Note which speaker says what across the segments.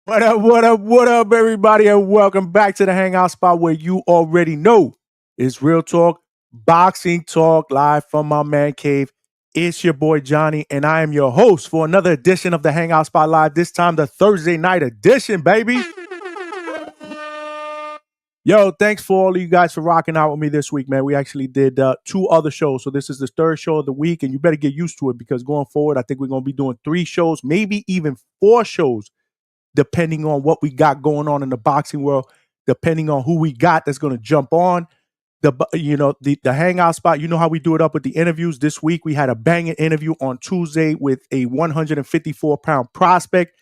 Speaker 1: What up, everybody, and welcome back to the Hangout spot where you already know it's real talk, boxing talk, live from my man cave. It's your boy Johnny, and I am your host for another edition of the Hangout Spot Live. This time, the Thursday night edition, baby. Yo, thanks for all of you guys for rocking out with me this week, man. We actually did two other shows, so this is the third show of the week, and you better get used to it because going forward, I think we're going to be doing 3 shows, maybe even 4 shows depending on what we got going on in the boxing world, depending on who we got that's going to jump on the hangout spot. You know how we do it up with the interviews. This week we had a banging interview on Tuesday with a 154-pound prospect.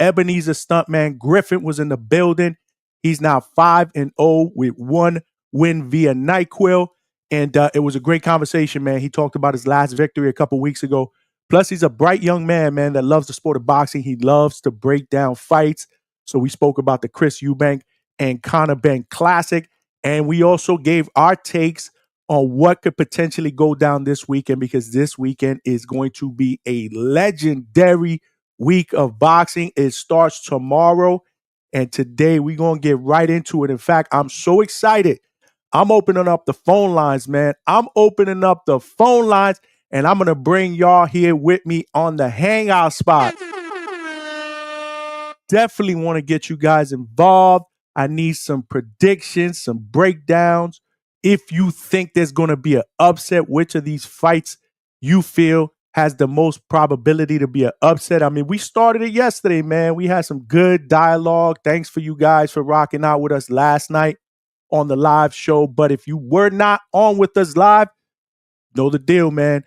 Speaker 1: Ebenezer Stuntman Griffin was in the building. He's now 5-0 with 1 win via NyQuil. And it was a great conversation, man. He talked about his last victory a couple weeks ago. Plus, he's a bright young man, that loves the sport of boxing. He loves to break down fights. So we spoke about the Chris Eubank and Conor Benn Classic. And we also gave our takes on what could potentially go down this weekend, because this weekend is going to be a legendary week of boxing. It starts tomorrow. And today we're going to get right into it. In fact, I'm so excited. I'm opening up the phone lines, man. I'm opening up the phone lines. And I'm going to bring y'all here with me on the hangout spot. Definitely want to get you guys involved. I need some predictions, some breakdowns. If you think there's going to be an upset, which of these fights you feel has the most probability to be an upset? I mean, we started it yesterday, man. We had some good dialogue. Thanks for you guys for rocking out with us last night on the live show. But if you were not on with us live, know the deal, man.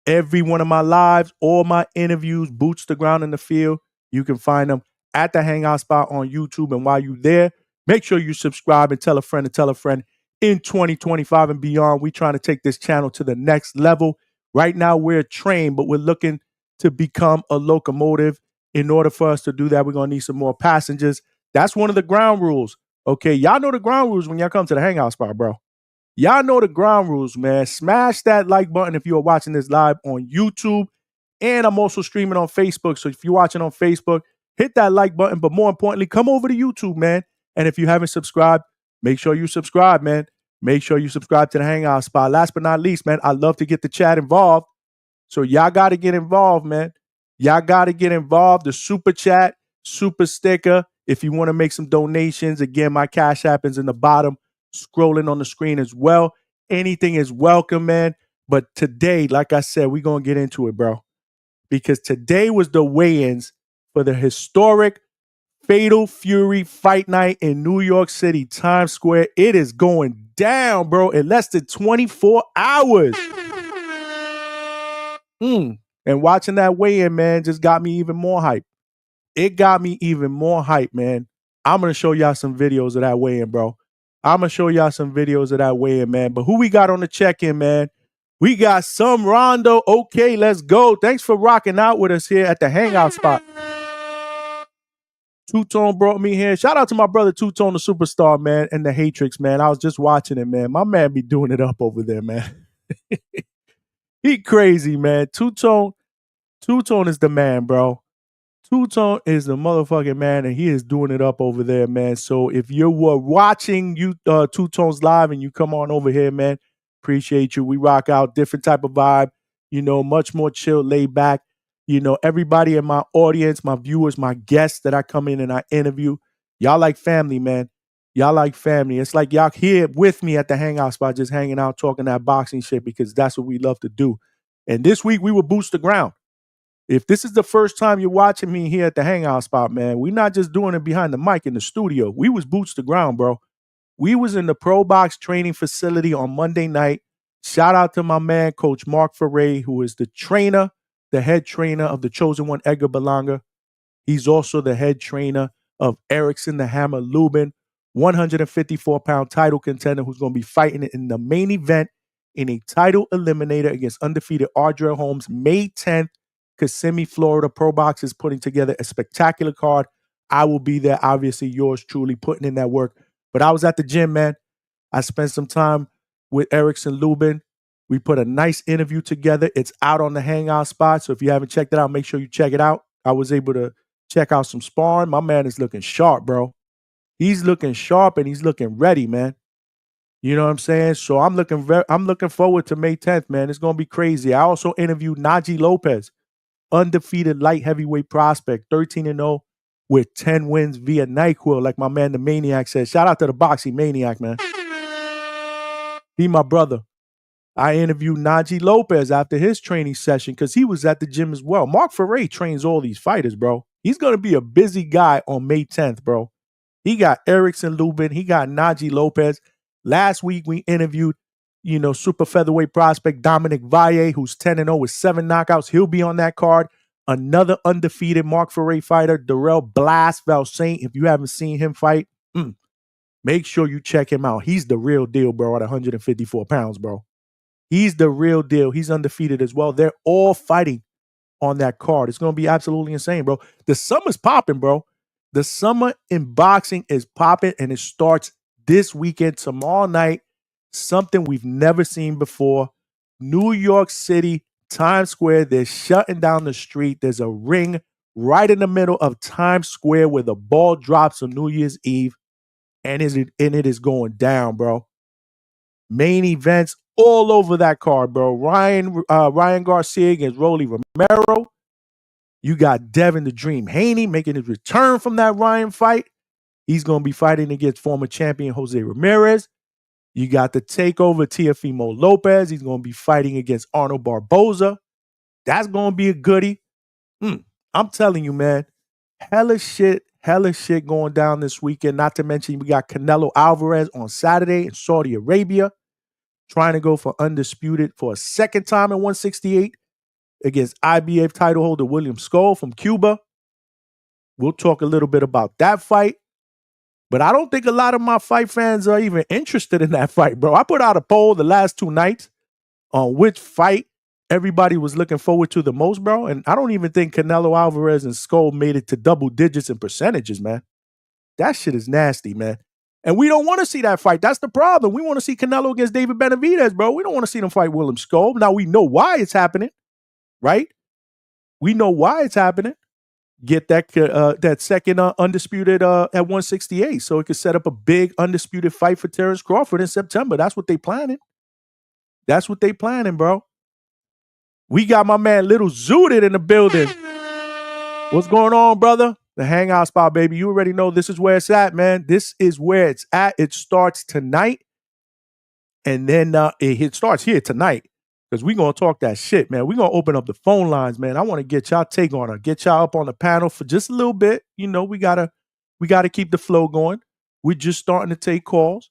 Speaker 1: Every one of my lives, all my interviews, boots to ground in the field, you can find them at the Hangout Spot on YouTube. And while you're there, make sure you subscribe and tell a friend to tell a friend. In 2025 and beyond, we're trying to take this channel to the next level. Right now, we're a train, but we're looking to become a locomotive. In order for us to do that, we're going to need some more passengers. That's one of the ground rules. Okay, y'all know the ground rules when y'all come to the Hangout Spot, bro. Y'all know the ground rules, man. Smash that like button if you are watching this live on YouTube. And I'm also streaming on Facebook. So if you're watching on Facebook, hit that like button. But more importantly, come over to YouTube, man. And if you haven't subscribed, make sure you subscribe, man. Make sure you subscribe to the Hangout Spot. Last but not least, man, I love to get the chat involved. So y'all got to get involved, man. Y'all got to get involved. The super chat, super sticker. If you want to make some donations, again, my Cash App is in the bottom, scrolling on the screen as well. Anything is welcome, man. But today, like I said, we're going to get into it, bro. Because today was the weigh-ins for the historic Fatal Fury Fight Night in New York City, Times Square. It is going down, bro, in less than 24 hours. And watching that weigh-in, man, just got me even more hype. It got me even more hype, man. I'm going to show y'all some videos of that weigh-in, bro. I'm going to show y'all some videos of that weigh-in, man. But who we got on the check-in, man? We got some Rondo. Okay, let's go. Thanks for rocking out with us here at the Hangout Spot. Two-Tone brought me here. Shout out to my brother Two-Tone, the superstar, man, and the Hatrix, man. I was just watching it, man. My man be doing it up over there, man. He crazy, man. Two-Tone is the man, bro. Two-Tone is the motherfucking man, and he is doing it up over there, man. So if you were watching Two-Tones live and you come on over here, man, appreciate you. We rock out different type of vibe, much more chill, laid back. Everybody in my audience, my viewers, my guests that I come in and I interview, y'all like family, man. Y'all like family. It's like y'all here with me at the Hangout Spot, just hanging out, talking that boxing shit, because that's what we love to do. And this week we will boost the ground. If this is the first time you're watching me here at the Hangout Spot, man, we're not just doing it behind the mic in the studio. We was boots to ground, bro. We was in the Pro Box training facility on Monday night. Shout out to my man, Coach Mark Ferre, who is the head trainer of the Chosen One, Edgar Berlanga. He's also the head trainer of Erickson the Hammer Lubin, 154-pound title contender who's going to be fighting in the main event in a title eliminator against undefeated Ardrell Holmes May 10th. Kissimmee, Florida. Pro Box is putting together a spectacular card. I will be there, obviously, yours truly, putting in that work. But I was at the gym, man. I spent some time with Erickson Lubin. We put a nice interview together. It's out on the Hangout Spot. So if you haven't checked it out, make sure you check it out. I was able to check out some sparring. My man is looking sharp, bro. He's looking sharp and he's looking ready, man. You know what I'm saying? So I'm looking forward to May 10th, man. It's gonna be crazy. I also interviewed Najee Lopez, undefeated light heavyweight prospect, 13-0 with 10 wins via NyQuil, like my man the Maniac said. Shout out to the Boxing Maniac, man. He my brother. I interviewed Najee Lopez after his training session because he was at the gym as well. Mark Ferre trains all these fighters, bro. He's gonna be a busy guy on May 10th, bro. He got Erickson Lubin. He got Najee Lopez. Last week, we interviewed, super featherweight prospect Dominic Valle, who's 10-0 with 7 knockouts. He'll be on that card. Another undefeated Mark Ferre fighter, Darrell Blast Valsaint. If you haven't seen him fight, make sure you check him out. He's the real deal, bro, at 154 pounds, bro. He's the real deal. He's undefeated as well. They're all fighting on that card. It's going to be absolutely insane, bro. The summer's popping, bro. The summer in boxing is popping, and it starts this weekend, tomorrow night, something we've never seen before. New York City, Times Square, they're shutting down the street. There's a ring right in the middle of Times Square where the ball drops on New Year's Eve, and it is going down, bro. Main events all over that card, bro. Ryan Garcia against Rolly Romero. You got Devin the Dream Haney making his return from that Ryan fight. He's going to be fighting against former champion Jose Ramirez. You got the takeover Teofimo Lopez. He's going to be fighting against Arnold Barboza. That's going to be a goodie. I'm telling you, man, hella shit going down this weekend. Not to mention we got Canelo Alvarez on Saturday in Saudi Arabia, trying to go for undisputed for a second time at 168 against IBF title holder William Skoll from Cuba. We'll talk a little bit about that fight. But I don't think a lot of my fight fans are even interested in that fight, bro. I put out a poll the last 2 nights on which fight everybody was looking forward to the most, bro. And I don't even think Canelo Alvarez and Skoll made it to double digits in percentages, man. That shit is nasty, man. And we don't want to see that fight. That's the problem. We want to see Canelo against David Benavidez, bro. We don't want to see them fight William Skoll. Now, we know why it's happening, right? We know why it's happening. Get that second undisputed at 168 so it could set up a big undisputed fight for Terrence Crawford in September. That's what they planning. That's what they planning, bro. We got my man Little Zooted in the building. What's going on, brother? The Hangout spot, baby. You already know this is where it's at, man. This is where it's at. It starts tonight. And then it starts here tonight. Because we're going to talk that shit, man. We're going to open up the phone lines, man. I want to get y'all take on it. Get y'all up on the panel for just a little bit. We gotta keep the flow going. We're just starting to take calls.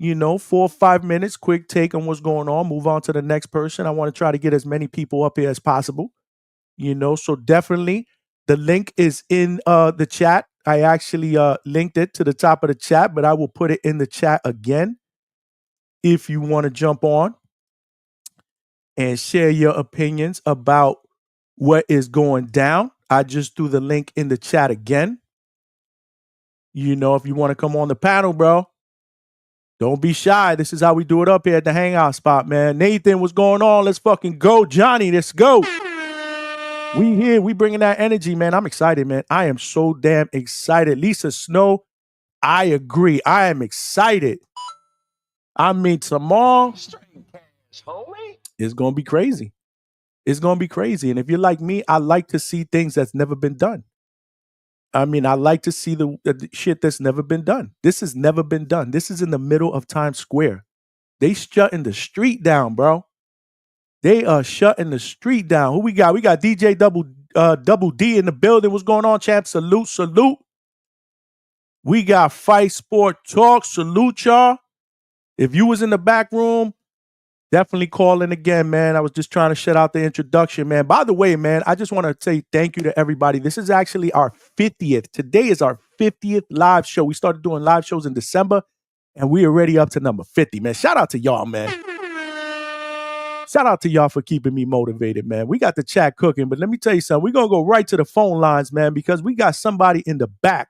Speaker 1: 4 or 5 minutes, quick take on what's going on. Move on to the next person. I want to try to get as many people up here as possible. So definitely the link is in the chat. I actually linked it to the top of the chat, but I will put it in the chat again if you want to jump on and share your opinions about what is going down. I just threw the link in the chat again. If you want to come on the panel, bro, don't be shy. This is how we do it up here at the Hangout spot, man. Nathan, what's going on? Let's fucking go. Johnny, let's go. We here. We bringing that energy, man. I'm excited, man. I am so damn excited. Lisa Snow, I agree. I am excited. I mean, tomorrow it's going to be crazy. It's going to be crazy. And if you're like me, I like to see things that's never been done. I mean, I like to see the shit that's never been done. This has never been done. This is in the middle of Times Square. They shutting the street down, bro. They are shutting the street down. Who we got? We got DJ Double D in the building. What's going on, champ? Salute. We got Fight Sport Talk. Salute, y'all. If you was in the back room, definitely call in again, man. I was just trying to shut out the introduction, man. By the way, man, I just want to say thank you to everybody. This is actually our 50th. Today is our 50th live show. We started doing live shows in December, and we already up to number 50, man. Shout out to y'all, man. Shout out to y'all for keeping me motivated, man. We got the chat cooking, but let me tell you something. We're going to go right to the phone lines, man, because we got somebody in the back,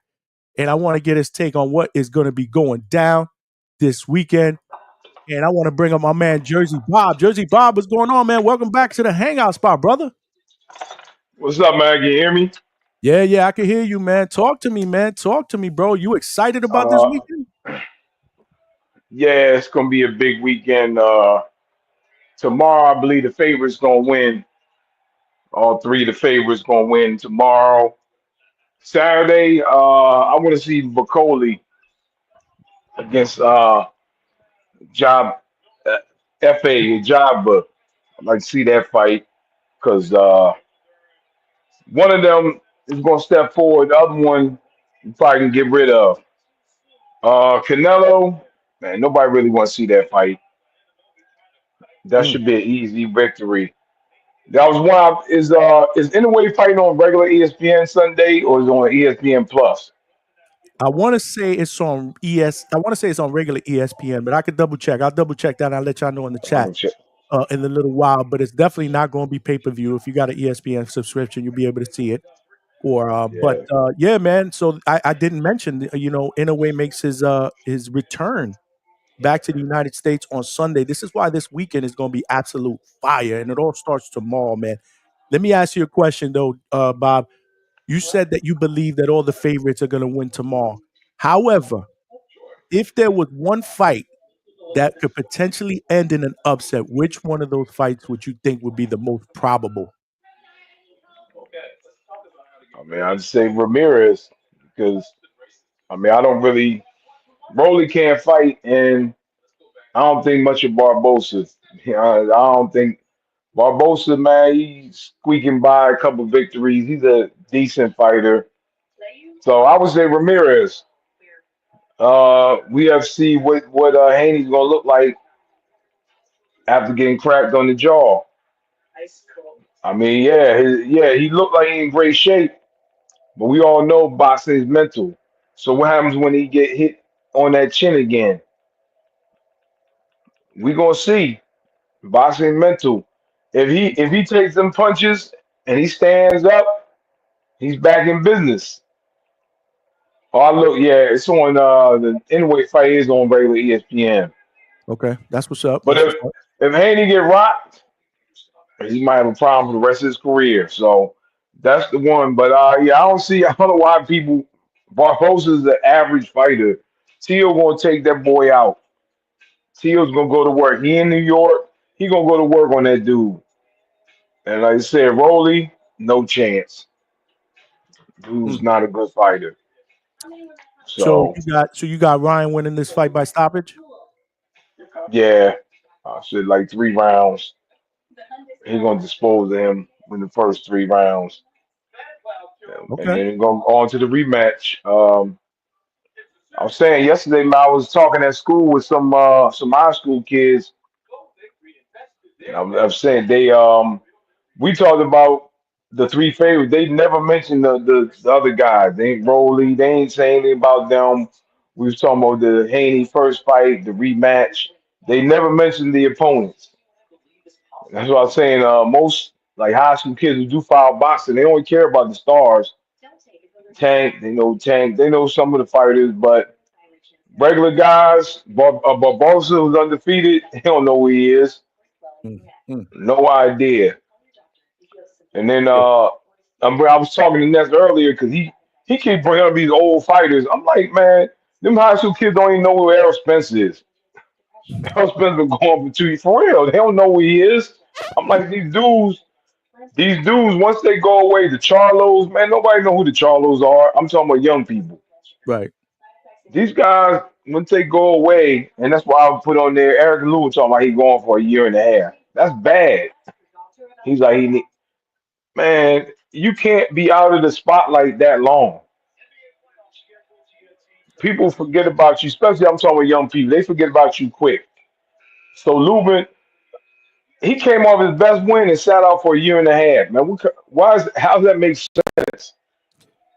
Speaker 1: and I want to get his take on what is going to be going down this weekend. And I want to bring up my man, Jersey Bob. Jersey Bob, what's going on, man? Welcome back to the Hangout spot, brother.
Speaker 2: What's up, man? Can you hear me?
Speaker 1: Yeah, yeah, I can hear you, man. Talk to me, man. Talk to me, bro. You excited about this
Speaker 2: Uh,
Speaker 1: weekend?
Speaker 2: yeah, it's gonna be a big weekend. Tomorrow, I believe the favorites gonna win. All three of the favorites gonna win tomorrow. Saturday, I want to see Bacoli against Job uh, Fa Jabba. I'd like to see that fight because one of them is gonna step forward. The other one you probably can get rid of. Canelo, man, nobody really want to see that fight. That
Speaker 1: Mm.
Speaker 2: should be an easy victory. That was one. Is Inoue fighting on regular ESPN Sunday or is it on ESPN Plus?
Speaker 1: I want to say it's on ES. I want to say it's on regular ESPN, but I could double check. I'll double check that. And I'll let y'all know in the
Speaker 2: I'm
Speaker 1: chat
Speaker 2: gonna check.
Speaker 1: in a little while. But it's definitely not going to be pay per view. If you got an ESPN subscription, you'll be able to see it. Or,
Speaker 2: Yeah,
Speaker 1: yeah, man. So I didn't mention, Inoue makes his return back to the United States on Sunday. This is why this weekend is going to be absolute fire, and it all starts tomorrow, man. Let me ask you a question though, Bob. You said that you believe that all the favorites are going to win tomorrow. However, if there was one fight that could potentially end in an upset, which one of those fights would you think would be the most probable?
Speaker 2: I mean, I'd say Ramirez because I mean I don't really Rolly can't fight, and I don't think much of Barbosa. I don't think Barbosa, man, he's squeaking by a couple victories. He's a decent fighter, so I would say Ramirez. We have to see what Haney's gonna look like after getting cracked on the jaw. I mean, yeah, he looked like he in great shape, but we all know boxing is mental. So what happens when he get hit on that chin again? We gonna see. Boxing mental. If he takes them punches and he stands up, he's back in business. Oh, look, yeah, it's on the Inway fight is on regular ESPN.
Speaker 1: Okay, that's what's up.
Speaker 2: But
Speaker 1: That's
Speaker 2: if
Speaker 1: what's up.
Speaker 2: if Haney get rocked, he might have a problem for the rest of his career. So that's the one. But yeah, I don't see. I don't know why people. Barbosa is an average fighter. Tio gonna take that boy out. Tio's gonna go to work. He in New York. He gonna go to work on that dude. And like I said, Rolly, no chance. Dude's
Speaker 1: Mm.
Speaker 2: not a good fighter.
Speaker 1: So
Speaker 2: So
Speaker 1: you got Ryan winning this fight by stoppage.
Speaker 2: yeah, I said like 3 rounds. He's gonna dispose of him in the first 3 rounds, and
Speaker 1: Okay.
Speaker 2: then go on to the rematch. I was saying yesterday, man, I was talking at school with some high school kids. And I'm saying we talked about the three favorites. They never mentioned the other guys. They ain't Rolly. They ain't saying anything about them. We was talking about the Haney first fight, the rematch. They never mentioned the opponents. That's what I was saying. Most like high school kids who do follow boxing, they only care about the stars. Tank. They know some of the fighters, but regular guys, Barbosa who's undefeated, he don't know who he is.
Speaker 1: Mm, mm.
Speaker 2: No idea. And then
Speaker 1: Yeah.
Speaker 2: I was talking to Ness earlier because he keep bringing up these old fighters. I'm like, man, them high school kids don't even know who Errol Spence is. Errol Spence been going for 2 years for real. They don't know who he is. I'm like, these dudes, once they go away, the Charlos, man, nobody know who the Charlos are. I'm talking about young people.
Speaker 1: Right.
Speaker 2: These guys, once they go away, and that's why I would put on there. Eric Lewis talking about he going for a year and a half. That's bad. He's like man, you can't be out of the spotlight that long. People forget about you, especially I'm talking about young people. They forget about you quick. So Lubin, he came off his best win and sat out for a year and a half. Man, how does that make sense?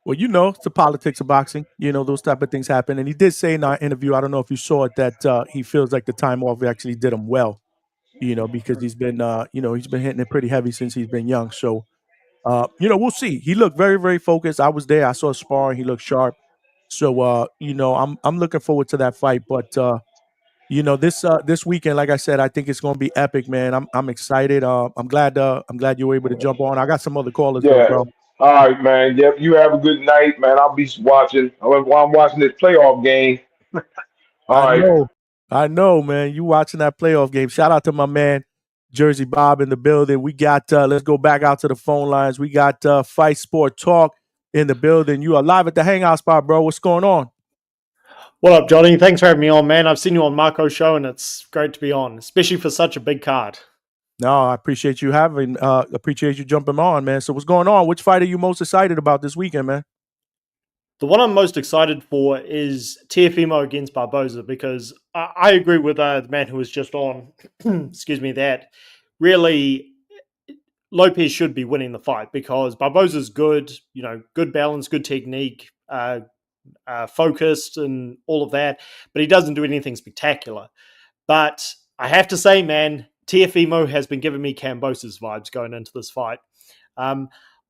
Speaker 1: Well, it's the politics of boxing. Those type of things happen. And he did say in our interview, I don't know if you saw it, that he feels like the time off actually did him well. Because he's been hitting it pretty heavy since he's been young. So, we'll see. He looked very, very focused. I was there. I saw sparring. He looked sharp. So, I'm looking forward to that fight. But this weekend, like I said, I think it's going to be epic, man. I'm excited. I'm glad you were able to jump on. I got some other callers though,
Speaker 2: Yeah,
Speaker 1: bro.
Speaker 2: All right, man. Yep, you have a good night, man. I'll be watching. While I'm watching this playoff game. All
Speaker 1: I
Speaker 2: right.
Speaker 1: know. I know, man. You watching that playoff game. Shout out to my man, Jersey Bob in the building. We got let's go back out to the phone lines. We got Fight Sport Talk in the building. You are live at the Hangout spot, bro. What's going on?
Speaker 3: What up, Johnny? Thanks for having me on, man. I've seen you on Marco's show, and it's great to be on, especially for such a big card.
Speaker 1: No, I appreciate you appreciate you jumping on, man. So what's going on? Which fight are you most excited about this weekend, man?
Speaker 3: The one I'm most excited for is Teofimo against Barboza because I agree with the man who was just on. Excuse me, that really Lopez should be winning the fight because Barboza's good, good balance, good technique, focused, and all of that, but he doesn't do anything spectacular. But I have to say, man, Teofimo has been giving me Cambosa's vibes going into this fight.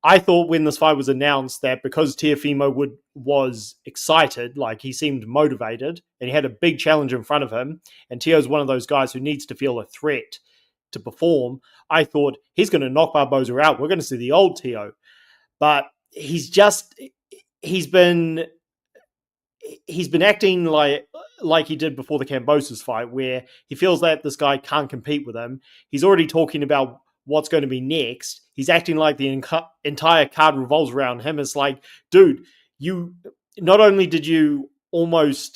Speaker 3: I thought when this fight was announced that because Teofimo was excited, like he seemed motivated, and he had a big challenge in front of him, and Teo's one of those guys who needs to feel a threat to perform, I thought he's going to knock Barboza out. We're going to see the old Teo. But he's been acting like he did before the Cambosa's fight, where he feels that this guy can't compete with him. He's already talking about what's going to be next. He's acting like the entire card revolves around him. It's like, dude, you not only did you lose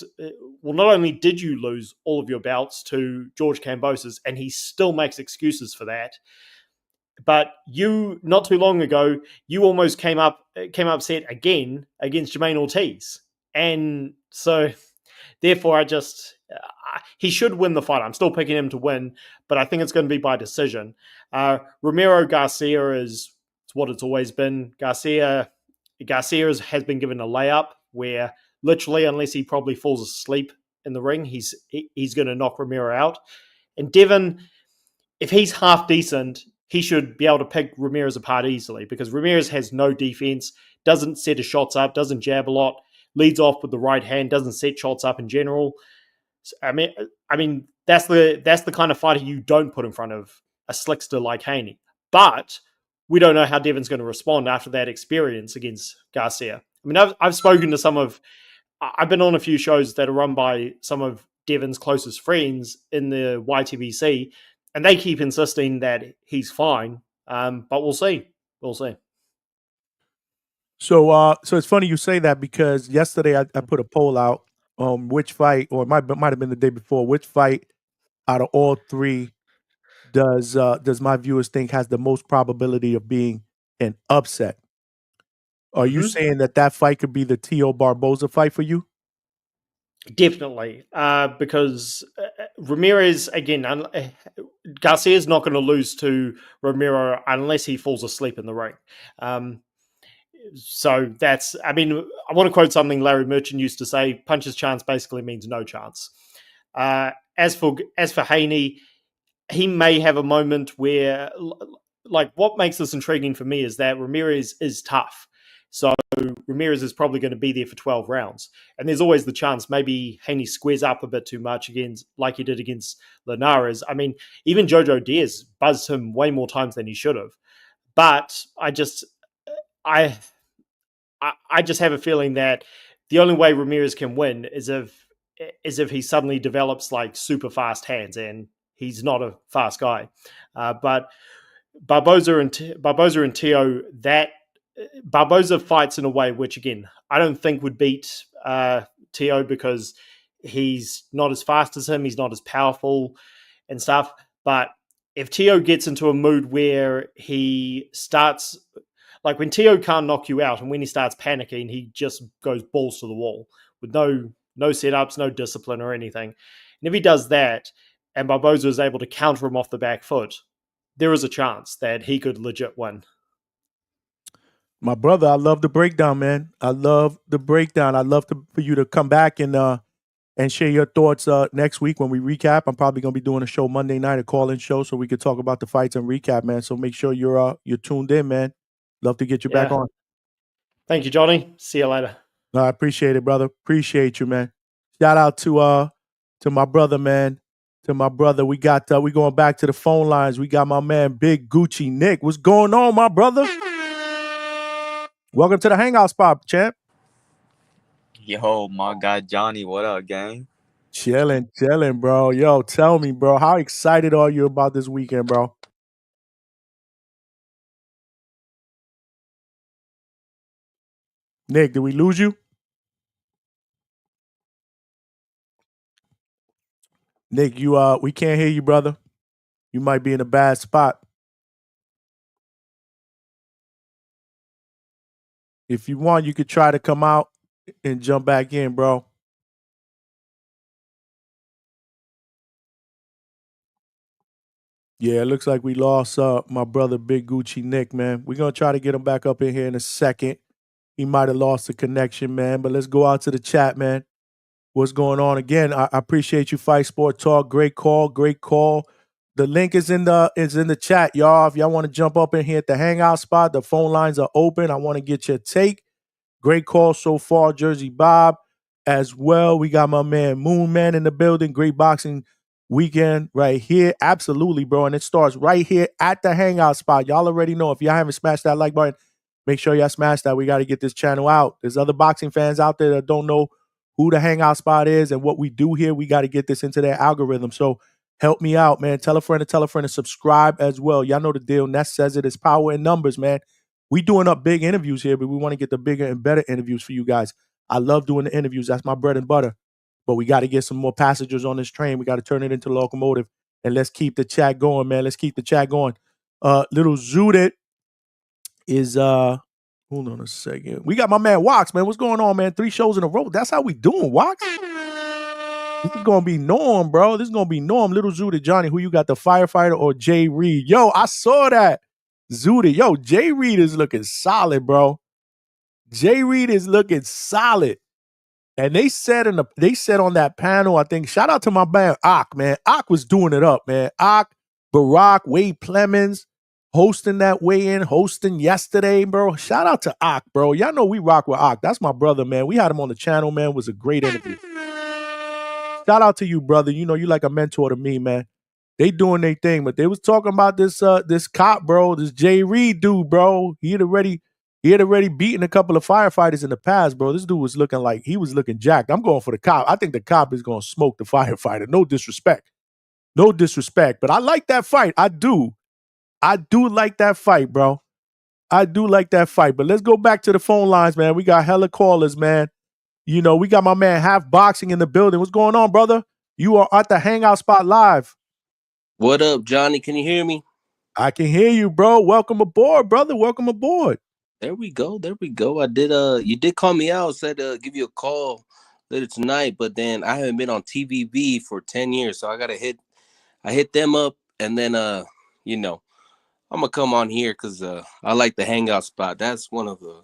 Speaker 3: all of your bouts to George Cambosa's, and he still makes excuses for that. But you, not too long ago, you almost came upset again against Jermaine Ortiz. And so, therefore, he should win the fight. I'm still picking him to win, but I think it's going to be by decision. Romero Garcia is what it's always been. Garcia has been given a layup where literally, unless he probably falls asleep in the ring, he's going to knock Romero out. And Devin, if he's half decent, he should be able to pick Ramirez apart easily because Ramirez has no defense, doesn't set his shots up, doesn't jab a lot, leads off with the right hand, doesn't set shots up in general. I mean that's the kind of fighter you don't put in front of a slickster like Haney. But we don't know how Devin's going to respond after that experience against Garcia. I mean, I've been on a few shows that are run by some of Devin's closest friends in the YTBC, and they keep insisting that he's fine. But we'll see. We'll see.
Speaker 1: So it's funny you say that because yesterday I put a poll out on which fight, or it might have been the day before, which fight out of all three does my viewers think has the most probability of being an upset? Are you saying that fight could be the Teo Barboza fight for you?
Speaker 3: Definitely, because Ramirez, again, Garcia's not going to lose to Romero unless he falls asleep in the ring. So I want to quote something Larry Merchant used to say: "Puncher's chance basically means no chance." As for Haney, he may have a moment where, like, what makes this intriguing for me is that Ramirez is tough. So Ramirez is probably going to be there for 12 rounds. And there's always the chance maybe Haney squares up a bit too much like he did against Linares. I mean, even Jojo Diaz buzzed him way more times than he should have. But I just have a feeling that the only way Ramirez can win is if he suddenly develops like super fast hands, and he's not a fast guy. But Barboza and Teo, that Barboza fights in a way which, again, I don't think would beat Teo because he's not as fast as him, he's not as powerful and stuff. But if Teo gets into a mood where he starts, like when Teo can't knock you out and when he starts panicking, he just goes balls to the wall with no setups, no discipline or anything. And if he does that and Barboza is able to counter him off the back foot, there is a chance that he could legit win.
Speaker 1: My brother, I love the breakdown, man. I love the breakdown. I'd love for you to come back and share your thoughts next week when we recap. I'm probably gonna be doing a show Monday night, a call-in show, so we could talk about the fights and recap, man. So make sure you're tuned in, man. Love to get you back on.
Speaker 3: Thank you, Johnny. See you later.
Speaker 1: No, I appreciate it, brother. Appreciate you, man. Shout out to my brother, man. To my brother. We going back to the phone lines. We got my man Big Gucci Nick. What's going on, my brother? Welcome to the Hangout spot, champ.
Speaker 4: Yo, my guy Johnny, what up, gang?
Speaker 1: Chilling, bro. Yo, tell me, bro, how excited are you about this weekend, bro? Nick, did we lose you? Nick, we can't hear you, brother. You might be in a bad spot. If you want, you could try to come out and jump back in, bro. Yeah, it looks like we lost my brother Big Gucci Nick, man. We're gonna try to get him back up in here in a second. He might have lost the connection, man. But let's go out to the chat, man. What's going on? Again, I appreciate you, Fight Sport Talk. Great call, great call. The link is in the chat, y'all. If y'all want to jump up in here at the Hangout spot, the phone lines are open. I want to get your take. Great call so far, Jersey Bob, as well. We got my man Moon Man in the building. Great boxing weekend right here. Absolutely, bro. And it starts right here at the Hangout spot. Y'all already know. If y'all haven't smashed that like button, make sure y'all smash that. We got to get this channel out. There's other boxing fans out there that don't know who the Hangout spot is and what we do here. We got to get this into their algorithm. So help me out, man. Tell a friend and subscribe as well. Y'all know the deal. Ness says it is power in numbers, man. We doing up big interviews here, but we want to get the bigger and better interviews for you guys. I love doing the interviews. That's my bread and butter. But we got to get some more passengers on this train. We got to turn it into a locomotive. And let's keep the chat going, man. Let's keep the chat going. Little Zudit is hold on a second. We got my man Wax, man. What's going on, man? 3 shows in a row. That's how we doing, Wax. This is gonna be Norm, bro. This is gonna be Norm. Little Zudit, Johnny, who you got, the firefighter or Jay Reed? Yo, I saw that. Zudit. Yo, Jay Reed is looking solid, bro. Jay Reed is looking solid. And they said on that panel, I think, shout out to my man Ak, man. Ak was doing it up, man. Ak, Barack, Wade Plemons, hosting that weigh-in, hosting yesterday, bro. Shout out to Ak, bro. Y'all know we rock with Ak. That's my brother, man. We had him on the channel, man. It was a great interview. Shout out to you, brother. You know, you like a mentor to me, man. They doing their thing, but they was talking about this cop, bro, this Jay Reed dude, bro. He had already beaten a couple of firefighters in the past, bro. This dude was looking jacked. I'm going for the cop. I think the cop is going to smoke the firefighter. No disrespect. But I like that fight. I do like that fight, bro. I do like that fight. But let's go back to the phone lines, man. We got hella callers, man. You know, we got my man Half Boxing in the building. What's going on, brother? You are at the Hangout spot live.
Speaker 5: What up, Johnny? Can you hear me?
Speaker 1: I can hear you, bro. Welcome aboard, brother. Welcome aboard.
Speaker 5: There we go. I did you did call me out, said give you a call later tonight, but then I haven't been on TVB for 10 years, so I hit them up, and then you know, I'm gonna come on here because I like the Hangout spot. That's one of the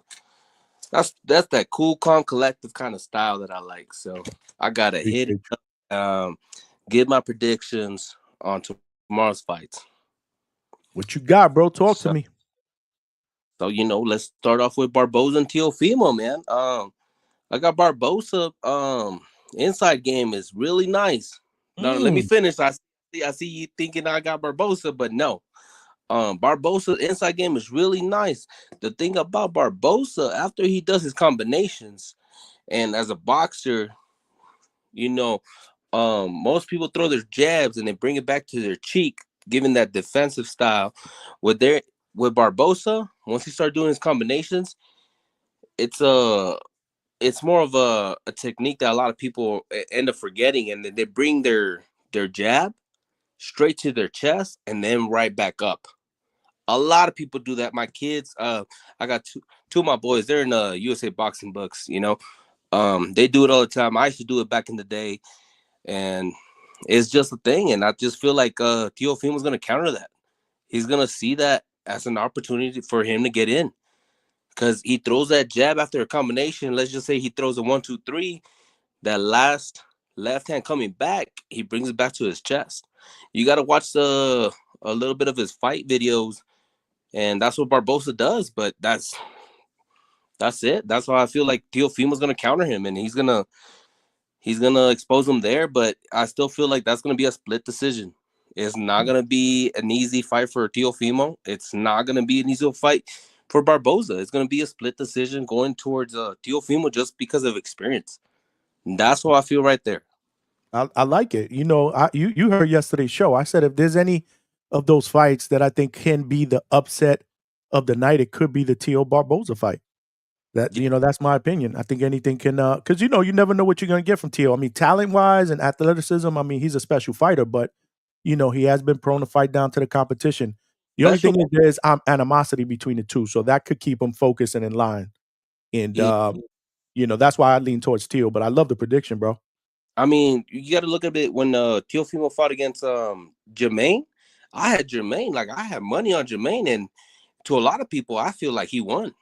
Speaker 5: that's that cool, calm, collective kind of style that I like. So I gotta hit it up, give my predictions on tomorrow's fights.
Speaker 1: What you got, bro? Talk to me.
Speaker 5: So, you know, let's start off with Barboza and Teofimo, man. I got Barboza. Inside game is really nice. Now, let me finish. I see you thinking I got Barboza, but no. Barboza's inside game is really nice. The thing about Barboza, after he does his combinations, and as a boxer, you know, most people throw their jabs and they bring it back to their cheek, given that defensive style. With Barboza, once he started doing his combinations, it's more of a technique that a lot of people end up forgetting, and they bring their jab straight to their chest and then right back up. A lot of people do that. My kids, I got two of my boys. They're in USA Boxing Books. You know, they do it all the time. I used to do it back in the day, and it's just a thing. And I just feel like Teofimo's going to counter that. He's going to see that as an opportunity for him to get in, because he throws that jab after a combination. Let's just say he throws a 1-2-3. That last left hand coming back, he brings it back to his chest. You got to watch a little bit of his fight videos, and that's what Barboza does. But that's it. That's why I feel like Teofimo's going to counter him, and he's gonna expose him there. But I still feel like that's going to be a split decision. It's not going to be an easy fight for Teofimo. It's not going to be an easy fight for Barboza. It's gonna be a split decision going towards Teofimo just because of experience. And that's how I feel right there.
Speaker 1: I like it. You heard yesterday's show. I said if there's any of those fights that I think can be the upset of the night, it could be the Tio Barboza fight. That's my opinion. I think anything can, because you never know what you're gonna get from Tio. I mean, talent wise and athleticism, I mean, he's a special fighter, but he has been prone to fight down to the competition. The only
Speaker 5: Special,
Speaker 1: thing is there's animosity between the two, so that could keep him focused and in line. And
Speaker 5: yeah.
Speaker 1: that's why I lean towards Tio. But I love the prediction, bro.
Speaker 5: I mean, you got to look at it when Teofimo fought against Jermaine. I had Jermaine, like I had money on Jermaine, and to a lot of people, I feel like he won.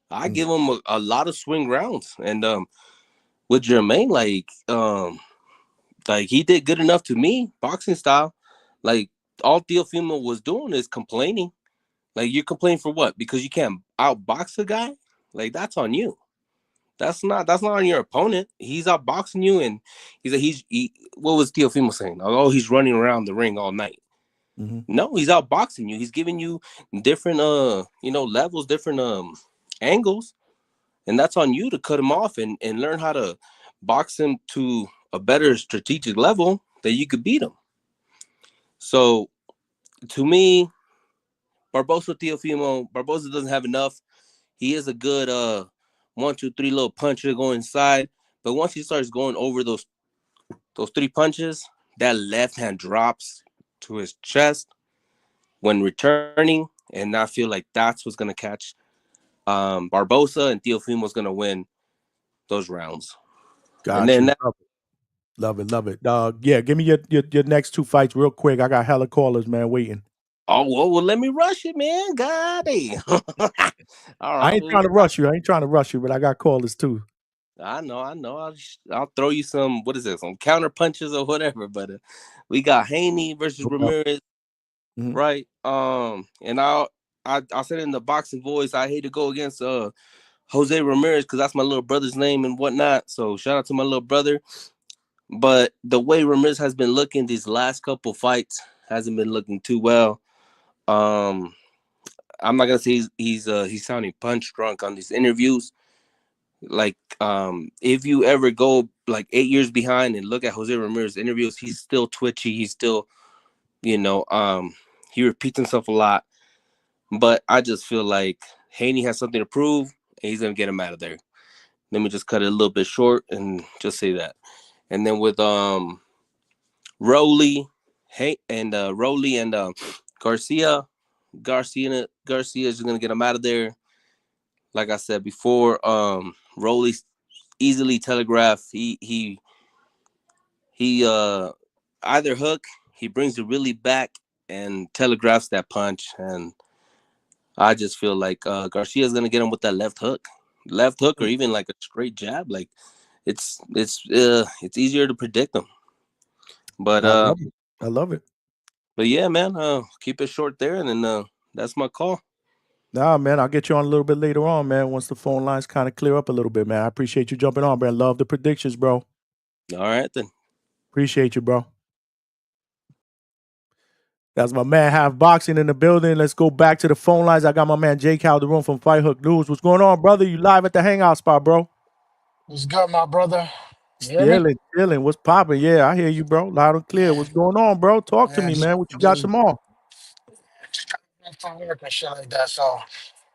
Speaker 5: I give him a lot of swing rounds, and with Jermaine, like he did good enough to me, boxing style. Like all Teofimo was doing is complaining. Like you're complaining for what? Because you can't outbox a guy? Like that's on you. That's not on your opponent. He's outboxing you, and what was Teofimo saying? Oh, he's running around the ring all night. No, he's outboxing you. He's giving you different levels, different angles, and that's on you to cut him off and learn how to box him to a better strategic level that you could beat him. So to me, Barboza doesn't have enough. He is a good 1, 2, 3 little puncher going inside, but once he starts going over those 3 punches, that left hand drops to his chest when returning, and I feel like that's what's gonna catch Barboza, and Teofimo's gonna win those rounds.
Speaker 1: Got you. Love it. Yeah, give me your next 2 fights real quick. I got hella callers, man, waiting.
Speaker 5: Oh, well, let me rush it, man. God damn. All right.
Speaker 1: I ain't trying to rush you, but I got callers too.
Speaker 5: I know. I'll throw you some, what is it, some counter punches or whatever. But we got Haney versus Ramirez, right? And I said in the boxing voice, I hate to go against Jose Ramirez because that's my little brother's name and whatnot. So shout out to my little brother. But the way Ramirez has been looking these last couple fights hasn't been looking too well. I'm not gonna say he's sounding punch drunk on these interviews. Like if you ever go like 8 years behind and look at Jose Ramirez interviews, he's still twitchy. He's still, he repeats himself a lot. But I just feel like Haney has something to prove, and he's gonna get him out of there. Let me just cut it a little bit short and just say that. And then with Rowley, Rowley and Garcia is gonna get him out of there. Like I said before, Rowley easily telegraphed. He either hook, he brings it really back and telegraphs that punch, and I just feel like Garcia's gonna get him with that left hook, or even like a straight jab. Like it's easier to predict them. But
Speaker 1: I love it.
Speaker 5: But yeah, man, keep it short there, and then that's my call.
Speaker 1: Nah, man, I'll get you on a little bit later on, man, once the phone lines kind of clear up a little bit, man. I appreciate you jumping on, man. Love the predictions, bro.
Speaker 5: All right, then.
Speaker 1: Appreciate you, bro. That's my man, Half Boxing in the building. Let's go back to the phone lines. I got my man, Jay Calderon from Fight Hook News. What's going on, brother? You live at the Hangout spot, bro.
Speaker 6: What's good, my brother? You hear me?
Speaker 1: Chilling. What's popping? Yeah, I hear you, bro. Loud and clear. What's going on, bro? Talk to me, man. What you got tomorrow?
Speaker 6: Just from work and shit like that. So,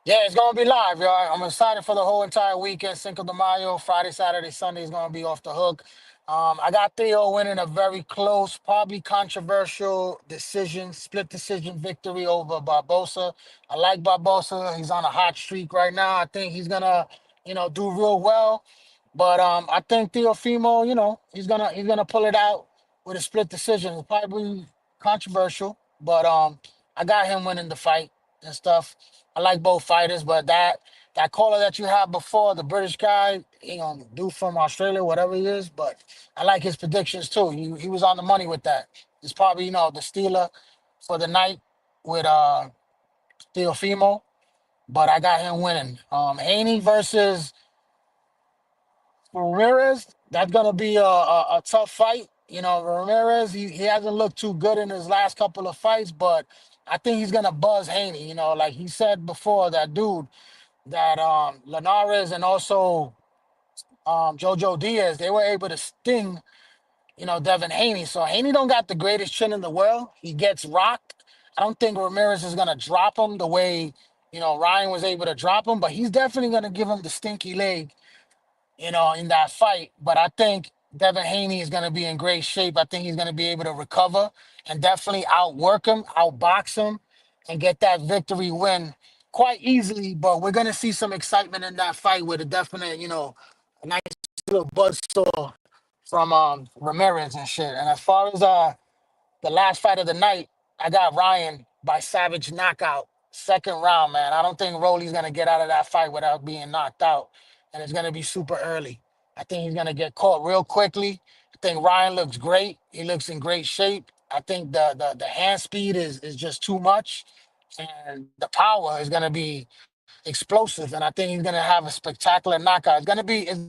Speaker 6: yeah, it's gonna be live, y'all. I'm excited for the whole entire weekend. Cinco de Mayo, Friday, Saturday, Sunday is gonna be off the hook. I got Theo winning a very close, probably controversial decision, split decision victory over Barbosa. I like Barbosa. He's on a hot streak right now. I think he's gonna, do real well. But I think Teofimo, he's gonna pull it out with a split decision. It's probably controversial, but I got him winning the fight and stuff. I like both fighters, but that caller that you had before, the British guy, dude from Australia, whatever he is, but I like his predictions too. He was on the money with that. It's probably, the stealer for the night with Teofimo, but I got him winning. Haney versus Ramirez, that's gonna be a tough fight. Ramirez, he hasn't looked too good in his last couple of fights, but I think he's gonna buzz Haney. Like he said before, that dude, that Linares and also Jojo Diaz, they were able to sting, Devin Haney. So Haney don't got the greatest chin in the world. He gets rocked. I don't think Ramirez is gonna drop him the way Ryan was able to drop him, but he's definitely gonna give him the stinky leg, in that fight. But I think Devin Haney is going to be in great shape. I think he's going to be able to recover and definitely outwork him, outbox him, and get that victory win quite easily. But we're going to see some excitement in that fight with a definite, a nice little buzzsaw from Ramirez and shit. And as far as the last fight of the night, I got Ryan by savage knockout, second round, man. I don't think Rolly's gonna get out of that fight without being knocked out, and it's gonna be super early. I think he's gonna get caught real quickly. I think Ryan looks great. He looks in great shape. I think the hand speed is just too much, and the power is gonna be explosive. And I think he's gonna have a spectacular knockout. It's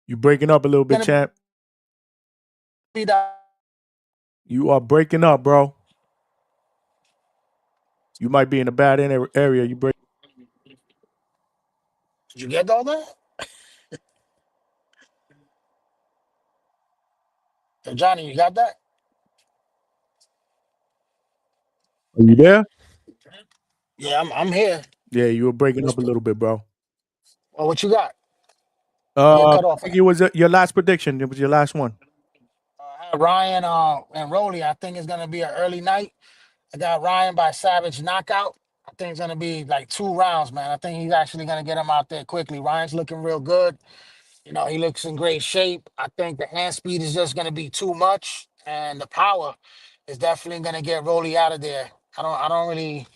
Speaker 1: You breaking up a little bit,
Speaker 6: gonna
Speaker 1: champ.
Speaker 6: be that.
Speaker 1: You are breaking up, bro. You might be in a bad area. You break.
Speaker 6: Did you get all that? Yo, Johnny, you got that?
Speaker 1: Are you there?
Speaker 6: Yeah, I'm here.
Speaker 1: Yeah, you were breaking up a
Speaker 6: Whisper.
Speaker 1: little bit, bro.
Speaker 6: Well, what you got? You
Speaker 1: I
Speaker 6: cut off
Speaker 1: think
Speaker 6: at.
Speaker 1: it was your last prediction. It was your last one.
Speaker 6: I had Ryan and Rolly. I think it's gonna be an early night. I got Ryan by savage knockout. I think it's gonna be like 2 rounds, man. I think he's actually gonna get him out there quickly. Ryan's looking real good. He looks in great shape. I think the hand speed is just gonna be too much, and the power is definitely gonna get Rolly out of there. I don't really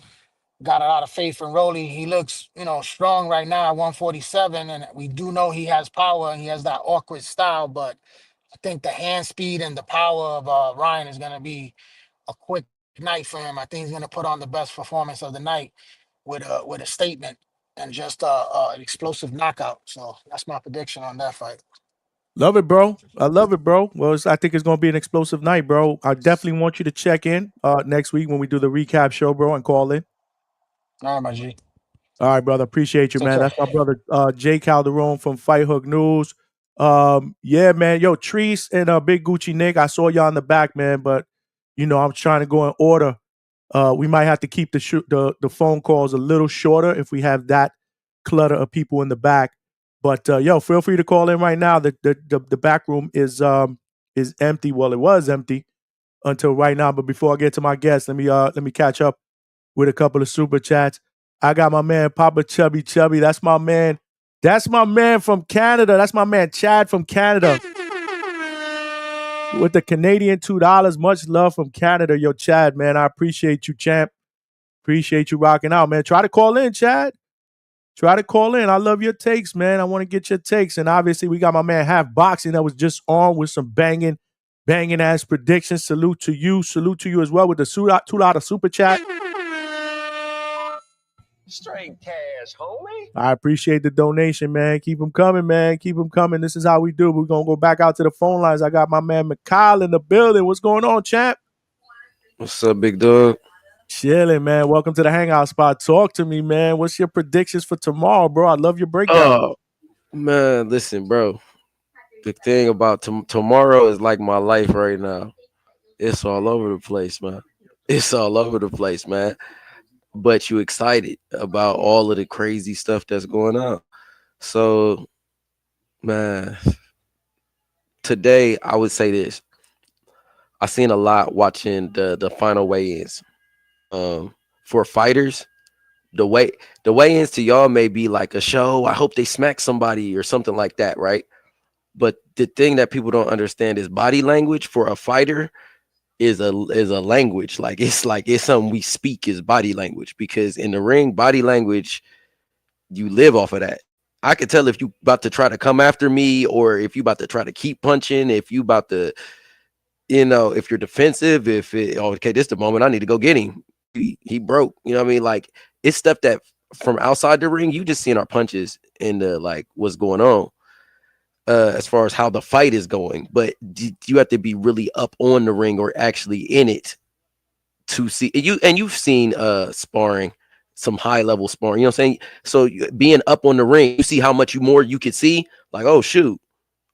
Speaker 6: got a lot of faith in Rolly. He looks, strong right now at 147, and we do know he has power and he has that awkward style. But I think the hand speed and the power of Ryan is going to be a quick night for him. I think he's going to put on the best performance of the night with a statement and just an explosive knockout. So that's my prediction on that fight.
Speaker 1: Love it, bro. I love it, bro. Well, I think it's going to be an explosive night, bro. I definitely want you to check in next week when we do the recap show, bro, and call in.
Speaker 6: All right, my G.
Speaker 1: All right, brother. Appreciate you,
Speaker 6: Take
Speaker 1: man.
Speaker 6: care.
Speaker 1: That's my brother, Jay Calderon from Fight Hook News. Yeah, man. Yo, Treese and Big Gucci Nick, I saw y'all in the back, man, but I'm trying to go in order. We might have to keep the phone calls a little shorter if we have that clutter of people in the back. But yo, feel free to call in right now. The back room is empty. Well, it was empty until right now. But before I get to my guests, let me catch up with a couple of super chats. I got my man Papa Chubby Chubby. That's my man. That's my man from Canada. That's my man Chad from Canada with the Canadian $2. Much love from Canada. Yo, Chad, man. I appreciate you, champ. Appreciate you rocking out, man. Try to call in, Chad. Try to call in. I love your takes, man. I want to get your takes. And obviously, we got my man Half Boxing that was just on with some banging ass predictions. Salute to you. Salute to you as well with the $2 super chat.
Speaker 7: Straight cash, homie.
Speaker 1: I appreciate the donation, man. Keep them coming, man. Keep them coming. This is how we do. We're going to go back out to the phone lines. I got my man Mikhail in the building. What's going on, champ?
Speaker 8: What's up, big dog?
Speaker 1: Chilling, man. Welcome to the Hangout spot. Talk to me, man. What's your predictions for tomorrow, bro? I love your breakdown.
Speaker 8: Oh, man, listen, bro. The thing about tomorrow is like my life right now. It's all over the place, man. It's all over the place, man. But you excited about all of the crazy stuff that's going on. So, man, today I would say this. I seen a lot watching the final weigh-ins. For fighters, the weigh-ins to y'all may be like a show. I hope they smack somebody or something like that, right? But the thing that people don't understand is body language for a fighter is a language. It's something we speak is body language, because in the ring, body language, you live off of that. I could tell if you about to try to come after me, or if you about to try to keep punching, if you about to, if you're defensive, okay, this the moment I need to go get him. He broke. You know what I mean? Like, it's stuff that from outside the ring, you just seeing our punches and the like what's going on. as far as how the fight is going, but you have to be really up on the ring or actually in it to see you. And you've seen sparring, some high level sparring, you know what I'm saying? So being up on the ring, you see how much more you could see, like, oh shoot,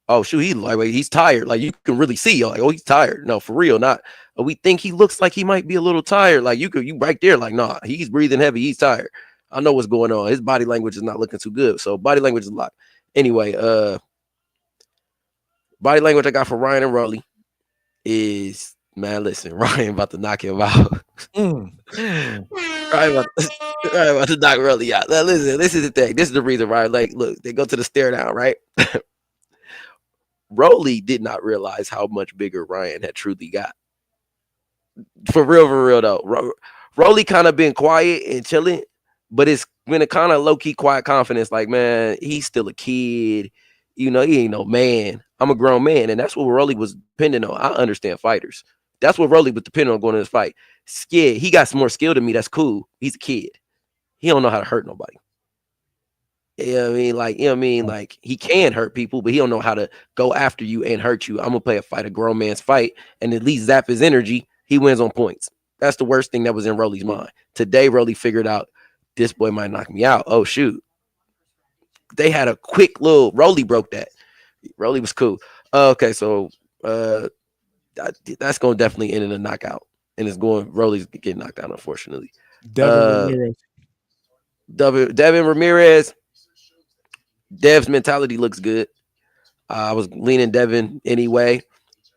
Speaker 8: he like, wait, he's tired, like you can really see, you're like, oh, he's tired. No, for real, not we think he looks like he might be a little tired, like you right there, like, nah, he's breathing heavy, he's tired. I know what's going on. His body language is not looking too good. So body language is a lot. Anyway, body language I got for Ryan and Rolly is, man, listen, Ryan about to knock him out.
Speaker 1: Mm, mm.
Speaker 8: Ryan about, Ryan about to knock Rolly out. Now, listen, this is the thing. This is the reason Ryan, like, look, they go to the stare down, right? Rolly did not realize how much bigger Ryan had truly got. For real though. Rolly kind of been quiet and chilling, but it's been a kind of low key quiet confidence. Like, man, he's still a kid. You know, he ain't no man. I'm a grown man, and that's what Rolly was depending on. I understand fighters. That's what Rolly was depending on going to this fight. Scared. He got some more skill than me. That's cool. He's a kid. He don't know how to hurt nobody. You know what I mean? Like, you know what I mean? Like, he can hurt people, but he don't know how to go after you and hurt you. I'm gonna play a grown man's fight, and at least zap his energy. He wins on points. That's the worst thing that was in Rolly's mind. Today, Rolly figured out this boy might knock me out. Oh shoot. They had a quick little Rolly broke that. Rolly was cool. Okay, so that's gonna definitely end in a knockout. And it's going Rolly's getting knocked out, unfortunately.
Speaker 1: Devin Ramirez.
Speaker 8: Devin Ramirez. Dev's mentality looks good. I was leaning Devin anyway.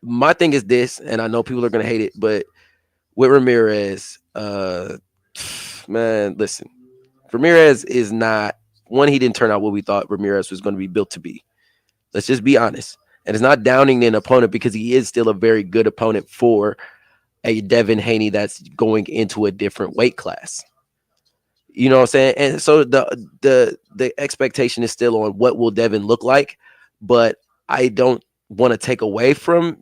Speaker 8: My thing is this, and I know people are gonna hate it, but with Ramirez, man, listen, Ramirez is not one. He didn't turn out what we thought Ramirez was going to be built to be. Let's just be honest, and it's not downing an opponent because he is still a very good opponent for a Devin Haney that's going into a different weight class. You know what I'm saying? And so the expectation is still on what will Devin look like, but I don't want to take away from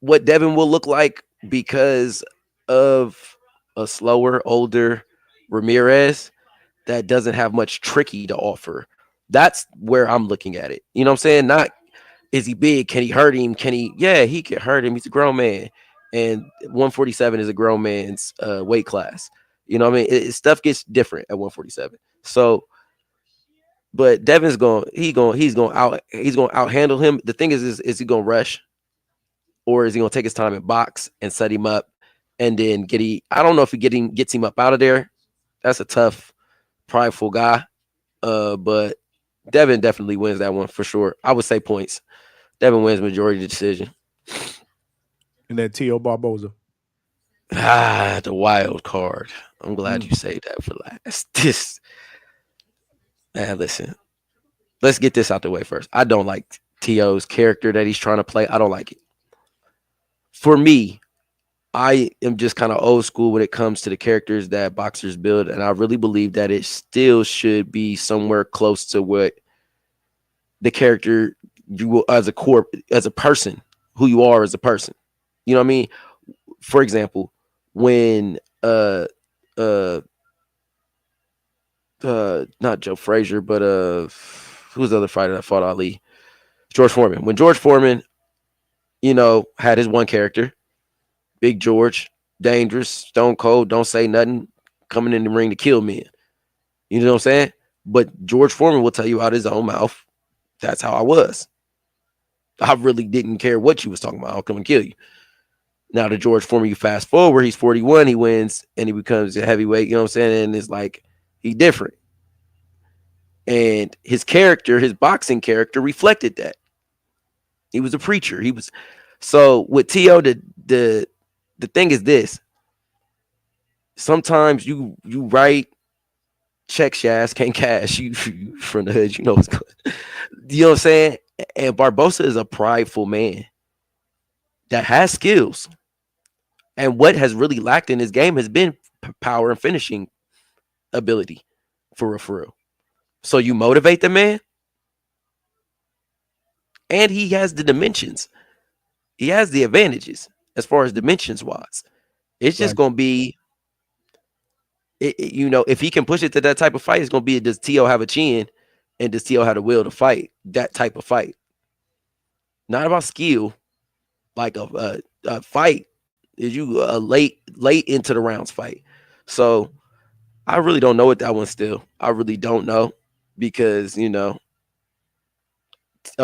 Speaker 8: what Devin will look like because of a slower, older Ramirez that doesn't have much tricky to offer. That's where I'm looking at it. You know what I'm saying? Not is he big? Can he hurt him? Can he? Yeah, he can hurt him. He's a grown man, and 147 is a grown man's weight class. You know what I mean? Stuff gets different at 147. So, but Devin's he's going to out handle him. The thing is he going to rush, or is he going to take his time and box and set him up, and then I don't know if he gets him up out of there. That's a tough, prideful guy. But Devin definitely wins that one for sure. I would say points. Devin wins majority of the decision.
Speaker 1: And then Tio Barboza.
Speaker 8: The wild card. I'm glad you saved that for last. Listen, let's get this out the way first. I don't like T.O.'s character that he's trying to play. I don't like it. For me, I am just kind of old school when it comes to the characters that boxers build, and I really believe that it still should be somewhere close to what the character you will as a person, who you are as a person. You know what I mean? For example, when not Joe Frazier, but who's the other fighter that fought Ali? George Foreman. When George Foreman, had his one character, Big George, dangerous, stone cold, don't say nothing, coming in the ring to kill men. You know what I'm saying? But George Foreman will tell you out his own mouth, that's how I was. I really didn't care what you was talking about. I'll come and kill you. Now the George Foreman, you fast forward, he's 41, he wins, and he becomes a heavyweight, you know what I'm saying? And it's like, he's different. And his character, his boxing character reflected that. He was a preacher. So with T.O., the thing is this. Sometimes you write checks your ass can't cash. You from the hood, you know what's good. You know what I'm saying? And Barbosa is a prideful man that has skills. And what has really lacked in his game has been power and finishing ability for real. So you motivate the man, and he has the dimensions. He has the advantages as far as dimensions wise. It's just going to be, if he can push it to that type of fight, it's going to be, does T.O. have a chin, and does T.O. have the will to fight that type of fight? not about skill. Like a fight is you a late into the rounds fight. So I really don't know what that one's still. I really don't know because a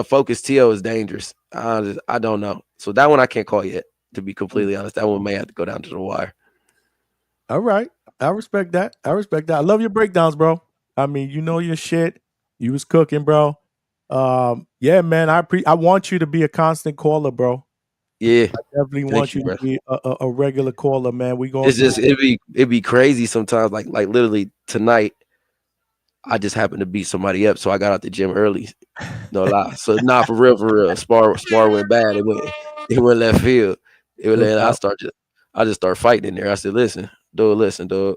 Speaker 8: focused TO is dangerous. I don't know. So that one I can't call yet. To be completely honest, that one may have to go down to the wire.
Speaker 1: All right. I respect that. I love your breakdowns, bro. I mean, you know your shit. You was cooking, bro. Yeah, man. I want you to be a constant caller, bro.
Speaker 8: Yeah,
Speaker 1: I definitely
Speaker 8: thank
Speaker 1: want
Speaker 8: you,
Speaker 1: you to
Speaker 8: bro.
Speaker 1: be a regular caller, man. We going
Speaker 8: It's
Speaker 1: through.
Speaker 8: just it'd be crazy sometimes. Like literally tonight, I just happened to beat somebody up, so I got out the gym early. No lie. So not for real. Spar went bad. It went left field.
Speaker 1: No doubt.
Speaker 8: I just start fighting in there. I said, listen, dude.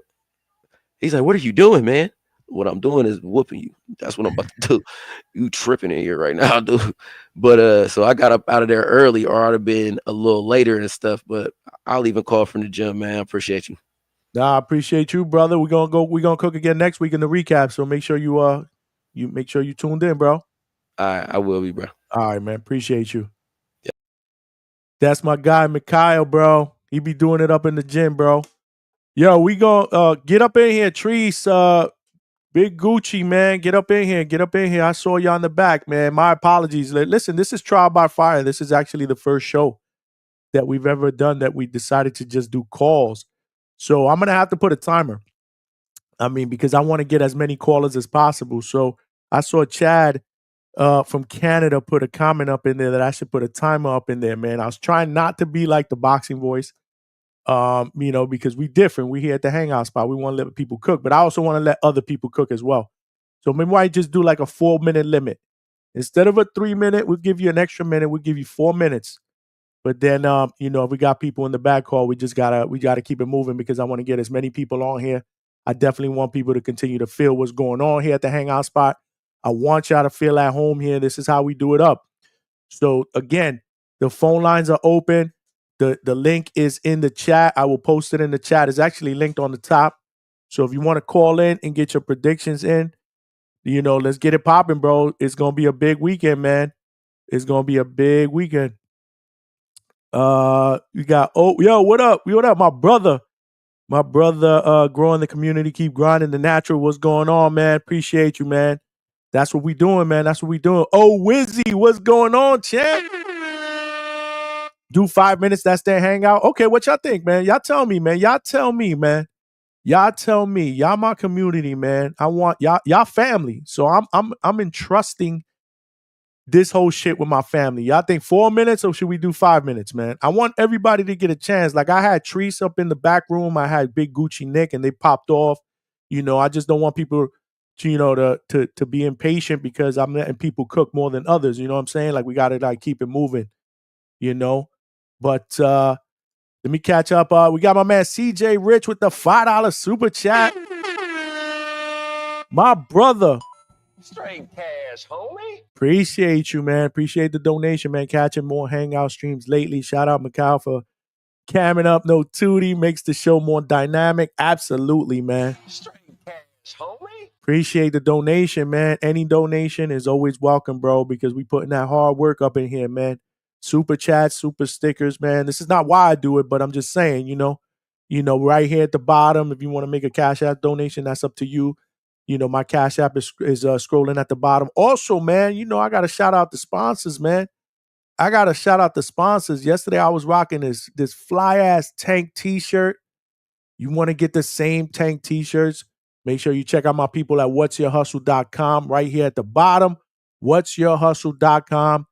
Speaker 8: He's like, what are you doing, man? What I'm doing is whooping you. That's what I'm about to do. You tripping in here right now, dude. But so I got up out of there early, or I'd have been a little later and stuff. But I'll even call from the gym, man. I appreciate you.
Speaker 1: Nah, I appreciate you, brother. We're gonna cook again next week in the recap. So make sure you make sure you tuned in, bro.
Speaker 8: I will be, bro.
Speaker 1: All right, man. Appreciate you. Yeah. That's my guy, Mikhail, bro. He be doing it up in the gym, bro. Yo, we gonna get up in here, Trees. Big Gucci, man. Get up in here. Get up in here. I saw you on the back, man. My apologies. Listen, this is Trial by Fire. This is actually the first show that we've ever done that we decided to just do calls. So I'm gonna have to put a timer. I mean, because I want to get as many callers as possible. So I saw Chad from Canada put a comment up in there that I should put a timer up in there, man. I was trying not to be like the boxing voice, because we different. We here at the Hangout spot. We want to let people cook, but I also want to let other people cook as well. So maybe I just do like a 4-minute limit. Instead of a 3-minute, we'll give you an extra minute. We'll give you 4 minutes. But then, if we got people in the back call, we gotta keep it moving because I want to get as many people on here. I definitely want people to continue to feel what's going on here at the Hangout spot. I want y'all to feel at home here. This is how we do it up. So again, the phone lines are open. The link is in the chat. I will post it in the chat. It's actually linked on the top. So if you want to call in and get your predictions in, let's get it popping, bro. It's gonna be a big weekend, man. It's gonna be a big weekend. You got what up? What up, my brother? My brother growing the community, keep grinding the natural. What's going on, man? Appreciate you, man. That's what we doing, man. That's what we doing. Oh, Wizzy, what's going on, champ? Do 5 minutes, that's their hangout. Okay, what y'all think, man? Y'all tell me, man. Y'all tell me, man. Y'all tell me. Y'all my community, man. I want y'all family. So I'm entrusting this whole shit with my family. Y'all think 4 minutes or should we do 5 minutes, man? I want everybody to get a chance. Like I had Treese up in the back room. I had Big Gucci Nick and they popped off. I just don't want people to be impatient because I'm letting people cook more than others. You know what I'm saying? Like we gotta like keep it moving, But let me catch up. We got my man CJ Rich with the $5 super chat. My brother.
Speaker 7: Straight cash, homie.
Speaker 1: Appreciate you, man. Appreciate the donation, man. Catching more Hangout streams lately. Shout out Mikhail for camming up no tootie. Makes the show more dynamic. Absolutely, man.
Speaker 7: Straight cash, homie.
Speaker 1: Appreciate the donation, man. Any donation is always welcome, bro, because we putting that hard work up in here, man. Super chats, super stickers, man. This is not why I do it, but I'm just saying, right here at the bottom, if you want to make a Cash App donation, that's up to you. My Cash App is scrolling at the bottom. Also, man, I got to shout out the sponsors, man. I got to shout out the sponsors. Yesterday, I was rocking this fly-ass Tank t-shirt. You want to get the same Tank t-shirts? Make sure you check out my people at whatsyourhustle.com right here at the bottom, whatsyourhustle.com.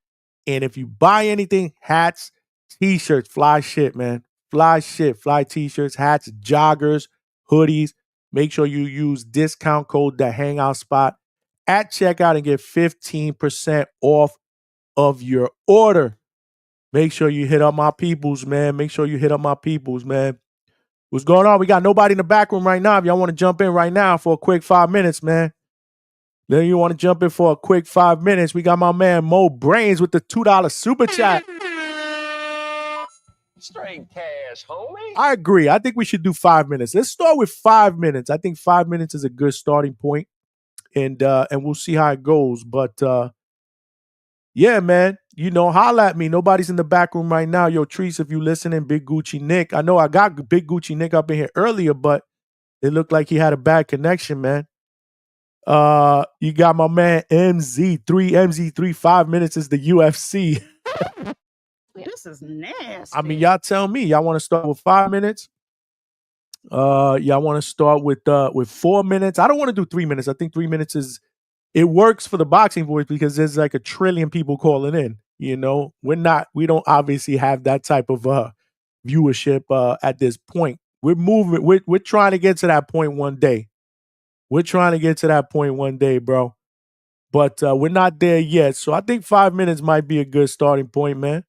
Speaker 1: And if you buy anything, hats, t-shirts, fly shit, man. Fly shit, fly t-shirts, hats, joggers, hoodies. Make sure you use discount code The Hangout Spot at checkout and get 15% off of your order. Make sure you hit up my peoples, man. Make sure you hit up my peoples, man. What's going on? We got nobody in the back room right now. If y'all want to jump in right now for a quick 5 minutes, man. Then you want to jump in for a quick 5 minutes. We got my man Mo Brains with the $2 super chat.
Speaker 7: Straight cash, homie.
Speaker 1: I agree. I think we should do 5 minutes. Let's start with 5 minutes. I think 5 minutes is a good starting point, and we'll see how it goes. But yeah, man, holla at me. Nobody's in the back room right now. Yo, Treese, if you listening, Big Gucci Nick. I know I got Big Gucci Nick up in here earlier, but it looked like he had a bad connection, man. You got my man MZ3. 5 minutes is the UFC.
Speaker 9: This is nasty.
Speaker 1: I mean, y'all tell me. Y'all want to start with 5 minutes? Y'all want to start with 4 minutes? I don't want to do 3 minutes. I think 3 minutes it works for the boxing boys because there's like 1 trillion people calling in. We don't obviously have that type of viewership at this point. We're moving. We're trying to get to that point one day. We're trying to get to that point one day, bro. But we're not there yet. So I think 5 minutes might be a good starting point, man.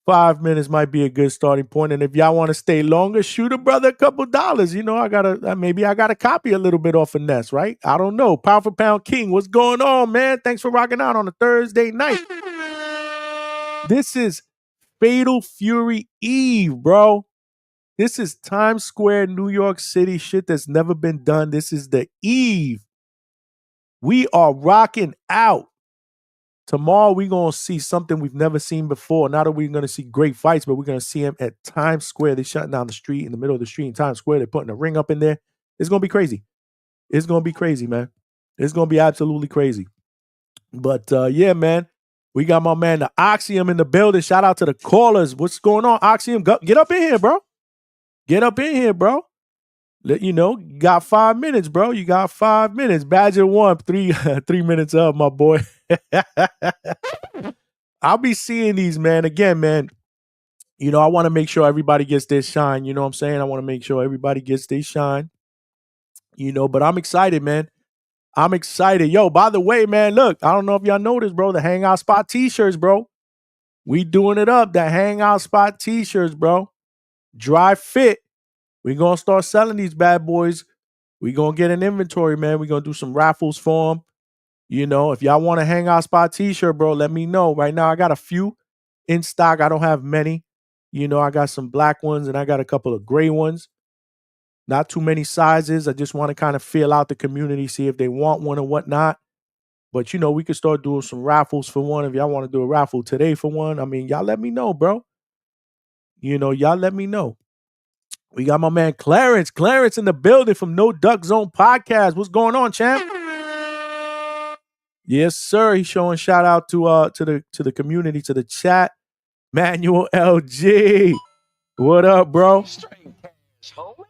Speaker 1: 5 minutes might be a good starting point. And if y'all want to stay longer, shoot a brother a couple dollars. Maybe I gotta copy a little bit off of Ness, right? I don't know. Pound for Pound King, what's going on, man? Thanks for rocking out on a Thursday night. This is Fatal Fury Eve, bro. This is Times Square, New York City, shit that's never been done. This is the Eve. We are rocking out. Tomorrow we're going to see something we've never seen before. Not that we're going to see great fights, but we're going to see them at Times Square. They're shutting down the street in the middle of the street in Times Square. They're putting a ring up in there. It's going to be crazy. It's going to be crazy, man. It's going to be absolutely crazy. But yeah, man, we got my man, the Oxium in the building. Shout out to the callers. What's going on, Oxium? Get up in here, bro. Get up in here, bro. You got 5 minutes, bro. You got 5 minutes. Badger 1, 3 minutes up, my boy. I'll be seeing these, man. Again, man, I want to make sure everybody gets their shine. You know what I'm saying? I want to make sure everybody gets their shine. But I'm excited, man. I'm excited. Yo, by the way, man, look, I don't know if y'all noticed, bro, the Hangout Spot t-shirts, bro. We doing it up. The Hangout Spot t-shirts, bro. Dry fit. We're going to start selling these bad boys. We're going to get an inventory, man. We're going to do some raffles for them. If y'all want a Hangout Spot t-shirt, bro, let me know. Right now, I got a few in stock. I don't have many. I got some black ones and I got a couple of gray ones. Not too many sizes. I just want to kind of feel out the community, see if they want one or whatnot. But, we could start doing some raffles for one. If y'all want to do a raffle today for one, I mean, y'all let me know, bro. Y'all let me know. We got my man Clarence. Clarence in the building from No Duck Zone Podcast. What's going on, champ? Yes, sir. He's showing shout out to the community, to the chat. Manuel LG. What up, bro?
Speaker 7: Straight cash, homie.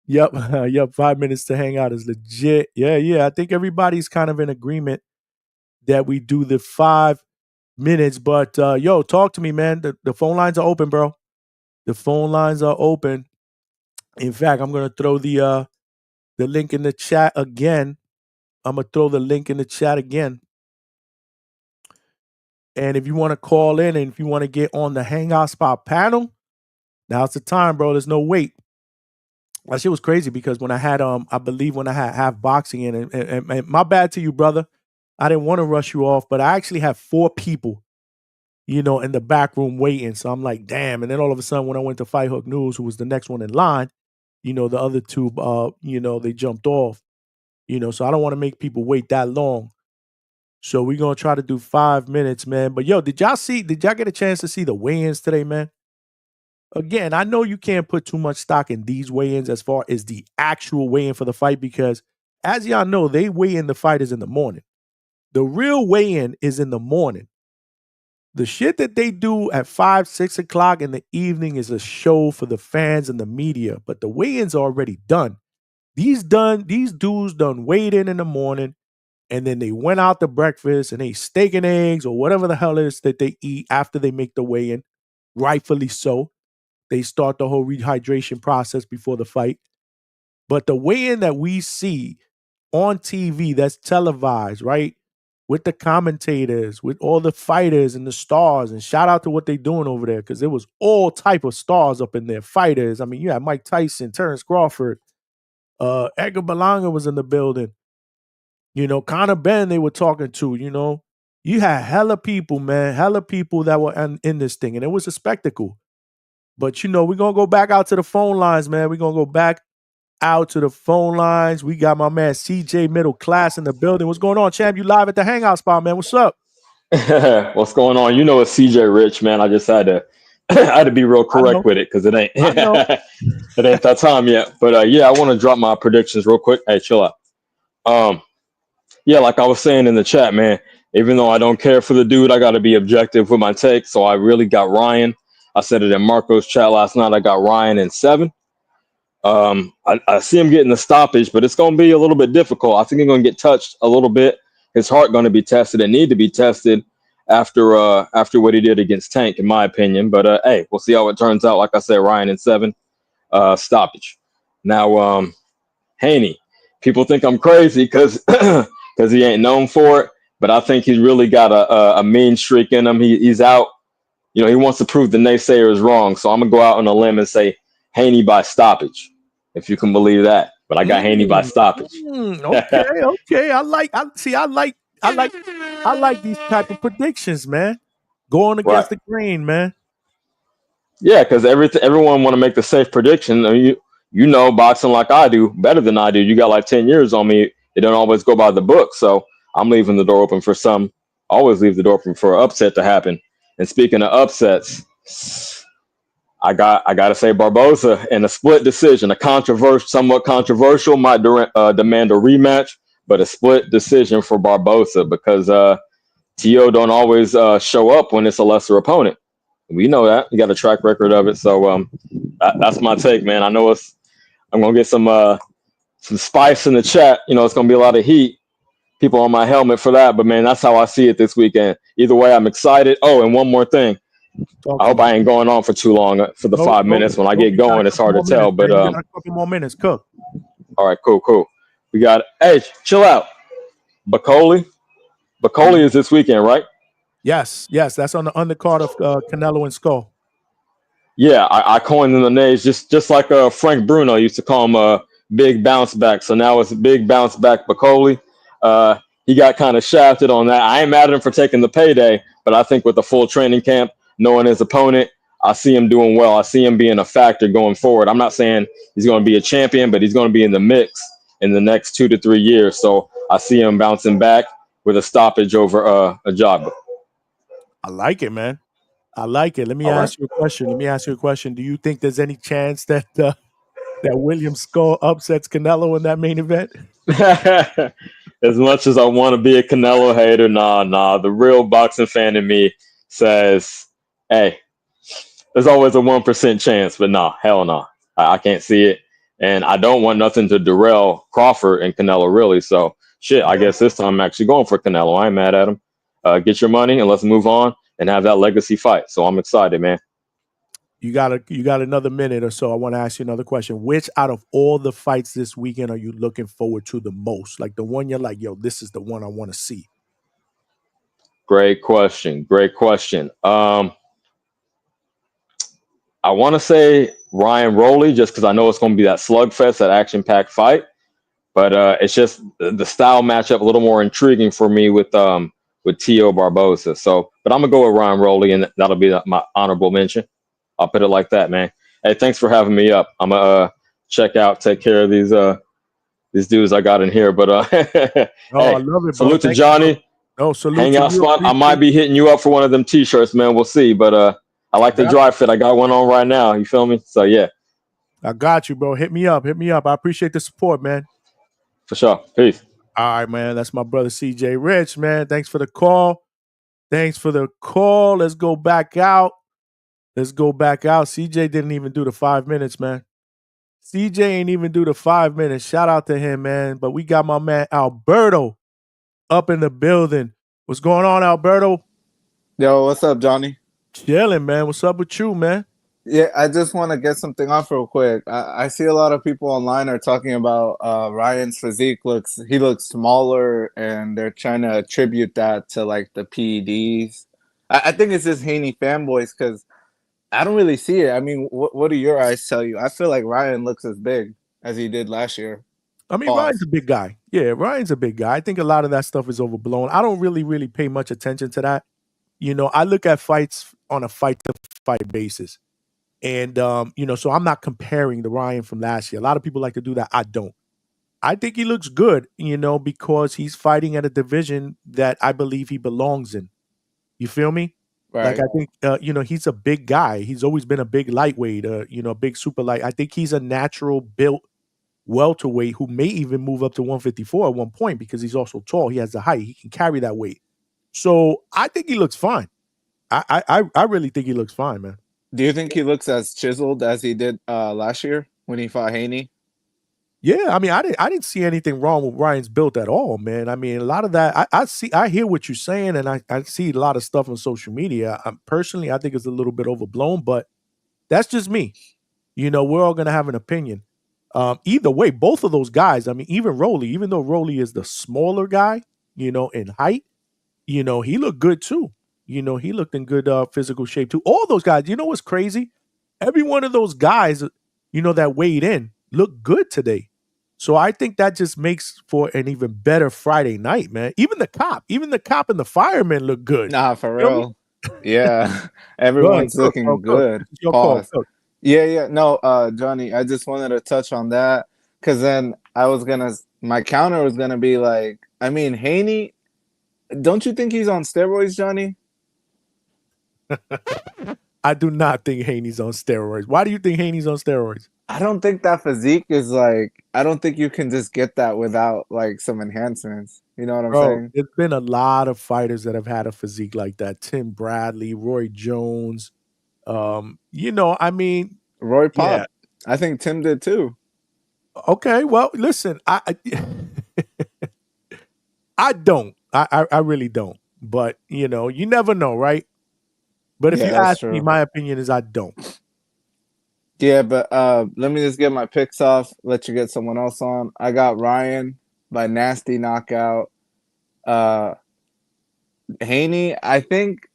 Speaker 1: Yep. 5 minutes to hang out is legit. Yeah. I think everybody's kind of in agreement that we do the 5 minutes. But yo, talk to me, man. The phone lines are open, bro. The phone lines are open. In fact, I'm gonna throw the link in the chat again. I'm gonna throw the link in the chat again. And if you want to call in and if you want to get on the Hangout Spot panel, now's the time, bro. There's no wait. That shit was crazy because when I had I believe when I had Half Boxing in, and my bad to you, brother. I didn't want to rush you off, but I actually had 4 people, in the back room waiting. So I'm like, damn. And then all of a sudden, when I went to Fight Hook News, who was the next one in line, the other 2, they jumped off. So I don't want to make people wait that long. So we're going to try to do 5 minutes, man. But yo, did y'all get a chance to see the weigh-ins today, man? Again, I know you can't put too much stock in these weigh-ins as far as the actual weigh-in for the fight because as y'all know, they weigh in the fighters in the morning. The real weigh-in is in the morning. The shit that they do at 5, 6 o'clock in the evening is a show for the fans and the media, but the weigh-ins are already done. These dudes done weighed in the morning. And then they went out to breakfast and ate steak and eggs or whatever the hell it is that they eat after they make the weigh-in. Rightfully so. They start the whole rehydration process before the fight. But the weigh-in that we see on TV that's televised, right? With the commentators, with all the fighters and the stars, and shout out to what they're doing over there because there was all type of stars up in there. Fighters. I mean, you had Mike Tyson, Terrence Crawford, Edgar Berlanga was in the building. Conor Ben they were talking to, you had hella people, man, hella people that were in this thing, and it was a spectacle. But, we're going to go back out to the phone lines, man. We're going to go back out to the phone lines. We got my man CJ Middle Class in the building. What's going on, champ? You live at the Hangout Spot, man. What's up?
Speaker 10: What's going on? You know it's CJ Rich, man. I just had to I had to be real
Speaker 1: I
Speaker 10: correct
Speaker 1: know.
Speaker 10: with it because it ain't
Speaker 1: I know.
Speaker 10: it ain't that time yet. But yeah, I want to drop my predictions real quick. Hey, chill out. Um, yeah, like I was saying in the chat, man. Even though I don't care for the dude, I got to be objective with my take. So I really got Ryan. I said it in Marco's chat last night. I got Ryan in 7. I see him getting the stoppage, but it's going to be a little bit difficult. I think he's going to get touched a little bit. His heart going to be tested and need to be tested after what he did against Tank, in my opinion. But hey, we'll see how it turns out. Like I said, Ryan in 7, stoppage. Now, Haney, people think I'm crazy because because he ain't known for it, but I think he's really got a mean streak in him. He's out. You know, he wants to prove the naysayers wrong. So I'm gonna go out on a limb and say Haney by stoppage, if you can believe that. But I got Haney by
Speaker 1: Mm,
Speaker 10: stoppage.
Speaker 1: okay, okay. I like these type of predictions, man. Going
Speaker 10: Right.
Speaker 1: against the grain, man.
Speaker 10: Yeah, because everyone want to make the safe prediction. I mean, you know boxing like I do, better than I do. You got like 10 years on me. It don't always go by the book. So I'm leaving the door open for some. Always leave the door open for an upset to happen. And speaking of upsets, I gotta say Barboza in a split decision, somewhat controversial, might demand a rematch, but a split decision for Barboza because To don't always show up when it's a lesser opponent. We know that. You got a track record of it. So that's my take, man. I know I'm gonna get some spice in the chat. You know, it's gonna be a lot of heat. People on my helmet for that, but man, that's how I see it this weekend. Either way, I'm excited. Oh, and one more thing.
Speaker 1: Talk
Speaker 10: I
Speaker 1: to
Speaker 10: hope
Speaker 1: me.
Speaker 10: I ain't going on for too long for the
Speaker 1: No,
Speaker 10: 5 minutes. When I
Speaker 1: no,
Speaker 10: get
Speaker 1: you got a
Speaker 10: going, it's
Speaker 1: couple
Speaker 10: hard to
Speaker 1: more
Speaker 10: tell.
Speaker 1: minutes,
Speaker 10: But
Speaker 1: man. You got a couple more minutes. Cook.
Speaker 10: all right, cool. We got hey, chill out. Bacoli.
Speaker 1: Mm.
Speaker 10: Bacoli is this weekend, right?
Speaker 1: Yes, yes. That's on the undercard of Canelo and Skull.
Speaker 10: Yeah, I coined them the names just like Frank Bruno used to call him a big bounce back. So now it's a big bounce back Bacoli. He got kind of shafted on that. I ain't mad at him for taking the payday, but I think with the full training camp, knowing his opponent, I see him doing well. I see him being a factor going forward. I'm not saying he's going to be a champion, but he's going to be in the mix in the next 2 to 3 years. So I see him bouncing back with a stoppage over a job.
Speaker 1: I like it, man. I like it. Let me
Speaker 10: All right.
Speaker 1: ask you a question. Do you think there's any chance that that William Skull upsets Canelo in that main event?
Speaker 10: As much as I want to be a Canelo hater, nah. The real boxing fan in me says, hey, there's always a 1% chance, but nah, hell no. I can't see it. And I don't want nothing to derail Crawford and Canelo, really. So, shit, I guess this time I'm actually going for Canelo. I ain't mad at him. Get your money and let's move on and have that legacy fight. So I'm excited, man.
Speaker 1: You got another minute or so. I want to ask you another question. Which out of all the fights this weekend are you looking forward to the most? Like the one you're like, yo, this is the one I want to see.
Speaker 10: Great question. I want to say Ryan Rowley just because I know it's going to be that slugfest, that action-packed fight. But it's just the style matchup a little more intriguing for me with Tio Barbosa. So, but I'm gonna go with Ryan Rowley, and that'll be my honorable mention. I'll put it like that, man. Hey, thanks for having me up. I'm gonna check out, take care of these dudes I got in here. But
Speaker 1: Oh, I
Speaker 10: hey,
Speaker 1: love it, bro.
Speaker 10: salute to
Speaker 1: Thank you, bro.
Speaker 10: Johnny.
Speaker 1: No, salute to
Speaker 10: Hangout
Speaker 1: you.
Speaker 10: spot. I might
Speaker 1: Appreciate
Speaker 10: be hitting you up for one of them T-shirts, man. We'll see. But I
Speaker 1: I
Speaker 10: like the
Speaker 1: got
Speaker 10: dry fit. I got one on right now. You feel me? So yeah,
Speaker 1: I got you, bro. Hit me up. I appreciate the support, man.
Speaker 10: for sure. Peace.
Speaker 1: All right, man. That's my brother CJ Rich, man. Thanks for the call. Let's go back out. CJ didn't even do the 5 minutes, man. CJ ain't even do the 5 minutes. Shout out to him, man. But we got my man Alberto up in the building. What's going on, Alberto?
Speaker 11: Yo, what's up, Johnny?
Speaker 1: Chilling, man. What's up with you, man?
Speaker 11: Yeah, I just want to get something off real quick. I see a lot of people online are talking about Ryan's physique he looks smaller, and they're trying to attribute that to like the PEDs. I think it's just Haney fanboys because I don't really see it. I mean, what do your eyes tell you? I feel like Ryan looks as big as he did last year.
Speaker 1: I mean, Ryan's
Speaker 11: Pause.
Speaker 1: a big guy. Yeah, Ryan's a big guy. I think a lot of that stuff is overblown. I don't really pay much attention to that. You know, I look at fights on a fight to fight basis. And so I'm not comparing the Ryan from last year. A lot of people like to do that. I don't. I think he looks good, because he's fighting at a division that I believe he belongs in. You feel me? Like,
Speaker 11: Right.
Speaker 1: I think, he's a big guy. He's always been a big lightweight, a big super light. I think he's a natural built welterweight who may even move up to 154 at one point because he's also tall. He has the height. He can carry that weight. So I think he looks fine. I really think he looks fine, man.
Speaker 11: Do you think he looks as chiseled as he did last year when he fought Haney?
Speaker 1: Yeah, I mean, I didn't see anything wrong with Ryan's build at all, man. I mean, a lot of that I hear what you're saying, and I see a lot of stuff on social media. Personally, I think it's a little bit overblown, but that's just me. We're all gonna have an opinion. Either way, both of those guys, I mean, even Rolly, even though Rolly is the smaller guy, in height, he looked good too. He looked in good physical shape too. All those guys, you know what's crazy? Every one of those guys, that weighed in looked good today. So I think that just makes for an even better Friday night, man. Even the cop and the fireman look good.
Speaker 11: Nah, for
Speaker 1: You feel me?
Speaker 11: real. Yeah,
Speaker 1: Go ahead,
Speaker 11: everyone's
Speaker 1: cook, bro,
Speaker 11: looking
Speaker 1: cook.
Speaker 11: good.
Speaker 1: This is your call,
Speaker 11: Pause.
Speaker 1: cook.
Speaker 11: Yeah. No, Johnny, I just wanted to touch on that because then my counter was gonna be like, I mean, Haney, don't you think he's on steroids, Johnny?
Speaker 1: I do not think Haney's on steroids. Why do you think Haney's on steroids?
Speaker 11: I don't think that physique is like, I don't think you can just get that without like some enhancements. You know what I'm
Speaker 1: Bro,
Speaker 11: saying?
Speaker 1: there's been a lot of fighters that have had a physique like that. Tim Bradley, Roy Jones. I mean,
Speaker 11: Roy
Speaker 1: yeah.
Speaker 11: Pop. I think Tim did too.
Speaker 1: Okay, well, listen, I don't. I really don't. But you never know, right? But if
Speaker 11: Yeah,
Speaker 1: you
Speaker 11: that's
Speaker 1: ask me,
Speaker 11: true.
Speaker 1: my opinion is I don't.
Speaker 11: Yeah, but let me just get my picks off, let you get someone else on. I got Ryan by nasty knockout. Uh Haney, I think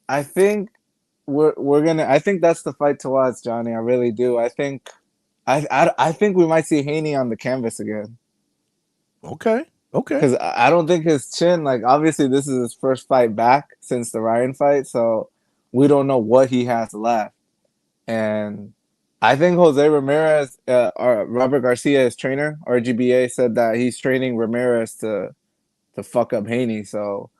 Speaker 11: we're gonna I think that's the fight to watch, Johnny. I really do. I think we might see Haney on the canvas again.
Speaker 1: Okay. Okay.
Speaker 11: Because I don't think his chin, like obviously this is his first fight back since the Ryan fight, so we don't know what he has left. And I think Jose Ramirez, or Robert Garcia, his trainer, RGBA, said that he's training Ramirez to fuck up Haney. So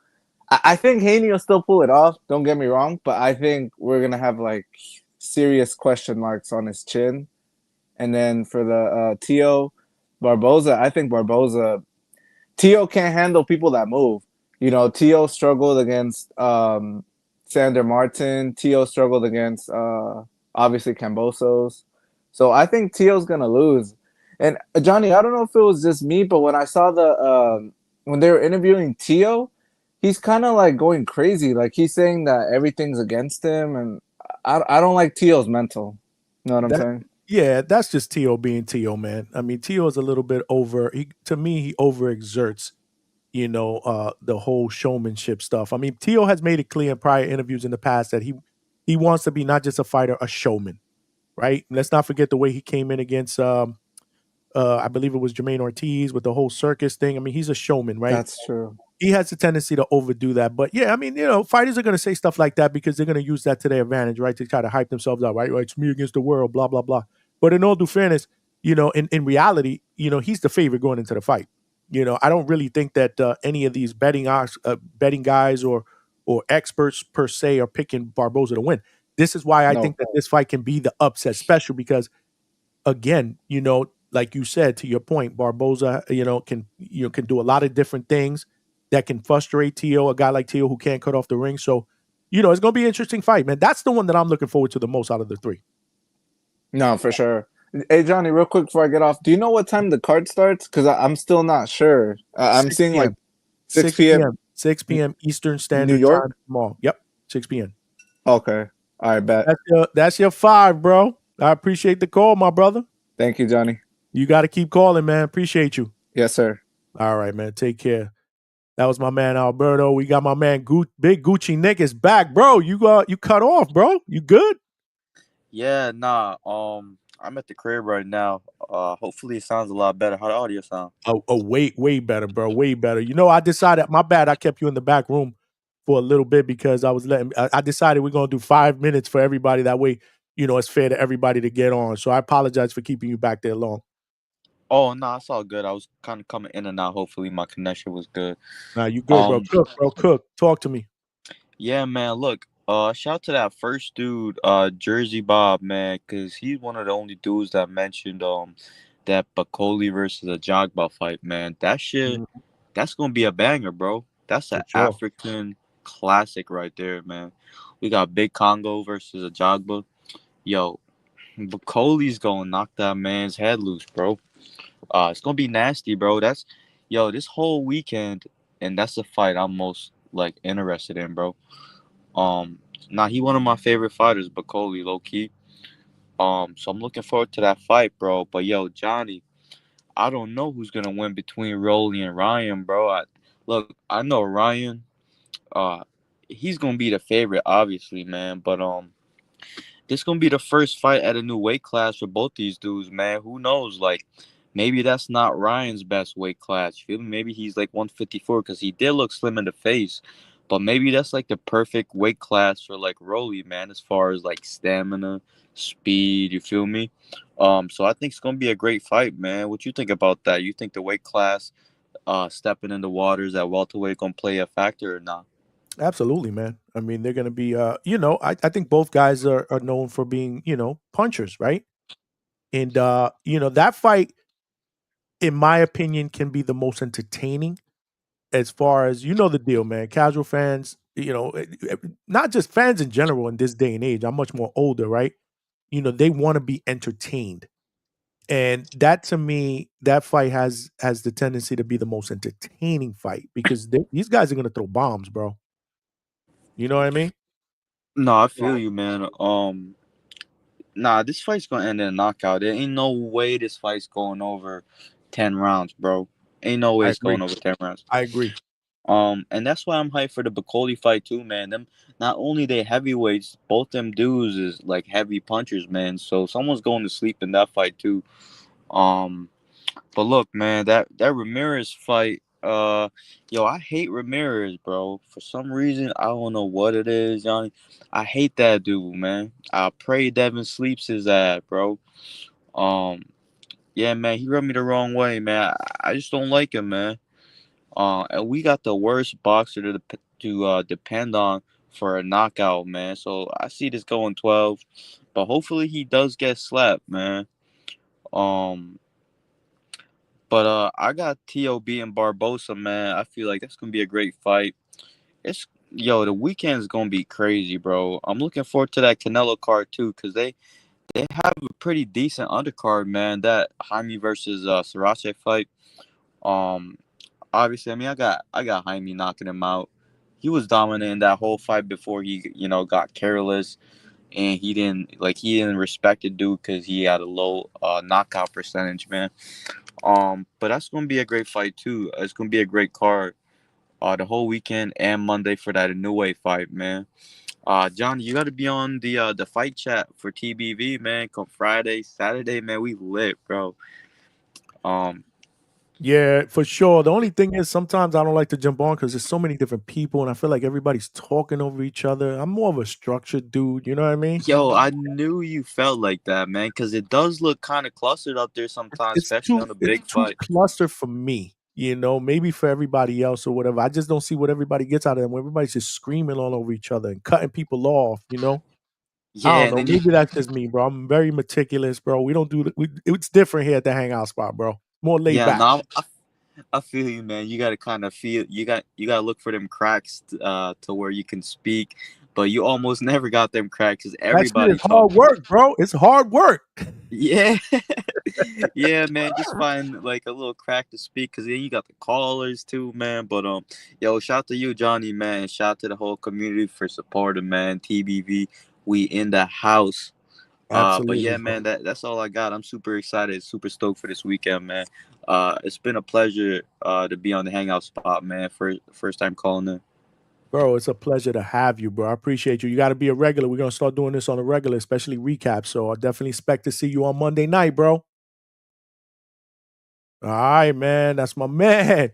Speaker 11: I think Haney will still pull it off. Don't get me wrong, but I think we're gonna have like serious question marks on his chin. And then for the Tio Barboza, I think Tio can't handle people that move. Tio struggled against Sander Martin. Tio struggled against obviously Cambosos. So I think Tio's gonna lose. And Johnny, I don't know if it was just me, but when I saw when they were interviewing Tio, he's kind of like going crazy. Like he's saying that everything's against him, and I don't like Tio's mental. You know what I'm
Speaker 1: That
Speaker 11: saying?
Speaker 1: Yeah, that's just T.O. being T.O., man. I mean, T.O. is a little bit to me, he overexerts, the whole showmanship stuff. I mean, T.O. has made it clear in prior interviews in the past that he wants to be not just a fighter, a showman, right? Let's not forget the way he came in against I believe it was Jermaine Ortiz with the whole circus thing. I mean, he's a showman, right?
Speaker 11: That's true.
Speaker 1: He has a tendency to overdo that. But yeah, I mean, fighters are going to say stuff like that because they're going to use that to their advantage, right? To try to hype themselves up, right? It's me against the world, blah, blah, blah. But in all due fairness, in reality, he's the favorite going into the fight. I don't really think that any of these betting guys or experts per se are picking Barboza to win. This is why I
Speaker 11: No,
Speaker 1: think that this fight can be the upset special because again, like you said, to your point, Barboza, can do a lot of different things that can frustrate Tio, a guy like Tio who can't cut off the ring. So, it's gonna be an interesting fight, man. That's the one that I'm looking forward to the most out of the three.
Speaker 11: no, for sure. Hey Johnny, real quick before I get off, do you know what time the card starts? Because I'm still not sure. I'm
Speaker 1: 6
Speaker 11: seeing like
Speaker 1: p.m.
Speaker 11: 6
Speaker 1: 6
Speaker 11: p.m.
Speaker 1: p.m. 6 p.m. Eastern
Speaker 11: New
Speaker 1: Standard Time
Speaker 11: York.
Speaker 1: tomorrow. Yep, 6 p.m.
Speaker 11: Okay, all right, bet.
Speaker 1: That's your 5, bro. I appreciate the call, my brother.
Speaker 11: Thank you, Johnny.
Speaker 1: You got to keep calling, man. Appreciate you.
Speaker 11: Yes, sir.
Speaker 1: All right, man. Take care. That was my man Alberto. We got my man Big Gucci Nick is back, bro. You cut off, bro. You good?
Speaker 4: Yeah, nah. I'm at the crib right now. Hopefully it sounds a lot better. How the audio sound?
Speaker 1: Way better, bro. Way better. I decided. My bad. I kept you in the back room for a little bit because I decided we're gonna do 5 minutes for everybody. That way, it's fair to everybody to get on. So I apologize for keeping you back there long.
Speaker 4: Oh no, it's all good. I was kind of coming in and out. Hopefully my connection was good.
Speaker 1: Nah, you good, bro. Cook, bro. Cook. Talk to me.
Speaker 4: Yeah, man. Look, shout out to that first dude, Jersey Bob, man, because he's one of the only dudes that mentioned that Bakoli versus a Jogba fight, man. That shit,
Speaker 1: Mhm,
Speaker 4: that's gonna be a banger, bro. That's an
Speaker 1: for sure.
Speaker 4: African classic right there, man. We got Big Congo versus a Jogba. Yo, Bakoli's gonna knock that man's head loose, bro. It's gonna be nasty, bro. That's yo, this whole weekend, and that's the fight I'm most like interested in, bro. Um, Now he one of my favorite fighters, Bakoli, low key. So I'm looking forward to that fight, bro. But yo, Johnny, I don't know who's gonna win between Rolly and Ryan, bro. Look, I know Ryan. Uh, he's gonna be the favorite, obviously, man. But this gonna be the first fight at a new weight class for both these dudes, man. Who knows? Like, maybe that's not Ryan's best weight class. You feel me? Maybe he's like 154 because he did look slim in the face. But maybe that's like the perfect weight class for like Rolly, man, as far as like stamina, speed. You feel me? So I think it's gonna be a great fight, man. What you think about that? You think the weight class, stepping in the waters at welterweight gonna play a factor or not?
Speaker 1: Absolutely, man. I mean, they're gonna be I think both guys are known for being, punchers, right? And that fight, in my opinion, can be the most entertaining as far as the deal, man. Casual fans, not just fans in general in this day and age. I'm much more older, right? They want to be entertained. And that to me, that fight has the tendency to be the most entertaining fight because these guys are gonna throw bombs, bro. You know what I mean?
Speaker 4: No, I feel you, man. Nah, this fight's gonna end in a knockout. There ain't no way this fight's going over 10 rounds, bro. Ain't no way
Speaker 1: I
Speaker 4: it's
Speaker 1: agree.
Speaker 4: going over 10 rounds.
Speaker 1: I agree.
Speaker 4: And that's why I'm hyped for the Bakoli fight too, man. Them not only they heavyweights, both them dudes is like heavy punchers, man. So someone's going to sleep in that fight too. Um, but look, man, that Ramirez fight, yo, I hate Ramirez, bro. For some reason, I don't know what it is, Johnny. I hate that dude, man. I pray Devin sleeps his ass, bro. Um, yeah, man, he rubbed me the wrong way, man. I just don't like him, man. And we got the worst boxer to depend on for a knockout, man. So I see this going 12, but hopefully he does get slapped, man. Um, but I got T.O.B. and Barbosa, man. I feel like that's gonna be a great fight. It's Yo, the weekend's gonna be crazy, bro. I'm looking forward to that Canelo card too, cause they have a pretty decent undercard, man. That Jaime versus Sriracha fight. Um, Obviously, I mean, I got Jaime knocking him out. He was dominant in that whole fight before he, got careless, and he didn't respect the dude because he had a low knockout percentage, man. But that's gonna be a great fight too. It's gonna be a great card. The whole weekend and Monday for that new way fight, man. Johnny, you got to be on the fight chat for TBV, man. Come Friday, Saturday, man. We lit, bro. Um,
Speaker 1: Yeah, for sure. The only thing is sometimes I don't like to jump on because there's so many different people and I feel like everybody's talking over each other. I'm more of a structured dude, you know what I mean?
Speaker 4: Yo, I knew you felt like that, man, because it does look kind of clustered up there sometimes,
Speaker 1: It's
Speaker 4: especially
Speaker 1: too
Speaker 4: on the
Speaker 1: it's
Speaker 4: big
Speaker 1: too
Speaker 4: fight.
Speaker 1: clustered for me, maybe for everybody else or whatever. I just don't see what everybody gets out of them. Everybody's just screaming all over each other and cutting people off. I
Speaker 4: Yeah,
Speaker 1: don't
Speaker 4: and
Speaker 1: know.
Speaker 4: then you,
Speaker 1: Maybe that's just me, bro. I'm very meticulous, bro. We don't do it's different here at the hangout spot, bro. More laid
Speaker 4: yeah,
Speaker 1: back.
Speaker 4: no, I feel you, man. You gotta kind of feel, you gotta look for them cracks to where you can speak, but you almost never got them cracks because
Speaker 1: That shit is
Speaker 4: everybody
Speaker 1: hard
Speaker 4: talking.
Speaker 1: work, bro. It's hard work.
Speaker 4: Yeah, yeah, man. Just find like a little crack to speak, cause then you got the callers too, man. But yo, shout to you, Johnny, man. Shout to the whole community for supporting, man. TBV, we in the house. But
Speaker 1: Absolutely,
Speaker 4: yeah,
Speaker 1: bro.
Speaker 4: man, that's all I got. I'm super excited, super stoked for this weekend, man. It's been a pleasure to be on the hangout spot, man. First time calling in.
Speaker 1: Bro, it's a pleasure to have you, bro. I appreciate you. You got to be a regular. We're going to start doing this on a regular, especially recaps. So I definitely expect to see you on Monday night, bro. All right, man. That's my man.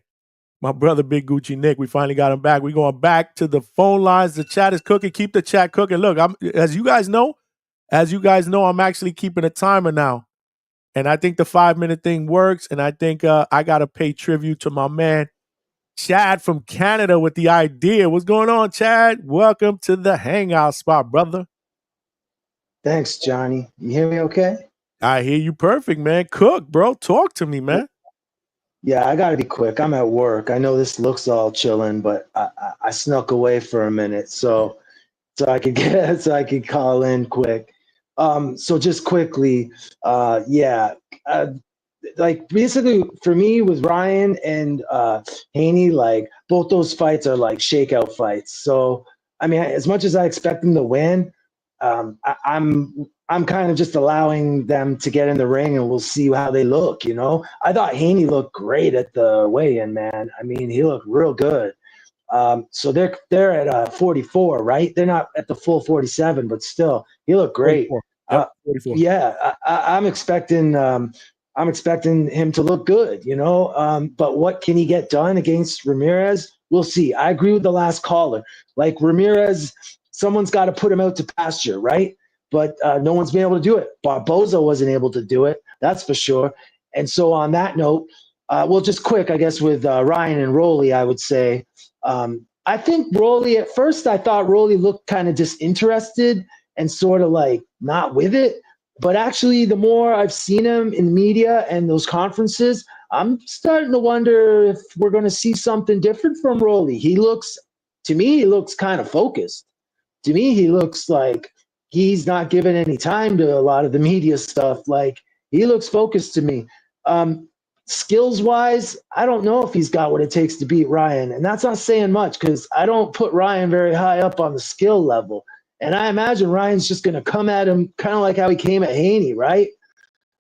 Speaker 1: My brother, Big Gucci Nick. We finally got him back. We're going back to the phone lines. The chat is cooking. Keep the chat cooking. Look, as you guys know, I'm actually keeping a timer now. And I think the 5-minute thing works. And I think I got to pay tribute to my man, Chad from Canada with the idea. What's going on, Chad? Welcome to the Hangout spot, brother.
Speaker 12: Thanks, Johnny. You hear me okay?
Speaker 1: I hear you perfect, man. Cook, bro. Talk to me, man.
Speaker 12: Yeah, I got to be quick. I'm at work. I know this looks all chilling, but I snuck away for a minute so I could get so I could call in quick. So just quickly, yeah, uh, like basically for me with Ryan and Haney, like both those fights are like shakeout fights. So I mean, as much as I expect them to win, I'm kind of just allowing them to get in the ring and we'll see how they look. You know, I thought Haney looked great at the weigh-in, man. I mean, he looked real good. So they're at 44, right? They're not at the full 47, but still, he looked great.
Speaker 1: 44. Yep, 44.
Speaker 12: Yeah, I'm expecting him to look good, you know. But what can he get done against Ramirez? We'll see. I agree with the last caller. Like Ramirez, someone's got to put him out to pasture, right? But no one's been able to do it. Barboza wasn't able to do it, that's for sure. And so on that note, well, just quick, I guess with Ryan and Rolly, I would say. I think Rolly, at first, I thought Rolly looked kind of disinterested and sort of like not with it. But actually, the more I've seen him in media and those conferences, I'm starting to wonder if we're going to see something different from Rolly. To me, he looks kind of focused. To me, he looks like he's not giving any time to a lot of the media stuff. Like he looks focused to me. Skills wise, I don't know if he's got what it takes to beat Ryan. And that's not saying much because I don't put Ryan very high up on the skill level. And I imagine Ryan's just going to come at him kind of like how he came at Haney, right?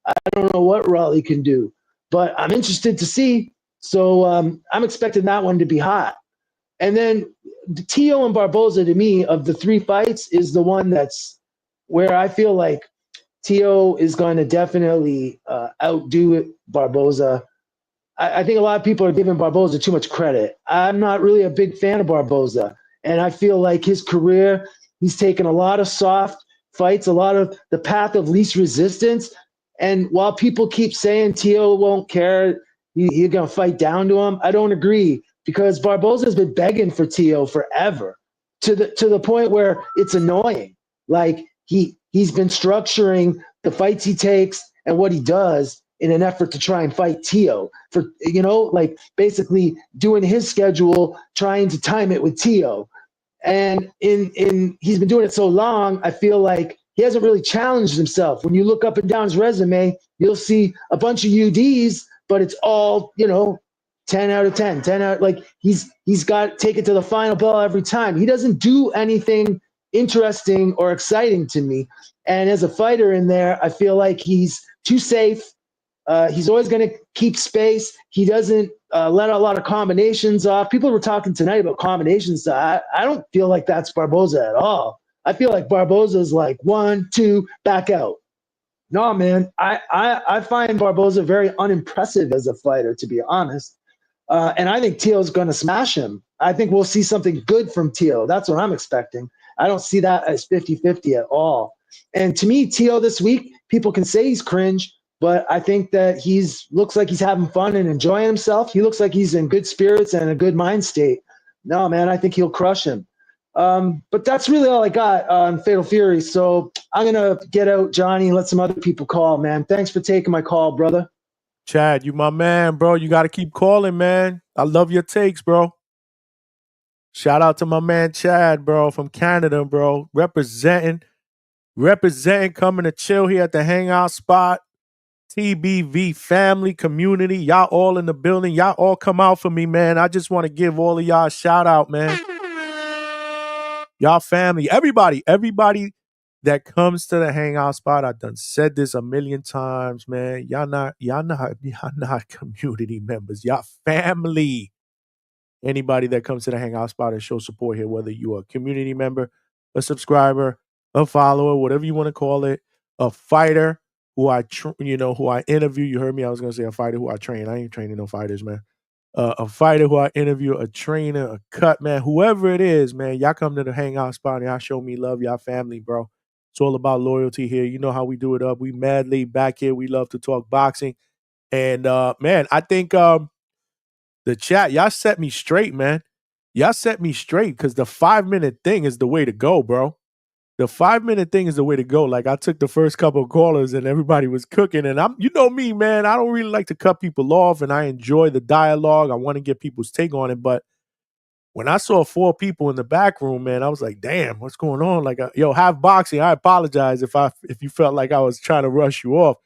Speaker 12: I don't know what Raleigh can do, but I'm interested to see. So I'm expecting that one to be hot. And then Tio and Barboza, to me, of the three fights, is the one that's where I feel like Tio is going to definitely outdo Barboza. I think a lot of people are giving Barboza too much credit. I'm not really a big fan of Barboza. And I feel like his career, he's taken a lot of soft fights, a lot of the path of least resistance. And while people keep saying Tio won't care, you're going to fight down to him, I don't agree because Barboza's been begging for Tio forever to the point where it's annoying. Like he's been structuring the fights he takes and what he does in an effort to try and fight Tio for, you know, like basically doing his schedule, trying to time it with Tio. And he's been doing it so long, I feel like he hasn't really challenged himself. When you look up and down his resume, you'll see a bunch of UDs, but it's all, you know, 10 out of 10, 10 out. Like he's got to take it to the final bell every time. He doesn't do anything interesting or exciting to me. And as a fighter in there, I feel like he's too safe. He's always going to keep space. He doesn't let a lot of combinations off. People were talking tonight about combinations. I don't feel like that's Barboza at all. I feel like Barboza is like 1, 2, back out. No, man. I find Barboza very unimpressive as a fighter, to be honest. And I think Tio's going to smash him. I think we'll see something good from Tio. That's what I'm expecting. I don't see that as 50-50 at all. And to me, Tio this week, people can say he's cringe, but I think that looks like he's having fun and enjoying himself. He looks like he's in good spirits and a good mind state. No, man, I think he'll crush him. But that's really all I got on Fatal Fury. So I'm going to get out, Johnny, and let some other people call, man. Thanks for taking my call, brother.
Speaker 1: Chad, you my man, bro. You got to keep calling, man. I love your takes, bro. Shout out to my man Chad, bro, from Canada, bro. Representing, coming to chill here at the Hangout spot. TBV family, community, y'all all in the building. Y'all all come out for me, man. I just want to give all of y'all a shout out, man. Y'all family, everybody that comes to the Hangout spot. I've done said this a million times, man. Y'all not community members. Y'all family. Anybody that comes to the Hangout spot and show support here, whether you're a community member, a subscriber, a follower, whatever you want to call it, a fighter who who I interview. You heard me. I was going to say a fighter who I train. I ain't training no fighters, man. A fighter who I interview, a trainer, a cut man, whoever it is, man. Y'all come to the Hangout spot and y'all show me love, y'all family, bro. It's all about loyalty here. You know how we do it up. We madly back here. We love to talk boxing. And man, I think The chat, y'all set me straight, man. Y'all set me straight because the 5-minute thing is the way to go, bro. The 5-minute thing is the way to go. Like I took the first couple of callers and everybody was cooking. And you know me, man. I don't really like to cut people off, and I enjoy the dialogue. I want to get people's take on it. But when I saw 4 people in the back room, man, I was like, damn, what's going on? Like, yo, have boxing. I apologize if you felt like I was trying to rush you off.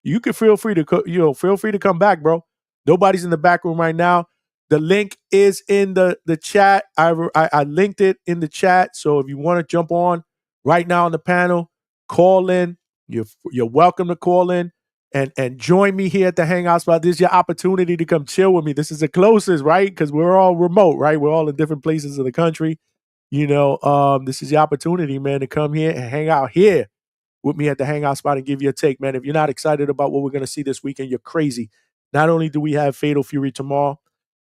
Speaker 1: You can feel free to come back, bro. Nobody's in the back room right now. The link is in the chat. I linked it in the chat. So if you want to jump on right now on the panel, call in. You're welcome to call in and join me here at the Hangout spot. This is your opportunity to come chill with me. This is the closest, right? Because we're all remote, right? We're all in different places of the country. This is your opportunity, man, to come here and hang out here with me at the Hangout spot and give you a take, man. If you're not excited about what we're going to see this weekend, you're crazy. Not only do we have Fatal Fury tomorrow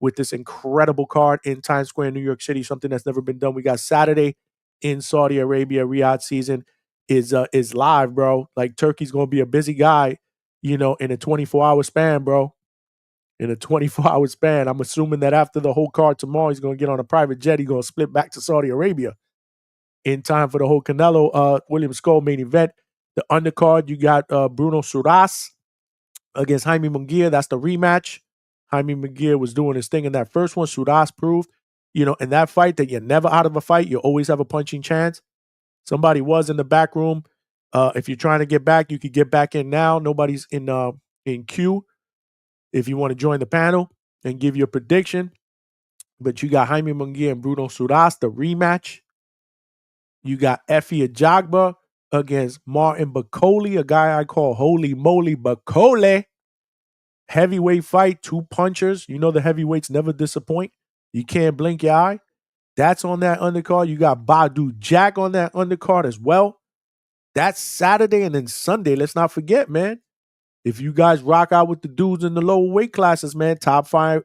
Speaker 1: with this incredible card in Times Square, New York City, something that's never been done. We got Saturday in Saudi Arabia. Riyadh season is live, bro. Like Turkey's going to be a busy guy, in a 24-hour span, bro. In a 24-hour span. I'm assuming that after the whole card tomorrow, he's going to get on a private jet. He's going to split back to Saudi Arabia in time for the whole Canelo William Skull main event. The undercard, you got Bruno Suras against Jaime Munguia. That's the rematch. Jaime Munguia was doing his thing in that first one. Suras proved, in that fight that you're never out of a fight. You always have a punching chance. Somebody was in the back room. If you're trying to get back, you could get back in now. Nobody's in queue. If you want to join the panel and give your prediction. But you got Jaime Munguia and Bruno Suras, the rematch. You got Effie Ajagba against Martin Bacoli, a guy I call Holy Moly Bacoli. Heavyweight fight, 2 punchers. You know the heavyweights never disappoint. You can't blink your eye. That's on that undercard. You got Badu Jack on that undercard as well. That's Saturday, and then Sunday, let's not forget, man. If you guys rock out with the dudes in the lower weight classes, man, top five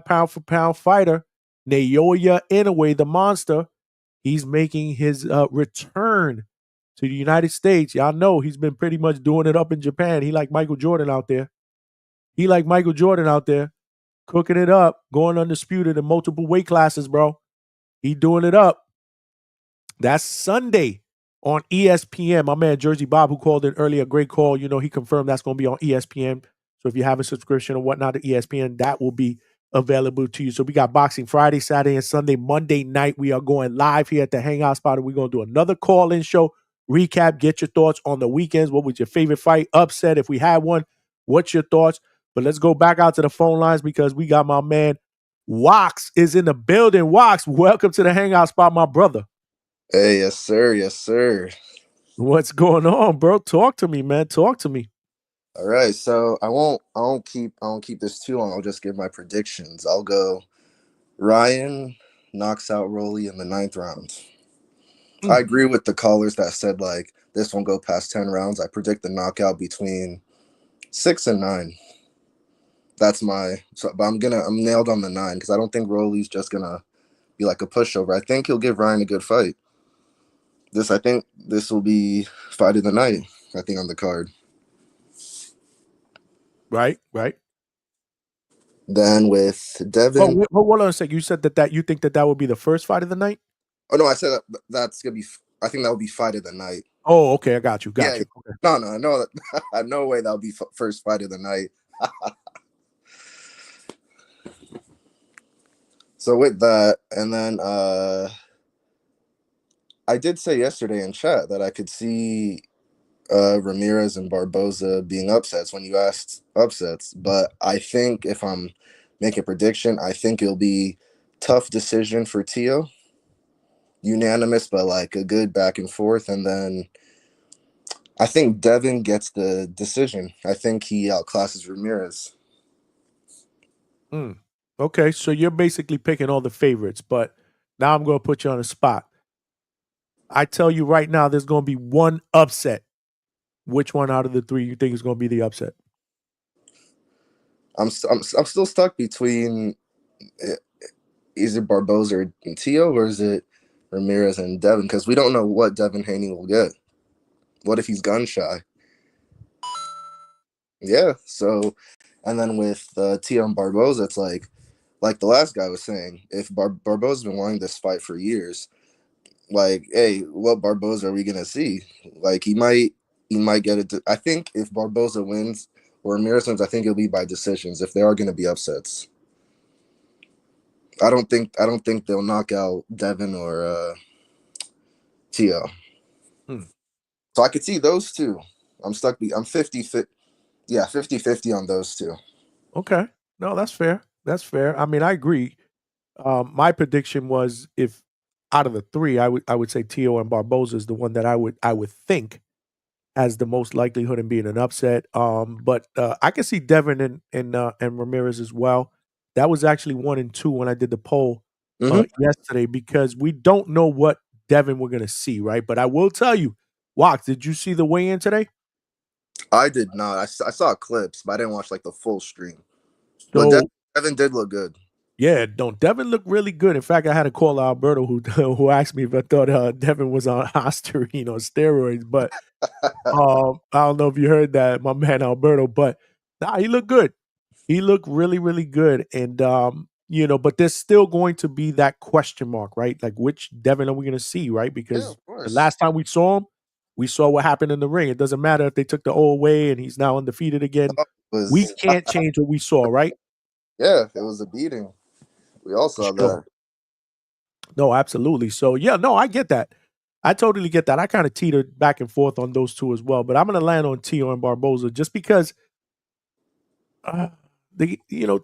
Speaker 1: pound for pound fighter, Naoya Inoue, the monster, he's making his return to the United States. Y'all know he's been pretty much doing it up in Japan. He like Michael Jordan out there. Cooking it up, going undisputed in multiple weight classes, bro. He doing it up. That's Sunday on ESPN. My man Jersey Bob, who called in earlier, great call. He confirmed that's going to be on ESPN. So if you have a subscription or whatnot to ESPN, that will be available to you. So we got boxing Friday, Saturday, and Sunday. Monday night, we are going live here at the Hangout spot, and we're going to do another call-in show. Recap, get your thoughts on the weekends. What was your favorite fight? Upset, if we had one. What's your thoughts? But let's go back out to the phone lines because we got my man Wax is in the building. Wax, welcome to the Hangout spot, my brother.
Speaker 13: Hey, yes, sir. Yes, sir.
Speaker 1: What's going on, bro? Talk to me, man. Talk to me.
Speaker 13: All right. So I won't keep this too long. I'll just give my predictions. I'll go Ryan knocks out Rolly in the 9th round. I agree with the callers that said like this won't go past 10 rounds. I predict the knockout between 6 and 9. That's but I'm nailed on the 9 because I don't think Rolly's just gonna be like a pushover. I think he'll give Ryan a good fight. I think this will be fight of the night, I think, on the card.
Speaker 1: Right.
Speaker 13: Then with Devin.
Speaker 1: Hold on a second. You said that you think that would be the first fight of the night?
Speaker 13: Oh, no, I said that's going to be, I think that would be fight of the night.
Speaker 1: Oh, okay. I got you.
Speaker 13: You.
Speaker 1: Okay.
Speaker 13: No, no way that would be first fight of the night. So with that, and then I did say yesterday in chat that I could see Ramirez and Barboza being upsets when you asked upsets. But I think if I'm making a prediction, I think it'll be tough decision for Tio. Unanimous, but like a good back and forth. And then I think Devin gets the decision. I think he outclasses Ramirez.
Speaker 1: Okay, so you're basically picking all the favorites, but now I'm going to put you on the spot. I tell you right now, there's going to be one upset. Which one out of the 3 you think is going to be the upset?
Speaker 13: I'm still stuck between is it Barboza and Tio, or is it Ramirez and Devin? Because we don't know what Devin Haney will get. What if he's gun shy? Yeah. So, and then with Tio and Barboza, it's like like the last guy was saying, if Barboza's been wanting this fight for years, like, hey, what Barboza are we gonna see? Like, he might get it. I think if Barboza wins or Ramirez wins, I think it'll be by decisions. If there are gonna be upsets, I don't think they'll knock out Devin or Tio.
Speaker 1: Hmm.
Speaker 13: So I could see those two. I'm stuck. I'm 50-50. Yeah, 50-50 on those two.
Speaker 1: Okay. No, that's fair. That's fair. I mean, I agree. My prediction was if out of the three, I would say Tio and Barboza is the one that I would think has the most likelihood in being an upset. But I can see Devin and Ramirez as well. That was actually 1 and 2 when I did the poll
Speaker 13: Hmm.
Speaker 1: yesterday because we don't know what Devin we're gonna see, right? But I will tell you, Wax, did you see the weigh-in today?
Speaker 13: I did not. I saw clips, but I didn't watch like the full stream. But
Speaker 1: So
Speaker 13: Devin did look good.
Speaker 1: yeah, don't Devin looked really good. In fact, I had to call Alberto who who asked me if I thought Devin was on Ostarine or steroids, but I don't know if you heard that, my man Alberto, but nah, he looked good. He looked really, really good. And but there's still going to be that question mark, right? Like which Devin are we gonna see, right?
Speaker 13: Yeah,
Speaker 1: Because
Speaker 13: of
Speaker 1: the
Speaker 13: course.
Speaker 1: last time we saw him, we saw what happened in the ring. It doesn't matter if they took the O away and he's now undefeated again.
Speaker 13: Oh,
Speaker 1: We
Speaker 13: was
Speaker 1: can't change what we saw, right?
Speaker 13: yeah, it was a beating. We all
Speaker 1: For
Speaker 13: saw
Speaker 1: sure.
Speaker 13: that.
Speaker 1: No, absolutely. So yeah, no, I get that. I totally get that. I kind of teetered back and forth on those two as well, but I'm gonna land on Tio and Barboza just because uh,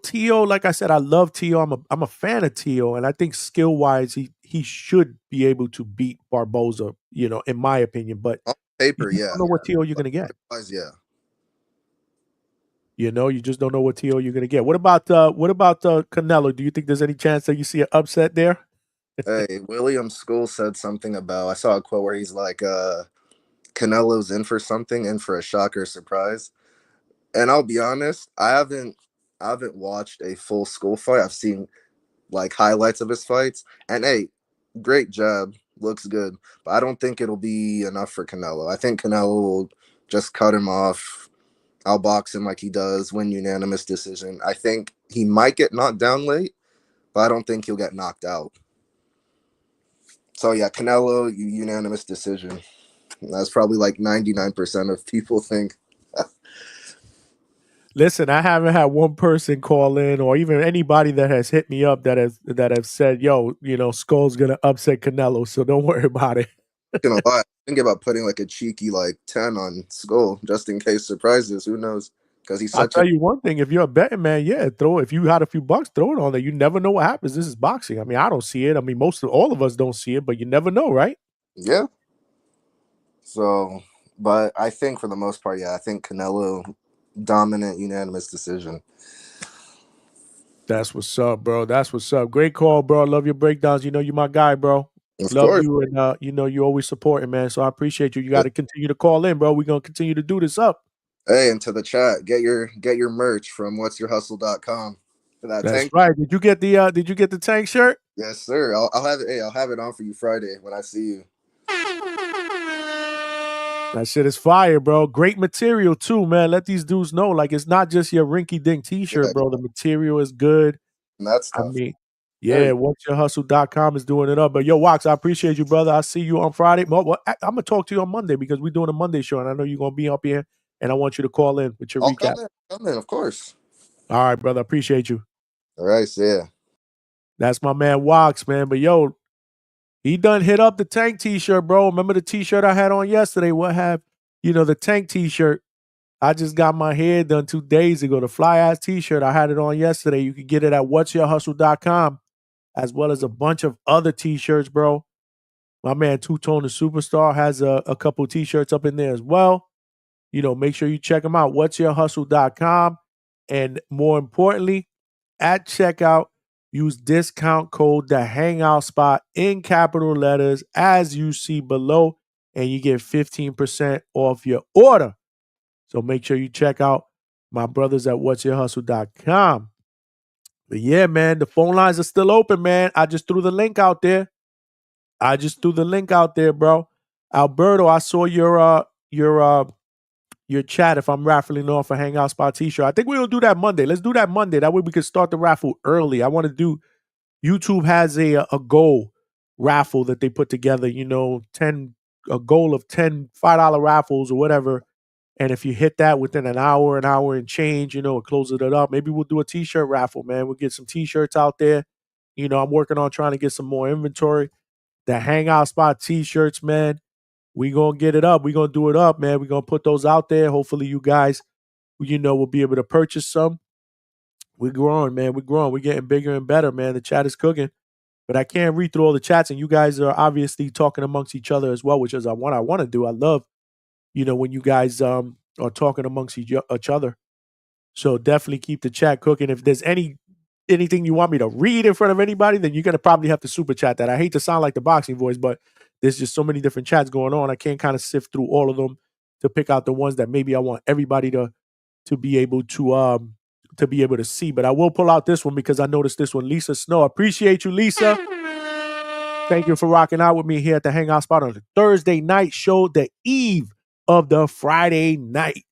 Speaker 1: Tio, like I said, I love Tio. I'm a fan of Tio, and I think skill wise, he should be able to beat Barboza. In my opinion, but
Speaker 13: On
Speaker 1: you
Speaker 13: paper,
Speaker 1: just
Speaker 13: yeah.
Speaker 1: don't know what Tio you're gonna get.
Speaker 13: Yeah.
Speaker 1: You just don't know what Tio you're gonna get. What about Canelo? Do you think there's any chance that you see an upset there?
Speaker 13: Hey, William School said something about. I saw a quote where he's like, Canelo's in for something, in for a shocker surprise. And I'll be honest, I haven't watched a full School fight. I've seen like highlights of his fights, and hey, great jab, looks good. But I don't think it'll be enough for Canelo. I think Canelo will just cut him off. I'll box him like he does, win unanimous decision. I think he might get knocked down late, but I don't think he'll get knocked out. So yeah, Canelo, unanimous decision. That's probably like 99% of people think.
Speaker 1: Listen, I haven't had one person call in, or even anybody that has hit me up that have said, "Yo, Skull's gonna upset Canelo," so don't worry about it.
Speaker 13: Gonna lie, think about putting like a cheeky like 10 on Skull just in case surprises. Who knows? Because he's
Speaker 1: I'll
Speaker 13: such a
Speaker 1: tell you one thing: if you're a betting man, yeah, throw. If you had a few bucks, throw it on there. You never know what happens. This is boxing. I mean, I don't see it. I mean, all of us don't see it, but you never know, right?
Speaker 13: yeah. So, but I think for the most part, yeah, I think Canelo dominant unanimous decision.
Speaker 1: That's what's up, bro. That's what's up. Great call, bro. Love your breakdowns. You my guy, bro.
Speaker 13: Of
Speaker 1: Love
Speaker 13: course.
Speaker 1: you, and you always supporting, man. So I appreciate you. You got to continue to call in, bro. We're gonna continue to do this up.
Speaker 13: Hey, and to the chat, get your merch from what'syourhustle.com for that
Speaker 1: That's
Speaker 13: tank.
Speaker 1: right. Did you get the tank shirt?
Speaker 13: Yes, sir. I'll have it. Hey, I'll have it on for you Friday when I see you.
Speaker 1: That shit is fire, bro. Great material too, man. Let these dudes know, like it's not just your rinky dink t-shirt,
Speaker 13: Yeah,
Speaker 1: bro. The material is good.
Speaker 13: and that
Speaker 1: I
Speaker 13: stuff.
Speaker 1: mean,
Speaker 13: There
Speaker 1: yeah,
Speaker 13: you
Speaker 1: what'syourhustle.com is doing it up. But yo, Wax, I appreciate you, brother. I'll see you on Friday. Well, I'm gonna talk to you on Monday because we're doing a Monday show, and I know you're gonna be up here, and I want you to call in with your
Speaker 13: I'll
Speaker 1: recap.
Speaker 13: come in, of course.
Speaker 1: All right, brother. Appreciate you.
Speaker 13: All right, so yeah.
Speaker 1: That's my man Wax, man. But yo, he done hit up the tank t-shirt, bro. Remember the t-shirt I had on yesterday? The tank t-shirt. I just got my hair done 2 days ago. The fly ass t-shirt. I had it on yesterday. You can get it at what'syourhustle.com, as well as a bunch of other t-shirts, bro. My man Two Tone the Superstar has a couple t-shirts up in there as well. Make sure you check them out. What'syourhustle.com. And more importantly, at checkout, use discount code the Hangout Spot in capital letters as you see below, and you get 15% off your order. So make sure you check out my brothers at what'syourhustle.com. But yeah, man, the phone lines are still open, man. I just threw the link out there. Bro. Alberto, I saw your your chat if I'm raffling off a Hangout Spot t-shirt. I think we're going to do that Monday. Let's do that Monday. That way we can start the raffle early. I want to do, YouTube has a goal raffle that they put together, a goal of 10 $5 raffles or whatever. And if you hit that within an hour and change, it closes it up. Maybe we'll do a t-shirt raffle, man. We'll get some t-shirts out there. I'm working on trying to get some more inventory. The Hangout Spot t-shirts, man. We gonna get it up. We gonna do it up, man. We gonna put those out there. Hopefully you guys, will be able to purchase some. We're growing, man. We're growing. We're getting bigger and better, man. The chat is cooking. But I can't read through all the chats, and you guys are obviously talking amongst each other as well, which is what I want to do. I love, when you guys are talking amongst each other. So definitely keep the chat cooking. If there's anything you want me to read in front of anybody, then you're gonna probably have to super chat that. I hate to sound like the boxing voice, but there's just so many different chats going on. I can't kind of sift through all of them to pick out the ones that maybe I want everybody to be able to see. But I will pull out this one because I noticed this one. Lisa Snow. Appreciate you, Lisa. Thank you for rocking out with me here at the Hangout Spot on the Thursday night show, the eve of the Friday night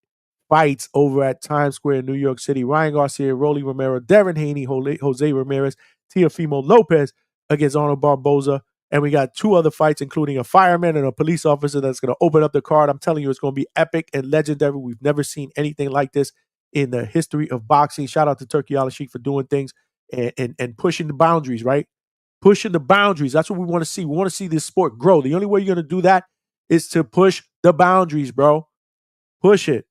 Speaker 1: fights over at Times Square in New York City. Ryan Garcia, Rolly Romero, Darren Haney, Jose Ramirez, Teofimo Lopez against Arnold Barboza. And we got 2 other fights, including a fireman and a police officer that's going to open up the card. I'm telling you, it's going to be epic and legendary. We've never seen anything like this in the history of boxing. Shout out to Turkey Al-Sheikh for doing things and pushing the boundaries, right? Pushing the boundaries. That's what we want to see. We want to see this sport grow. The only way you're going to do that is to push the boundaries, bro. Push it.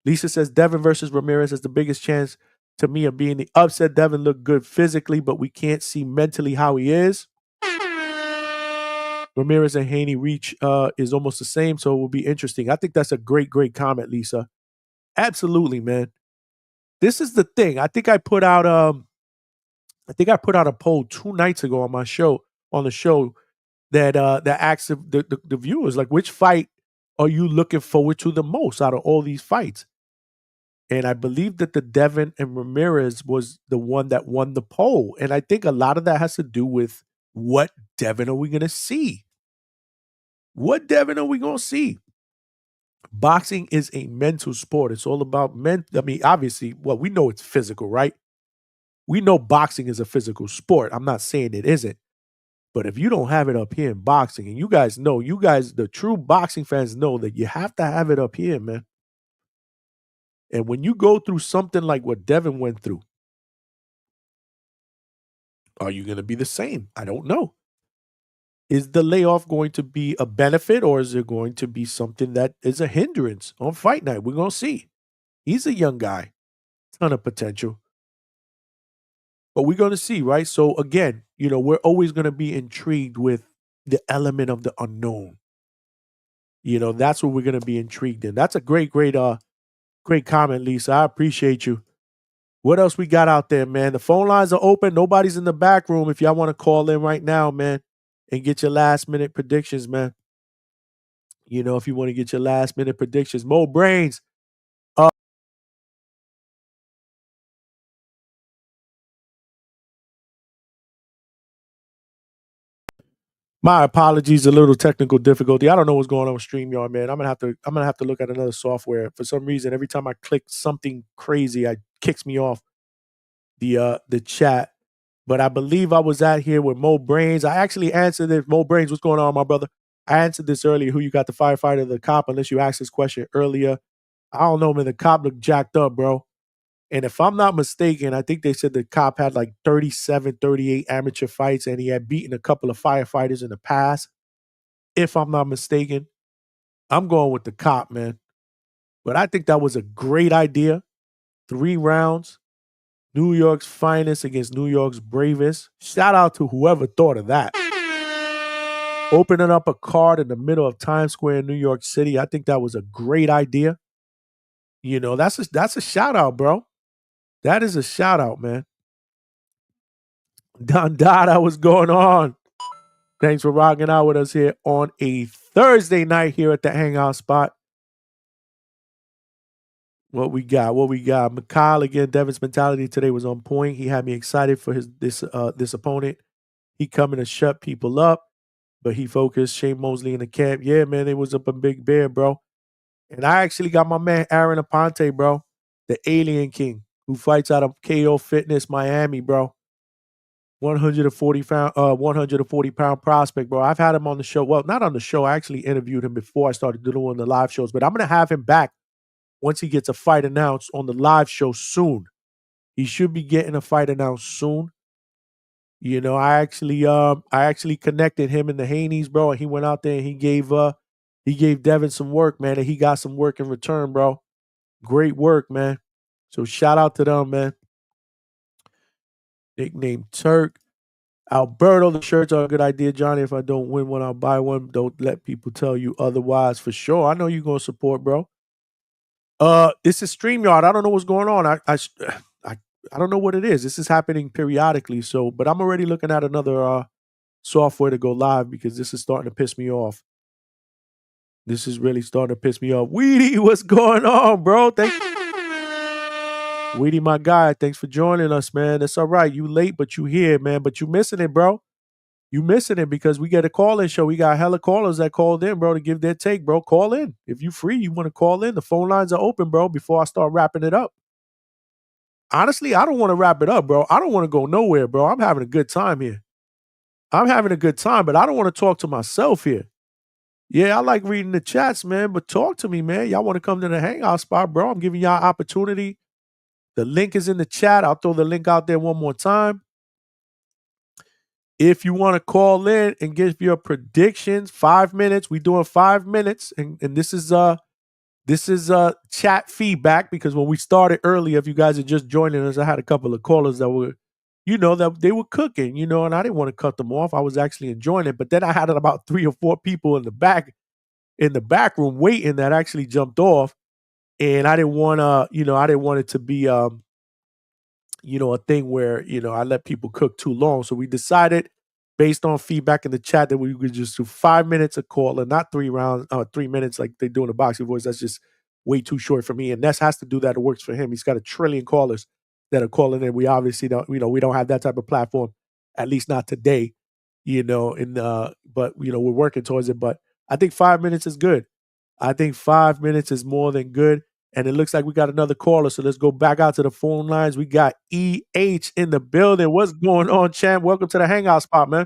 Speaker 1: Lisa says Devin versus Ramirez has the biggest chance to me of being the upset. Devin looked good physically, but we can't see mentally how he is. Ramirez and Haney reach is almost the same, so it will be interesting. I think that's a great, great comment, Lisa. Absolutely, man. This is the thing. I think I put out a poll 2 nights ago on the show that asked the viewers, like, which fight are you looking forward to the most out of all these fights? And I believe that the Devin and Ramirez was the one that won the poll. And I think a lot of that has to do with what Devin are we going to see? What Devin are we going to see? Boxing is a mental sport. It's all about obviously, we know it's physical, right? We know boxing is a physical sport. I'm not saying it isn't. But if you don't have it up here in boxing, and you guys, the true boxing fans know that you have to have it up here, man. And when you go through something like what Devin went through, are you going to be the same? I don't know. Is the layoff going to be a benefit, or is it going to be something that is a hindrance on fight night? We're going to see. He's a young guy, ton of potential. But we're going to see, right? So again, we're always going to be intrigued with the element of the unknown. That's what we're going to be intrigued in. That's a great comment, Lisa. I appreciate you. What else we got out there, man? The phone lines are open. Nobody's in the back room. If y'all want to call in right now, man, and get your last minute predictions, man. If you want to get your last minute predictions. Mo Brains. My apologies, a little technical difficulty. I don't know what's going on with StreamYard, man. I'm gonna have to look at another software. For some reason, every time I click something crazy, it kicks me off the chat. But I believe I was at here with Mo Brains. I actually answered it. Mo Brains, what's going on, my brother? I answered this earlier. Who you got, the firefighter or the cop? Unless you asked this question earlier. I don't know, man. The cop looked jacked up, bro. And if I'm not mistaken, I think they said the cop had like 37, 38 amateur fights, and he had beaten a couple of firefighters in the past. If I'm not mistaken, I'm going with the cop, man. But I think that was a great idea. 3 rounds. New York's finest against New York's bravest. Shout out to whoever thought of that. Opening up a card in the middle of Times Square in New York City. I think that was a great idea. That's a shout out, bro. That is a shout out, man. Don Dada, what's going on? Thanks for rocking out with us here on a Thursday night here at the Hangout Spot. What we got? Mikhail again. Devin's mentality today was on point. He had me excited for this opponent. He coming to shut people up, but he focused. Shane Mosley in the camp. Yeah, man, they was up in Big Bear, bro. And I actually got my man Aaron Aponte, bro, the Alien King, who fights out of KO Fitness Miami, bro. 140 pound prospect, bro. I've had him on the show. Well, not on the show. I actually interviewed him before I started doing the live shows, but I'm gonna have him back once he gets a fight announced on the live show soon. He should be getting a fight announced soon. You know, I actually connected him and the Haney's, bro, and he went out there and he gave Devin some work, man, and he got some work in return, bro. Great work, man. So shout out to them, man. Nickname Turk. Alberto, the shirts are a good idea, Johnny. If I don't win one, I'll buy one. Don't let people tell you otherwise for sure. I know you're gonna support, bro. This is StreamYard. I don't know what's going on. I don't know what it is. This is happening periodically. So, but I'm already looking at another software to go live because this is starting to piss me off. This is really starting to piss me off. Weedy, what's going on, bro? Weedy, my guy, thanks for joining us, man. It's all right. You late, but you here, man. But you missing it, bro. You missing it because we get a call-in show. We got hella callers that called in, bro, to give their take, bro. Call in. If you free, you want to call in. The phone lines are open, bro, before I start wrapping it up. Honestly, I don't want to wrap it up, bro. I don't want to go nowhere, bro. I'm having a good time here. I'm having a good time, but I don't want to talk to myself here. Yeah, I like reading the chats, man, but talk to me, man. Y'all want to come to the hangout spot, bro? I'm giving y'all opportunity. The link is in the chat. I'll throw the link out there one more time. If you want to call in and give your predictions, 5 minutes. We doing 5 minutes, and this is chat feedback because when we started earlier, if you guys are just joining us, I had a couple of callers that were, that they were cooking, and I didn't want to cut them off. I was actually enjoying it, but then I had about 3 or 4 people in the back room waiting that actually jumped off, and I didn't want to, I didn't want it to be a thing where, I let people cook too long. So we decided based on feedback in the chat that we could just do 5 minutes a call and not 3 minutes like they do in the boxing voice. That's just way too short for me. And Ness has to do that. It works for him. He's got 1 trillion callers that are calling in. We obviously don't, we don't have that type of platform, at least not today, but we're working towards it. But I think 5 minutes is good. I think 5 minutes is more than good. And it looks like we got another caller. So let's go back out to the phone lines. We got EH in the building. What's going on, champ? Welcome to the hangout spot, man.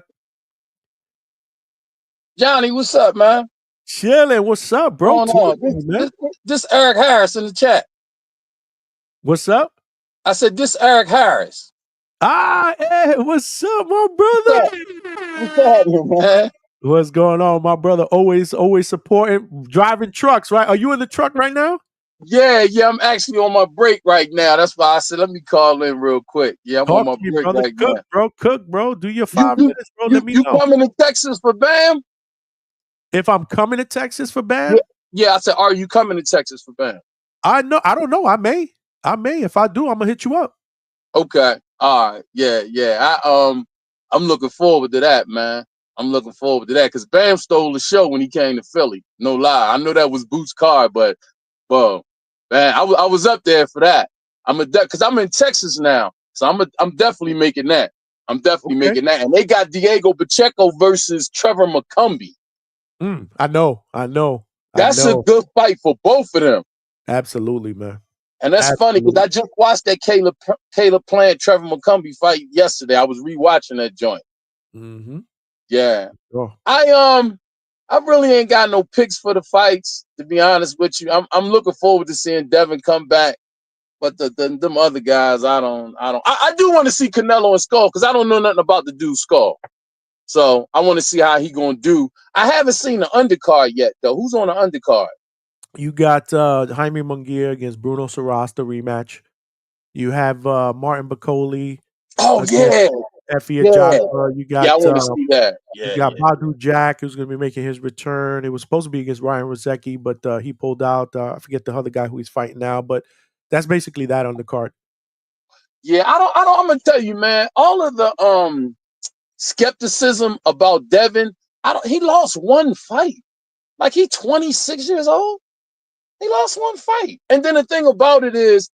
Speaker 14: Johnny, what's up, man?
Speaker 1: Chilling. What's up, bro?
Speaker 14: What's going on? This Eric Harris in the chat.
Speaker 1: What's up?
Speaker 14: I said, this Eric Harris.
Speaker 1: Hey, what's up, my brother?
Speaker 14: What's happening, man?
Speaker 1: What's going on, my brother? Always supporting, driving trucks, right? Are you in the truck right now?
Speaker 14: Yeah, I'm actually on my break right now. That's why I said, let me call in real quick. Yeah, I'm on my break
Speaker 1: brother.
Speaker 14: right now.
Speaker 1: Cook, bro. Do your 5 minutes, bro. Let me know.
Speaker 14: You coming to Texas for BAM?
Speaker 1: If I'm coming to Texas for BAM?
Speaker 14: Yeah, I said, are you coming to Texas for BAM?
Speaker 1: I don't know. I may. If I do, I'm gonna hit you up.
Speaker 14: Okay. All right. Yeah. I'm looking forward to that, man. I'm looking forward to that because Bam stole the show when he came to Philly. No lie. I know that was Boots' car, but man, I was up there for that. Because I'm in Texas now, so I'm definitely making that. I'm definitely making that. And they got Diego Pacheco versus Trevor McCumbee.
Speaker 1: I know.
Speaker 14: That's a good fight for both of them.
Speaker 1: Absolutely, man.
Speaker 14: And that's funny because I just watched that Caleb Plant Trevor McCumbee fight yesterday. I was rewatching that joint.
Speaker 1: Mm-hmm.
Speaker 14: Yeah.
Speaker 1: Oh.
Speaker 14: I really ain't got no picks for the fights, to be honest with you. I'm looking forward to seeing Devin come back. But them other guys, I do want to see Canelo and Skull because I don't know nothing about the dude's Skull. So I want to see how he gonna do. I haven't seen the undercard yet, though. Who's on the undercard?
Speaker 1: You got Jaime Munguia against Bruno Saras, the rematch. You have Martin Bacoli.
Speaker 14: Oh, yeah.
Speaker 1: Effie Jaffa. You got
Speaker 14: I want to see that. Yeah,
Speaker 1: you got Badu Jack, who's going to be making his return. It was supposed to be against Ryan Rozecki, but he pulled out. I forget the other guy who he's fighting now, but that's basically that on the card.
Speaker 14: Yeah, I'm gonna tell you, man, all of the skepticism about Devin, he lost one fight. Like, he's 26 years old. He lost one fight. And then the thing about it is,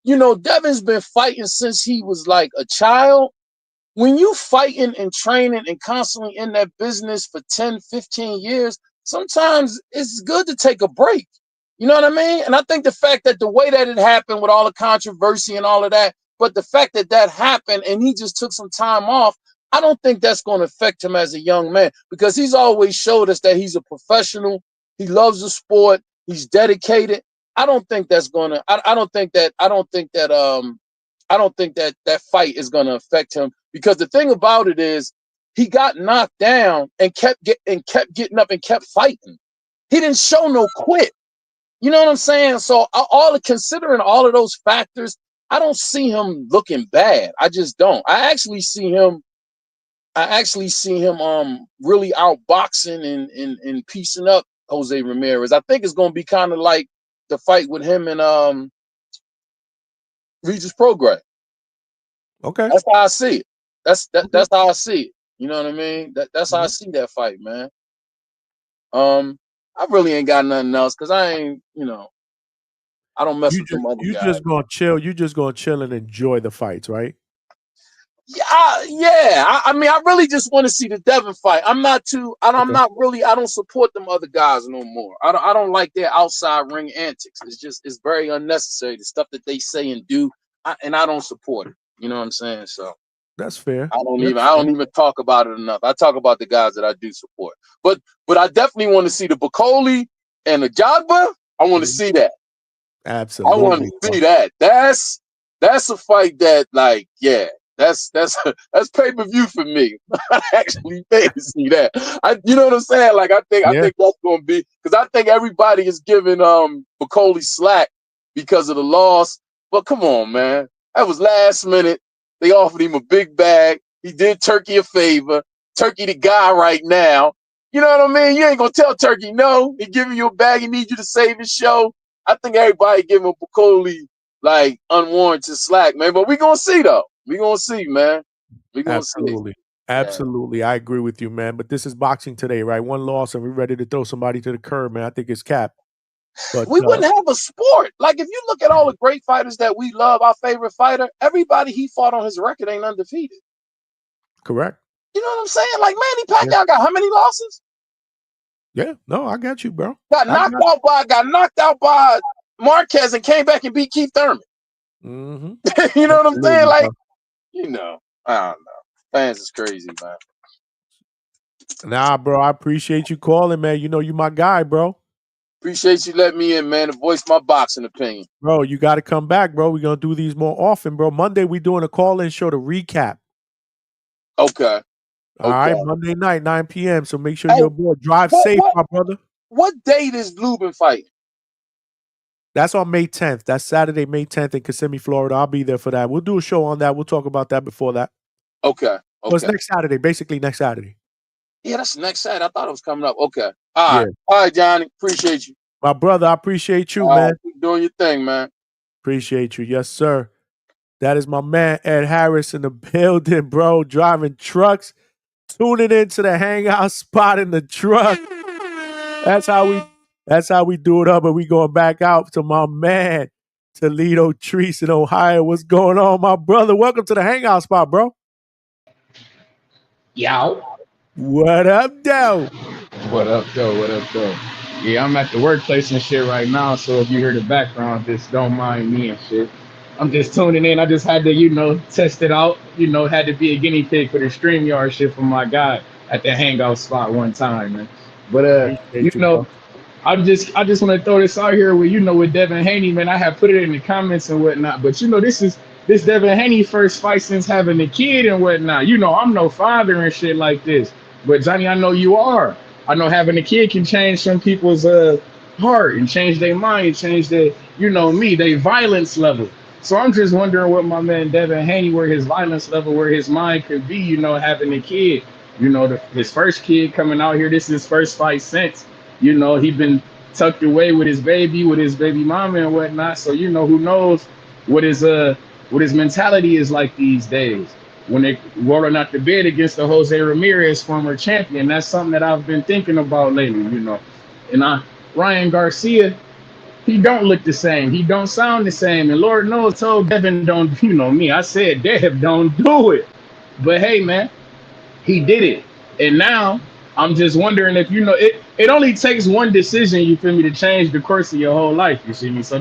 Speaker 14: Devin's been fighting since he was like a child. When you fighting and training and constantly in that business for 10, 15 years, sometimes it's good to take a break. You know what I mean? And I think the fact that the way that it happened with all the controversy and all of that, but the fact that that happened and he just took some time off, I don't think that's going to affect him as a young man because he's always showed us that he's a professional. He loves the sport. He's dedicated. I don't think that's going to. I don't think that. I don't think that. I don't think that that fight is going to affect him because the thing about it is he got knocked down and kept getting up and kept fighting. He didn't show no quit. You know what I'm saying? So considering all of those factors, I don't see him looking bad. I just don't. I actually see him really outboxing and piecing up Jose Ramirez. I think it's gonna be kind of like the fight with him and Regis Prograis.
Speaker 1: Okay.
Speaker 14: That's how I see it. That's how I see it. You know what I mean? That's how I see that fight, man. I really ain't got nothing else because I ain't, I don't mess with them other
Speaker 1: You
Speaker 14: guys.
Speaker 1: just gonna chill. You just gonna chill and enjoy the fights, right?
Speaker 14: Yeah. I mean, I really just want to see the Devin fight. I'm not really. I don't support them other guys no more. I don't like their outside ring antics. It's very unnecessary. The stuff that they say and do, and I don't support it. You know what I'm saying? So
Speaker 1: That's fair.
Speaker 14: I don't even talk about it enough. I talk about the guys that I do support. But I definitely want to see the Bacoli and the Jagba. I want to see that.
Speaker 1: Absolutely.
Speaker 14: I want to see that. That's a fight that, like, yeah, that's pay-per-view for me. I actually pay to see that. You know what I'm saying? Like, I think that's gonna be because I think everybody is giving Bacoli slack because of the loss. But come on, man, that was last minute. They offered him a big bag. He did Turkey a favor. Turkey the guy right now. You know what I mean? You ain't gonna tell Turkey no. He giving you a bag. He needs you to save his show. I think everybody giving Bacoli like unwarranted slack, man. But we gonna see though. We gonna see, man. We gonna
Speaker 1: Absolutely.
Speaker 14: see.
Speaker 1: Absolutely. I agree with you, man. But this is boxing today, right? One loss and we're ready to throw somebody to the curb, man. I think it's cap. But
Speaker 14: We wouldn't have a sport. Like if you look at all the great fighters that we love, our favorite fighter, everybody he fought on his record ain't undefeated.
Speaker 1: correct.
Speaker 14: You know what I'm saying? Like Manny Pacquiao got how many losses?
Speaker 1: Yeah. No, I got you, bro.
Speaker 14: Got knocked out by Marquez and came back and beat Keith Thurman.
Speaker 1: Mm-hmm.
Speaker 14: You know what I'm saying?
Speaker 1: Absolutely,
Speaker 14: Like,
Speaker 1: bro.
Speaker 14: I don't know. Fans is crazy, man.
Speaker 1: Nah, bro. I appreciate you calling, man. You know you my guy, bro.
Speaker 14: Appreciate you letting me in, man, to voice my boxing opinion.
Speaker 1: Bro, you got to come back, bro. We're going to do these more often, bro. Monday, we doing a call-in show to recap.
Speaker 14: Okay.
Speaker 1: All right, Monday night, 9 p.m. So make sure you're aboard. Drive safe, my brother.
Speaker 14: What date is Lubin fighting?
Speaker 1: That's on May 10th. That's Saturday, May 10th in Kissimmee, Florida. I'll be there for that. We'll do a show on that. We'll talk about that before that.
Speaker 14: Okay.
Speaker 1: Well, it's next Saturday, basically next Saturday.
Speaker 14: Yeah, that's next Saturday. I thought it was coming up. Okay. All right. All right, Johnny. Appreciate you.
Speaker 1: My brother, I appreciate you, man.
Speaker 14: Keep doing your thing, man.
Speaker 1: Appreciate you. Yes, sir. That is my man, Ed Harris, in the building, bro. Driving trucks, tuning into the hangout spot in the truck. That's how we do it up. And we going back out to my man, Toledo Treese in Ohio. What's going on, my brother? Welcome to the hangout spot, bro.
Speaker 15: Yo.
Speaker 1: What up, though?
Speaker 15: What up, though? What up, though? Yeah, I'm at the workplace and shit right now, so if you hear the background, just don't mind me and shit. I'm just tuning in. I just had to, test it out. Had to be a guinea pig for the StreamYard shit from my guy at the hangout spot one time, man. But I just want to throw this out here with Devin Haney, man. I have put it in the comments and whatnot. But this Devin Haney first fight since having a kid and whatnot. I'm no father and shit like this. But Johnny, I know you are. I know having a kid can change some people's heart and change their mind, change their, their violence level. So I'm just wondering what my man Devin Haney, where his violence level, where his mind could be, having a kid. His first kid coming out here, this is his first fight since. He been tucked away with his baby mama and whatnot. So who knows what his mentality is like these days when they rolling out the bid against the Jose Ramirez former champion. That's something that I've been thinking about lately, And Ryan Garcia, he don't look the same. He don't sound the same. And Lord knows, told Devin don't, me. I said, Dev, don't do it. But hey, man, he did it. And now I'm just wondering if it only takes one decision, you feel me, to change the course of your whole life. You see me? So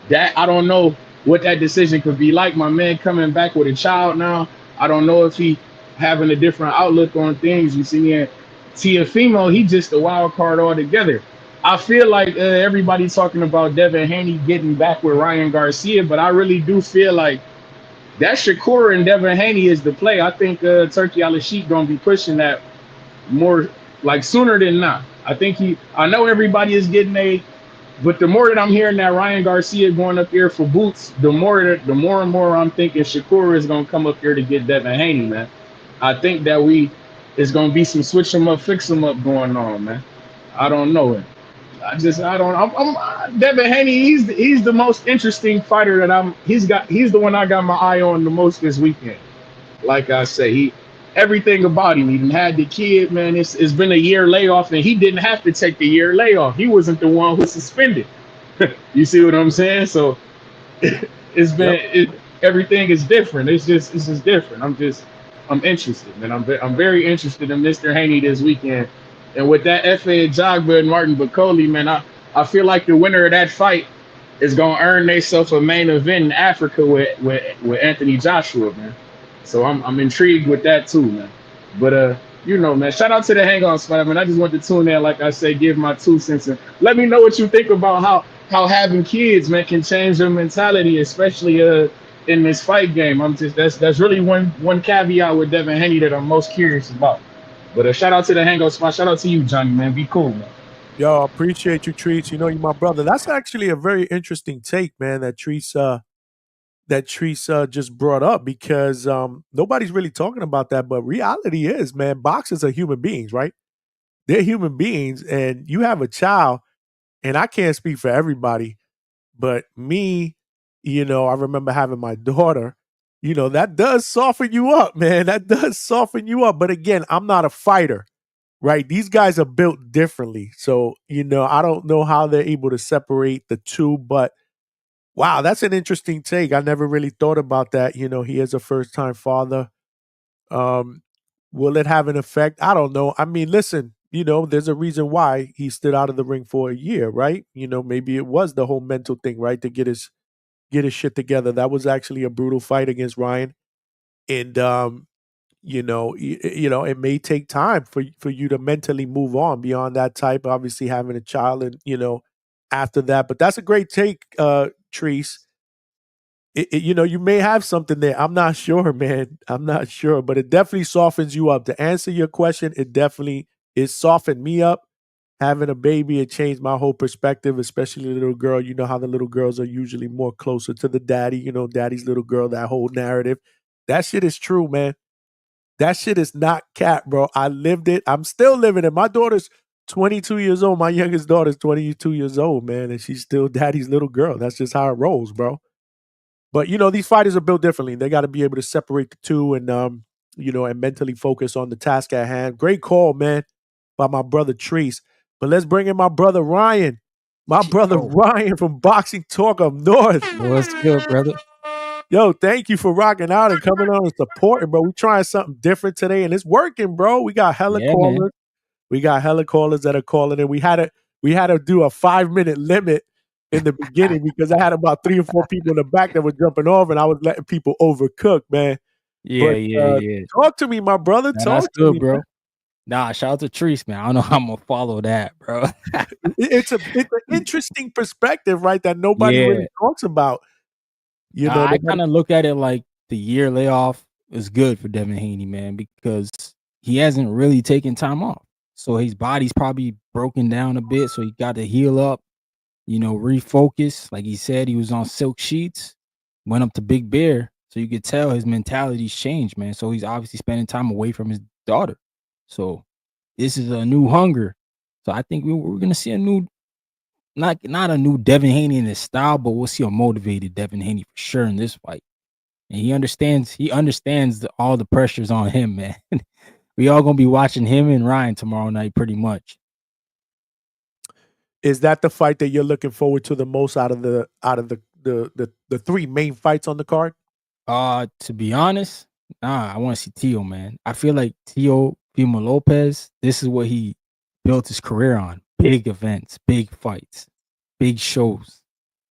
Speaker 15: that I don't know what that decision could be like. My man coming back with a child now. I don't know if he having a different outlook on things. You see me? And Tiafimo, he just a wild card altogether. I feel like everybody talking about Devin Haney getting back with Ryan Garcia, but I really do feel like that Shakur and Devin Haney is the play. I think Turkey Al Sheik gonna be pushing that more like sooner than not. I know everybody is getting but the more that I'm hearing that Ryan Garcia going up there for boots, the more and more I'm thinking Shakur is gonna come up here to get Devin Haney, man. I think that it's gonna be some switch them up, fix them up going on, man. I don't know it. I don't. Devin Haney. He's the most interesting fighter that He's the one I got my eye on the most this weekend. Like I say, everything about him. He done had the kid, man. It's been a year layoff, and he didn't have to take the year layoff. He wasn't the one who suspended. You see what I'm saying? So it's
Speaker 1: Yep.
Speaker 15: been everything is different. It's just different. I'm interested, man. I'm very interested in Mr. Haney this weekend, and with that FA Jogba and Martin Bacoli, man, I feel like the winner of that fight is gonna earn themselves a main event in Africa with Anthony Joshua, man. So I'm intrigued with that too, man. But man, shout out to the Hangout spot, man. I just want to tune in, like I say, give my 2 cents, and let me know what you think about how having kids, man, can change your mentality, especially in this fight game. That's really one caveat with Devin Haney that I'm most curious about. But shout out to the Hangout spot. Shout out to you, Johnny, man. Be cool, man.
Speaker 1: Yo, appreciate you, Treats. You know you're my brother. That's actually a very interesting take, man, that Treese just brought up because nobody's really talking about that. But reality is, man, boxers are human beings, right? They're human beings, and you have a child, and I can't speak for everybody, but me, I remember having my daughter. That does soften you up, man. That does soften you up. But again, I'm not a fighter, right? These guys are built differently. So, I don't know how they're able to separate the two, but wow, that's an interesting take. I never really thought about that. He is a first time father. Um, will it have an effect? I don't know. I mean, listen, there's a reason why he stood out of the ring for a year, right? Maybe it was the whole mental thing, right? To get his shit together. That was actually a brutal fight against Ryan. And it may take time for you to mentally move on beyond that type, obviously having a child and, after that. But that's a great take, Treese. You may have something there. I'm not sure, man. I'm not sure, but it definitely softens you up. To answer your question, it softened me up. Having a baby, it changed my whole perspective, especially the little girl. You know how the little girls are usually more closer to the daddy, daddy's little girl, that whole narrative. That shit is true, man. That shit is not cap, bro. I lived it. I'm still living it. My daughter's 22 years old. My youngest daughter's 22 years old, man, and she's still daddy's little girl. That's just how it rolls, bro. But these fighters are built differently. They got to be able to separate the two and and mentally focus on the task at hand. Great call, man, by my brother Treese. But let's bring in my brother Ryan. My brother
Speaker 16: Yo,
Speaker 1: Ryan from Boxing Talk up north.
Speaker 16: what's good, brother?
Speaker 1: Yo, thank you for rocking out and coming on and supporting, bro. We trying something different today, and it's working, bro. We got hella
Speaker 16: Yeah, man.
Speaker 1: callers. We got hella callers that are calling in. We had to do a 5-minute limit in the beginning because I had about 3 or 4 people in the back that were jumping off, and I was letting people overcook, man.
Speaker 16: Yeah,
Speaker 1: But
Speaker 16: yeah, yeah.
Speaker 1: talk to me, my brother.
Speaker 16: Now that's
Speaker 1: Talk to
Speaker 16: good,
Speaker 1: me, man.
Speaker 16: bro. Nah, shout out to Treese, man. I don't know how I'm gonna follow that, bro.
Speaker 1: It's an interesting perspective, right? That nobody
Speaker 16: Yeah.
Speaker 1: really talks about.
Speaker 16: I
Speaker 1: Nobody.
Speaker 16: kind of look at it like the year layoff is good for Devin Haney, man, because he hasn't really taken time off. So his body's probably broken down a bit. So he got to heal up, refocus. Like he said, he was on silk sheets, went up to Big Bear. So you could tell his mentality's changed, man. So he's obviously spending time away from his daughter. So this is a new hunger. So I think we're gonna see a new, not a new Devin Haney in his style, but we'll see a motivated Devin Haney for sure in this fight. And he understands all the pressures on him, man. We all gonna be watching him and Ryan tomorrow night, pretty much.
Speaker 1: Is that the fight that you're looking forward to the most out of the three main fights on the card?
Speaker 16: To be honest, nah, I want to see Tio, man. I feel like Tio Fimo Lopez, this is what he built his career on: big events, big fights, big shows.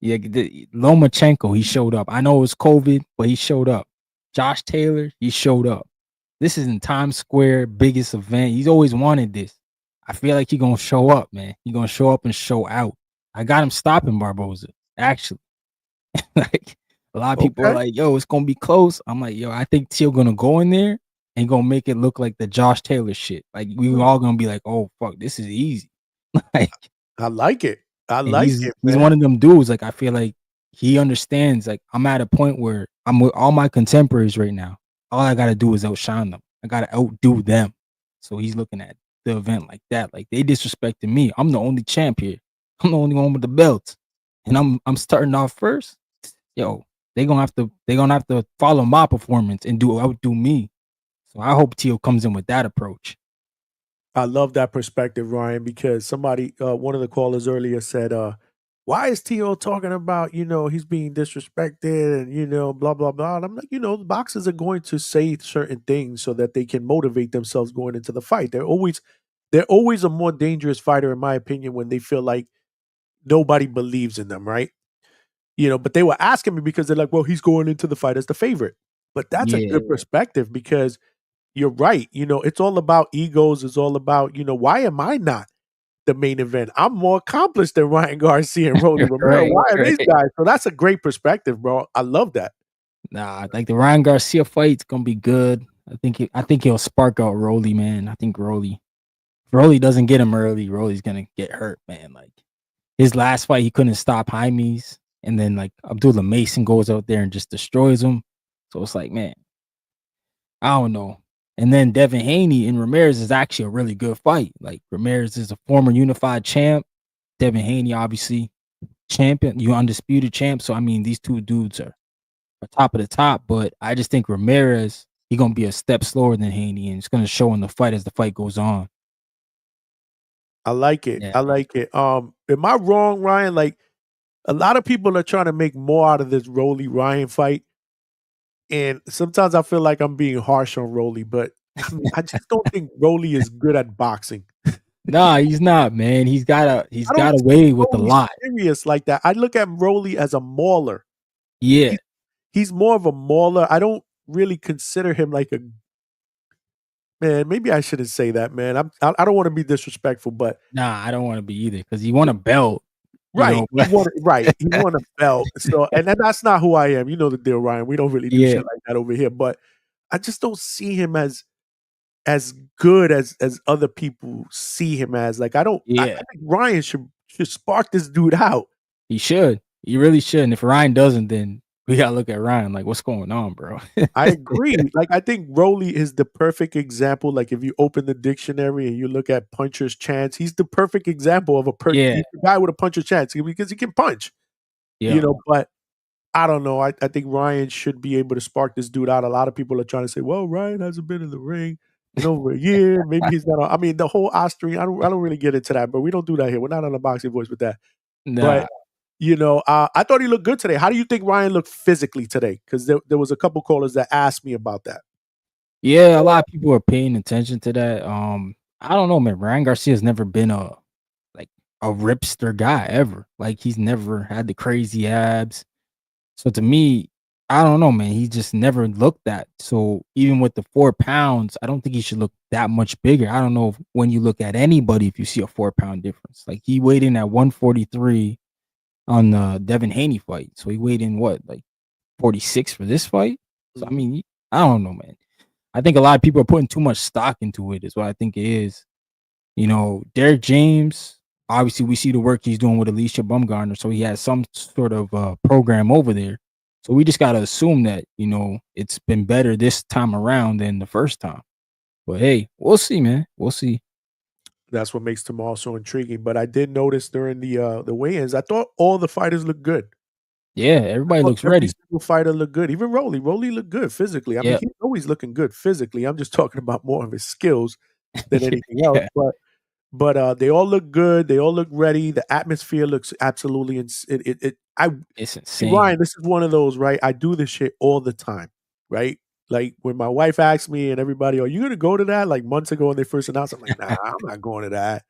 Speaker 16: Yeah, Lomachenko, he showed up. I know it was COVID, but he showed up. Josh Taylor, he showed up. This is in Times Square, biggest event. He's always wanted this. I feel like he gonna show up, man. He gonna show up and show out. I got him stopping Barboza, actually. Like a lot of people are
Speaker 1: Okay.
Speaker 16: like, "Yo, it's gonna be close." I'm like, "Yo, I think Teal gonna go in there and gonna make it look like the Josh Taylor shit. Like we all gonna be like, oh fuck, this is easy." Like,
Speaker 1: I like it. I
Speaker 16: and
Speaker 1: like it,
Speaker 16: he's
Speaker 1: man.
Speaker 16: one of them dudes. Like I feel like he understands. Like I'm at a point where I'm with all my contemporaries right now. All I gotta do is outshine them. I gotta outdo them. So he's looking at the event like that. Like they disrespecting me. I'm the only champ here. I'm the only one with the belt, and I'm starting off first. Yo, they gonna have to follow my performance and outdo me. So I hope Teal comes in with that approach.
Speaker 1: I love that perspective, Ryan, because somebody, one of the callers earlier said, why is T.O. talking about, he's being disrespected and, blah, blah, blah. And I'm like, the boxers are going to say certain things so that they can motivate themselves going into the fight. They're always a more dangerous fighter, in my opinion, when they feel like nobody believes in them, right? But they were asking me because they're like, well, he's going into the fight as the favorite. But that's a
Speaker 16: Yeah,
Speaker 1: good perspective because you're right. It's all about egos. It's all about, why am I not the main event? I'm more accomplished than Ryan Garcia and Rolly Romero.
Speaker 16: right,
Speaker 1: Why are these
Speaker 16: right.
Speaker 1: guys? So that's a great perspective, bro. I love that.
Speaker 16: Nah, like the Ryan Garcia fight's gonna be good. I think he'll spark out Rolly, man. I think Rolly doesn't get him early. Rolly's gonna get hurt, man. Like his last fight, he couldn't stop Jaime's, and then like Abdullah Mason goes out there and just destroys him. So it's like, man, I don't know. And then Devin Haney and Ramirez is actually a really good fight. Like Ramirez is a former unified champ. Devin Haney, obviously, champion, you undisputed champ. So I mean, these two dudes are top of the top. But I just think Ramirez, he gonna be a step slower than Haney, and it's gonna show in the fight as the fight goes on.
Speaker 1: I like it.
Speaker 16: Yeah.
Speaker 1: I like it. Am I wrong, Ryan? Like a lot of people are trying to make more out of this Rolly Ryan fight. And sometimes I feel like I'm being harsh on Rolly, but I just don't think Rolly is good at boxing.
Speaker 16: Nah, he's not, man. He's
Speaker 1: I
Speaker 16: got
Speaker 1: don't see
Speaker 16: away with a
Speaker 1: Rolly
Speaker 16: lot.
Speaker 1: serious like that. I look at Rolly as a mauler.
Speaker 16: Yeah.
Speaker 1: He's he's more of a mauler. I don't really consider him like a man. Maybe I shouldn't say that, man. I don't want to be disrespectful, but
Speaker 16: Nah, I don't want to be either because he won a belt, you
Speaker 1: right,
Speaker 16: know. But
Speaker 1: he won a belt. So and that's not who I am. You know the deal, Ryan. We don't really do
Speaker 16: yeah,
Speaker 1: shit like that over here. But I just don't see him as good as other people see him as. Like I
Speaker 16: yeah,
Speaker 1: think Ryan should spark this dude out.
Speaker 16: he should. He really should. And if Ryan doesn't, then we gotta look at Ryan. Like, what's going on, bro?
Speaker 1: I agree. Like I think Rolly is the perfect example. Like if you open the dictionary and you look at puncher's chance, he's the perfect example of
Speaker 16: Yeah,
Speaker 1: he's the guy with a puncher's chance because he can punch.
Speaker 16: yeah.
Speaker 1: But I don't know. I think Ryan should be able to spark this dude out. A lot of people are trying to say, well, Ryan hasn't been in the ring in over a year. Maybe he's not. I mean, the whole Austrian. I don't really get into that, but we don't do that here. We're not on a boxing voice with that. But
Speaker 16: Nah.
Speaker 1: I thought he looked good today. How do you think Ryan looked physically today? Because there was a couple callers that asked me about that.
Speaker 16: Yeah, a lot of people are paying attention to that. I don't know, man. Ryan Garcia's never been like a ripster guy ever. Like he's never had the crazy abs. So to me, I don't know, man. He just never looked that. So even with the 4 pounds, I don't think he should look that much bigger. I don't know when you look at anybody if you see a 4 pound difference. Like he weighed in at 143 on the Devin Haney fight. So he weighed in what, like 46 for this fight? So I
Speaker 1: Mhm.
Speaker 16: mean, I don't know, man. I think a lot of people are putting too much stock into it, is what I think it is. Derek James, obviously we see the work he's doing with Alicia Bumgarner, so he has some sort of program over there. So we just gotta assume that, it's been better this time around than the first time. But hey, we'll see, man. We'll see.
Speaker 1: That's what makes tomorrow so intriguing. But I did notice during the weigh-ins, I thought all the fighters looked good.
Speaker 16: Yeah,
Speaker 1: I
Speaker 16: everybody
Speaker 1: thought
Speaker 16: looks
Speaker 1: every
Speaker 16: ready.
Speaker 1: single fighter looked good. Even Rolly. Rolly looked good physically. I mean,
Speaker 16: Yeah.
Speaker 1: he's always looking good physically. I'm just talking about more of his skills than anything else.
Speaker 16: Yeah.
Speaker 1: But they all look good. They all look ready. The atmosphere looks absolutely
Speaker 16: It's
Speaker 1: see,
Speaker 16: insane.
Speaker 1: Ryan, this is one of those, right? I do this shit all the time, right? Like when my wife asked me and everybody, "Are you gonna go to that?" Like months ago when they first announced, I'm like, "Nah, I'm not going to that.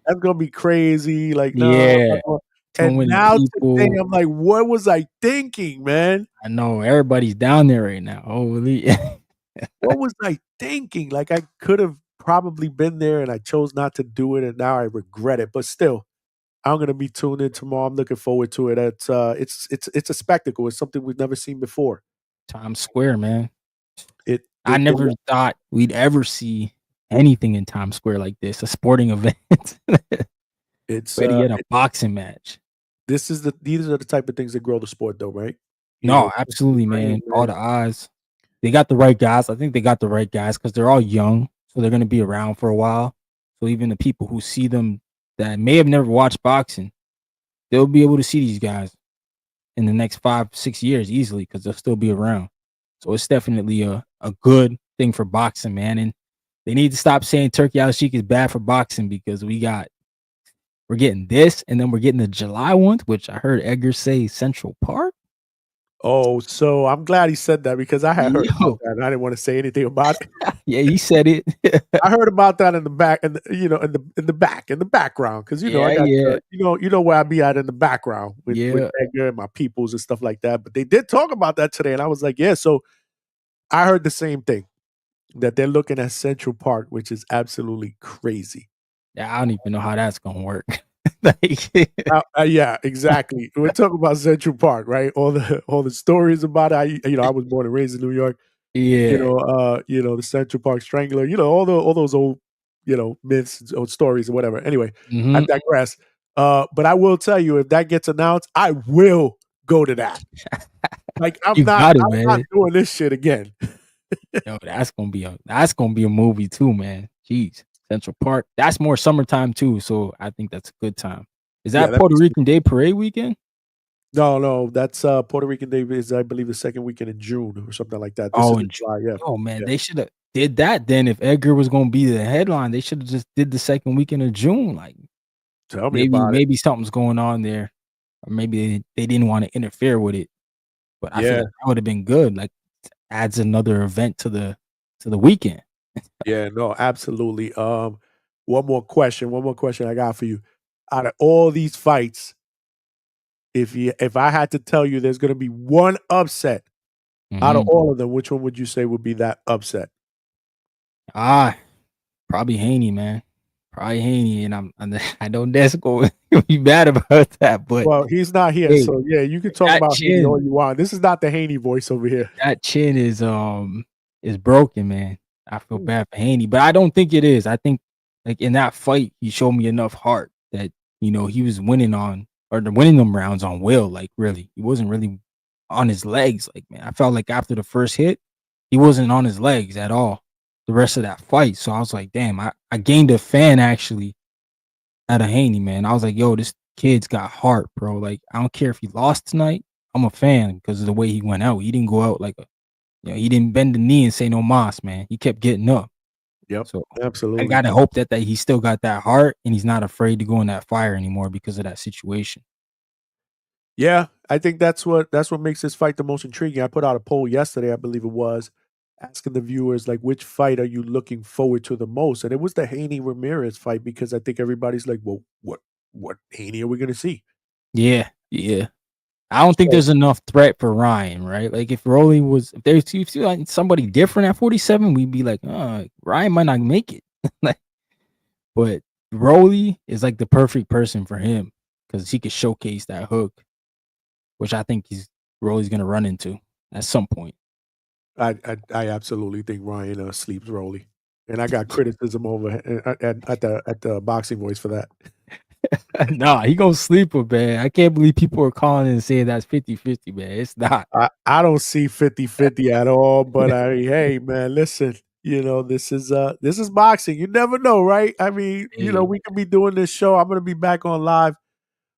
Speaker 1: That's gonna be crazy." Like, no, I'm
Speaker 16: Yeah,
Speaker 1: not going.
Speaker 16: too
Speaker 1: And
Speaker 16: many
Speaker 1: now today,
Speaker 16: people.
Speaker 1: I'm like, what was I thinking, man?
Speaker 16: I know everybody's down there right now. Holy.
Speaker 1: What was I thinking? Like I could have probably been there and I chose not to do it and now I regret it. But still, I'm gonna be tuned in tomorrow. I'm looking forward to it. It's a spectacle. It's something we've never seen before.
Speaker 16: Times Square, man.
Speaker 1: It
Speaker 16: I
Speaker 1: it, it
Speaker 16: never thought we'd ever see anything in Times Square like this, a sporting event.
Speaker 1: it's
Speaker 16: Better yet, a boxing match.
Speaker 1: these are the type of things that grow the sport though, right? You know,
Speaker 16: No, absolutely, man. All
Speaker 1: man.
Speaker 16: the eyes. They got the right guys. I think they got the right guys because they're all young, so they're gonna be around for a while. So even the people who see them that may have never watched boxing, they'll be able to see these guys in the next 5, 6 years easily because they'll still be around. So it's definitely a good thing for boxing, man. And they need to stop saying Turkey Al Sheikh is bad for boxing because we're getting this, and then we're getting the July ones, which I heard Edgar say Central Park.
Speaker 1: Oh, so I'm glad he said that because I had heard about
Speaker 16: Yo,
Speaker 1: that and I didn't want to say anything about it.
Speaker 16: yeah, he said it.
Speaker 1: I heard about that in the back, and in the background, because I
Speaker 16: Yeah,
Speaker 1: got
Speaker 16: yeah,
Speaker 1: where I be at in the background with
Speaker 16: yeah.
Speaker 1: Edgar and my peoples and stuff like that. But they did talk about that today, and I was like, yeah. So I heard the same thing that they're looking at Central Park, which is absolutely crazy.
Speaker 16: Yeah, I don't even know how that's gonna work. Like,
Speaker 1: Yeah, exactly. We're talking about Central Park, right? All the stories about it. I was born and raised in New York.
Speaker 16: yeah.
Speaker 1: The Central Park Strangler, all those old, myths or stories or whatever. Anyway, I
Speaker 16: Mhm.
Speaker 1: digress. But I will tell you, if that gets announced, I will go to that. Like
Speaker 16: You got it,
Speaker 1: I'm not
Speaker 16: man.
Speaker 1: doing this shit again.
Speaker 16: Yo, that's gonna be a movie too, man. Jeez. Central Park. That's more summertime too, so I think that's a good time. Is
Speaker 1: Yeah,
Speaker 16: that Puerto Rican Day Parade weekend?
Speaker 1: no, that's Puerto Rican Day is I believe the second weekend in June or something like that. This is
Speaker 16: Oh,
Speaker 1: in July. Yeah,
Speaker 16: oh man,
Speaker 1: yeah.
Speaker 16: they should have did that then. If Edgar was gonna be the headline, they should have just did the second weekend of June. Like
Speaker 1: Tell me
Speaker 16: maybe
Speaker 1: about it.
Speaker 16: maybe something's going on there, or maybe they didn't want to interfere with it. But I feel
Speaker 1: Yeah,
Speaker 16: like that would have been good. Like adds another event to the weekend.
Speaker 1: yeah, no, absolutely. One more question I got for you. Out of all these fights, if I had to tell you there's gonna be one upset out of
Speaker 16: Mhm.
Speaker 1: all of them, which one would you say would be that upset?
Speaker 16: Ah, probably Haney, man. Probably Haney, and I know Nesco will be mad about that, but
Speaker 1: Well, he's not here,
Speaker 16: hey,
Speaker 1: so yeah, you can talk
Speaker 16: that
Speaker 1: about Haney all
Speaker 16: chin
Speaker 1: you want. This is not the Haney voice over here.
Speaker 16: that chin is broken, man. I feel
Speaker 1: Mm.
Speaker 16: bad for Haney, but I don't think it is. I think like in that fight, he showed me enough heart that he was winning them rounds on will. Like really, he wasn't really on his legs. Like man, I felt like after the first hit, he wasn't on his legs at all. The rest of that fight, so I was like, damn, I gained a fan actually out of Haney, man. I was like, yo, this kid's got heart, bro. Like I don't care if he lost tonight. I'm a fan because of the way he went out. He didn't go out like he didn't bend the knee and say no mas, man. He kept getting up.
Speaker 1: Yep,
Speaker 16: So I
Speaker 1: absolutely.
Speaker 16: gotta hope that he still got that heart and he's not afraid to go in that fire anymore because of that situation.
Speaker 1: Yeah, I think that's what makes this fight the most intriguing. I put out a poll yesterday, I believe it was, asking the viewers like which fight are you looking forward to the most, and it was the Haney Ramirez fight because I think everybody's like, well, what Haney are we gonna see?
Speaker 16: Yeah, yeah. I don't think
Speaker 1: So
Speaker 16: there's enough threat for Ryan, right? Like if there's you see like somebody different at 47, we'd be like, Ryan might not make it. Like, but Rolly is like the perfect person for him because he could showcase that hook, which I think Rolly's gonna run into at some point.
Speaker 1: I absolutely think Ryan sleeps Rolly, and I got criticism over at the boxing voice for that.
Speaker 16: Nah, he gonna sleep with man. I can't believe people are calling and saying that's 50-50, man. It's not.
Speaker 1: I don't see 50-50 at all, but hey man, listen, this is boxing. You never know, right? I mean,
Speaker 16: Hey,
Speaker 1: we could be doing this show. I'm gonna be back on live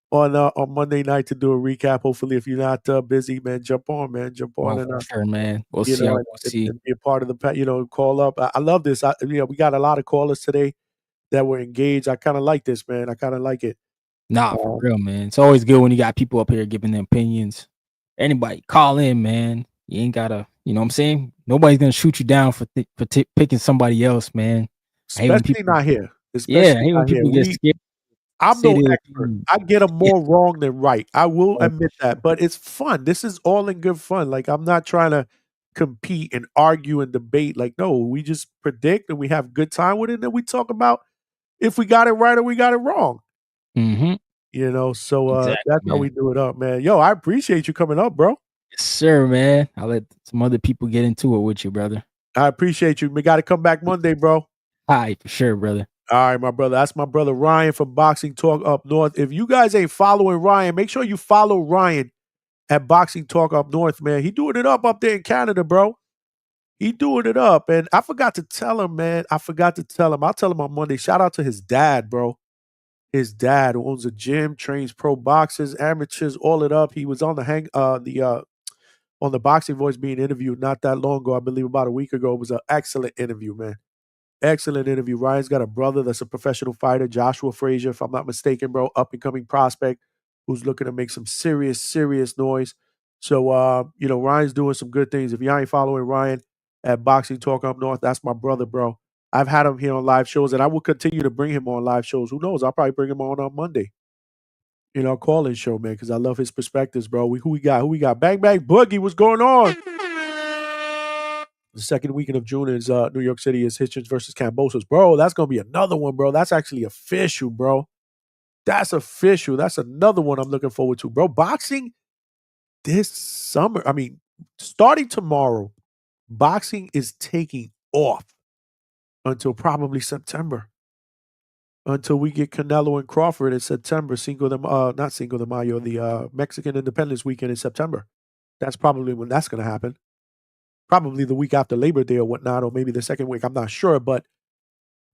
Speaker 1: on Monday night to do a recap. Hopefully, if you're not busy, man, jump on, man, jump on
Speaker 16: well,
Speaker 1: and
Speaker 16: for sure, man. We'll see.
Speaker 1: and,
Speaker 16: We'll see.
Speaker 1: and be a part of call up. I love this. We got a lot of callers today that were engaged. I kind of like this, man. I kind of like it.
Speaker 16: Nah, for
Speaker 1: Um,
Speaker 16: real, man. It's always good when you got people up here giving their opinions. Anybody call in, man. You ain't gotta You know what I'm saying? Nobody's gonna shoot you down for picking somebody else, man. I hate when
Speaker 1: Especially
Speaker 16: people,
Speaker 1: not here.
Speaker 16: yeah, I
Speaker 1: Especially
Speaker 16: hate when
Speaker 1: not here.
Speaker 16: people get scared,
Speaker 1: I'm
Speaker 16: say
Speaker 1: no
Speaker 16: their
Speaker 1: expert.
Speaker 16: opinion.
Speaker 1: I get them
Speaker 16: Yeah.
Speaker 1: more wrong than right. I will
Speaker 16: Oh,
Speaker 1: admit that, but it's fun. This is all in good fun. Like I'm not trying to compete and argue and debate. Like no, we just predict and we have good time with it. And then we talk about if we got it right or we got it wrong.
Speaker 16: Mhm.
Speaker 1: So
Speaker 16: Exactly,
Speaker 1: that's how
Speaker 16: man.
Speaker 1: we do it up, man. Yo, I appreciate you coming up, bro.
Speaker 16: Yes, sir, man. I'll let some other people get into it with you, brother.
Speaker 1: I appreciate you. We got to come back Monday, bro.
Speaker 16: Hi, for sure, brother.
Speaker 1: All right, my brother. That's my brother Ryan from Boxing Talk Up North. If you guys ain't following Ryan, make sure you follow Ryan at Boxing Talk Up North, man. He doing it up there in Canada, bro. He doing it up. And I forgot to tell him, man. I forgot to tell him. I'll tell him on Monday. Shout out to his dad, bro. His dad who owns a gym, trains pro boxers, amateurs, all it up. He was on the Boxing Voice being interviewed not that long ago. I believe about a week ago. It was an excellent interview, man. Excellent interview. Ryan's got a brother that's a professional fighter, Joshua Frazier, if I'm not mistaken, bro. Up and coming prospect who's looking to make some serious noise. So, Ryan's doing some good things. If you ain't following Ryan at Boxing Talk Up North, that's my brother, bro. I've had him here on live shows, and I will continue to bring him on live shows. Who knows? I'll probably bring him on Monday. Call-in show, man, because I love his perspectives, bro. Who we got? Who we got? Bang Bang Boogie, what's going on? The second weekend of June is New York City is Hitchens versus Cambosos. Bro, that's going to be another one, bro. That's actually official, bro. That's official. That's another one I'm looking forward to, bro. Boxing this summer, starting tomorrow, boxing is taking off until probably September. Until we get Canelo and Crawford in September, not Cinco de Mayo, the Mexican Independence Weekend in September. That's probably when that's going to happen. Probably the week after Labor Day or whatnot, or maybe the second week. I'm not sure, but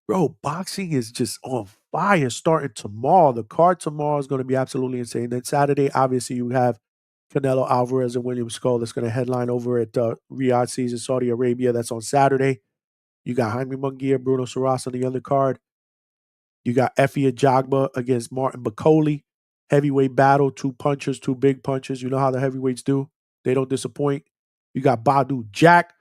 Speaker 1: bro, boxing is just on fire starting tomorrow. The card tomorrow is going to be absolutely insane. Then Saturday, obviously, you have Canelo Alvarez and William Skull that's going to headline over at Riyadh Seas in Saudi Arabia. That's on Saturday. You got Jaime Munguia, Bruno Saras on the undercard. You got Effie Ajagba against Martin Bacoli. Heavyweight battle, two punchers, two big punches. You know how the heavyweights do. They don't disappoint. You got Badu Jack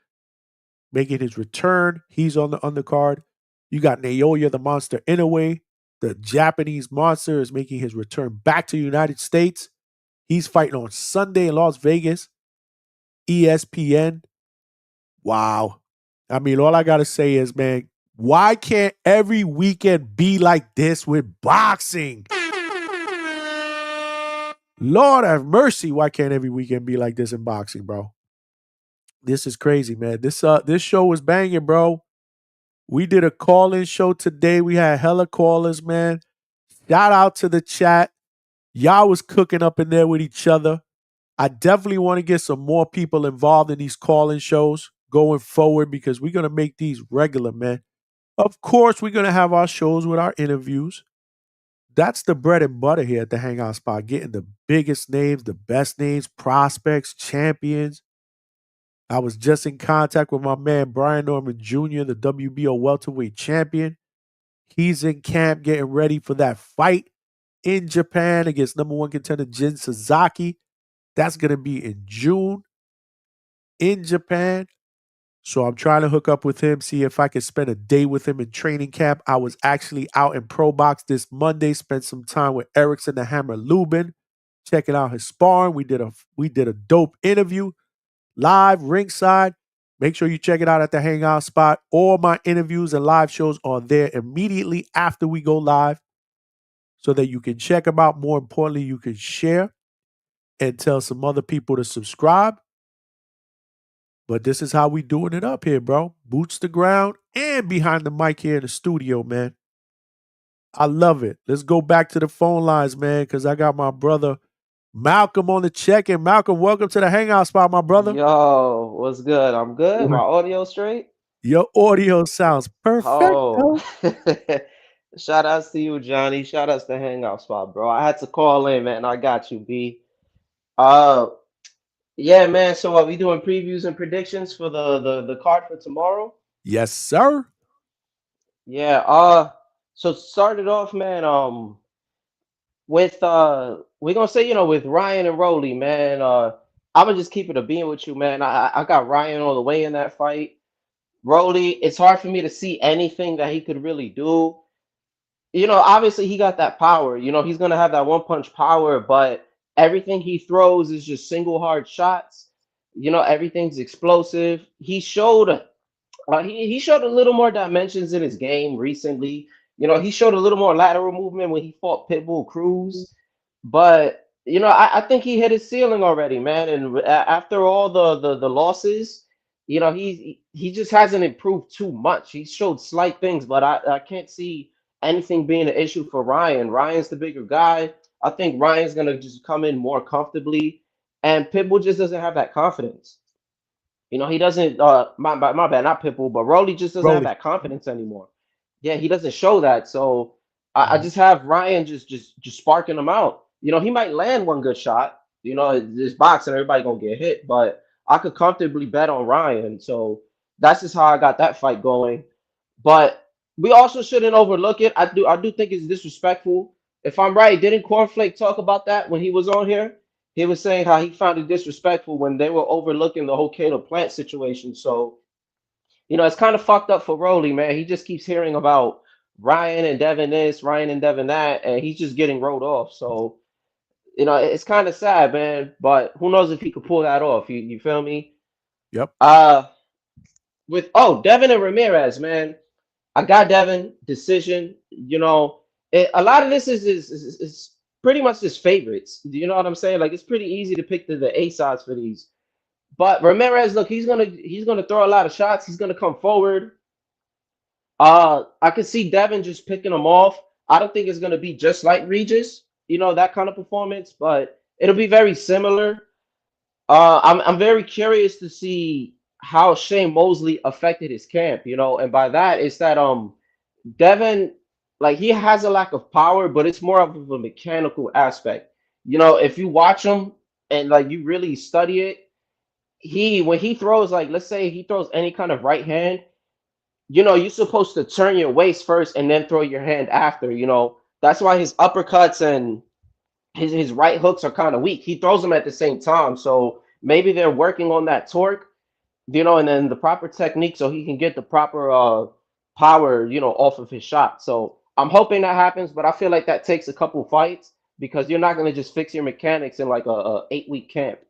Speaker 1: making his return. He's on the undercard. You got Naoya the Monster Inoue. The Japanese monster is making his return back to the United States. He's fighting on Sunday in Las Vegas. ESPN. Wow. All I got to say is, man, why can't every weekend be like this with boxing? Lord have mercy. Why can't every weekend be like this in boxing, bro? This is crazy, man. This show was banging, bro. We did a call-in show today. We had hella callers, man. Shout out to the chat. Y'all was cooking up in there with each other. I definitely want to get some more people involved in these call-in shows going forward because we're going to make these regular, man. Of course, we're going to have our shows with our interviews. That's the bread and butter here at the Hangout Spot, getting the biggest names, the best names, prospects, champions. I was just in contact with my man, Brian Norman Jr., the WBO welterweight champion. He's in camp getting ready for that fight in Japan against number one contender Jin Sasaki. That's going to be in June in Japan. So I'm trying to hook up with him, see if I can spend a day with him in training camp. I was actually out in Pro Box this Monday, spent some time with Erickson the Hammer Lubin, checking out his sparring. We did a dope interview live ringside. Make sure you check it out at the Hangout Spot. All my interviews and live shows are there immediately after we go live so that you can check them out. More importantly, you can share and tell some other people to subscribe. But this is how we doing it up here, bro. Boots to ground and behind the mic here in the studio, man. I love it. Let's go back to the phone lines, man, because I got my brother Malcolm on the check-in. Malcolm, welcome to the Hangout Spot, my brother.
Speaker 17: Yo, what's good? I'm good. My audio straight?
Speaker 1: Your audio sounds perfect,
Speaker 17: Oh,
Speaker 1: yo.
Speaker 17: shout outs to you, Johnny. Shout outs to Hangout Spot, bro. I had to call in, man. I got you, B. Uh, yeah, man. So are we doing previews and predictions for the card for tomorrow?
Speaker 1: Yes, sir.
Speaker 17: Yeah. So started off, man. With we're gonna say, with Ryan and Rolly, man. I'm gonna just keep it a being with you, man. I got Ryan all the way in that fight. Rolly, it's hard for me to see anything that he could really do. Obviously he got that power. He's gonna have that one punch power, but everything he throws is just single hard shots. Everything's explosive. He showed a little more dimensions in his game recently. He showed a little more lateral movement when he fought Pitbull Cruz. But I think he hit his ceiling already, man. And after all the losses, he just hasn't improved too much. He showed slight things, but I can't see anything being an issue for Ryan. Ryan's the bigger guy. I think Ryan's gonna just come in more comfortably, and Pitbull just doesn't have that confidence. He doesn't. My bad, not Pitbull, but Rolly just doesn't have
Speaker 1: Rolly.
Speaker 17: that confidence anymore. Yeah, he doesn't show that. So I
Speaker 1: Mhm.
Speaker 17: just have Ryan just sparking him out. He might land one good shot. This boxing, everybody gonna get hit, but I could comfortably bet on Ryan. So that's just how I got that fight going. But we also shouldn't overlook it. I do think it's disrespectful. If I'm right, didn't Cornflake talk about that when he was on here? He was saying how he found it disrespectful when they were overlooking the whole Caleb Plant situation. So, it's kind of fucked up for Rolly, man. He just keeps hearing about Ryan and Devin this, Ryan and Devin that, and he's just getting rolled off. So, it's kind of sad, man. But who knows if he could pull that off? You feel me?
Speaker 1: Yep.
Speaker 17: Uh Devin and Ramirez, man. I got Devin decision. A lot of this is pretty much just favorites. Do you know what I'm saying? Like it's pretty easy to pick the A sides for these. But Ramirez, look, he's gonna throw a lot of shots. He's gonna come forward. I could see Devin just picking him off. I don't think it's gonna be just like Regis, that kind of performance, but it'll be very similar. I'm very curious to see how Shane Mosley affected his camp, and by that it's that Devin, like he has a lack of power, but it's more of a mechanical aspect. If you watch him and like you really study it, when he throws, like let's say he throws any kind of right hand, you're supposed to turn your waist first and then throw your hand after. That's why his uppercuts and his right hooks are kind of weak. He throws them at the same time, so maybe they're working on that torque, and then the proper technique so he can get the proper power, off of his shot. So I'm hoping that happens, but I feel like that takes a couple fights because you're not gonna just fix your mechanics in like a 8-week camp.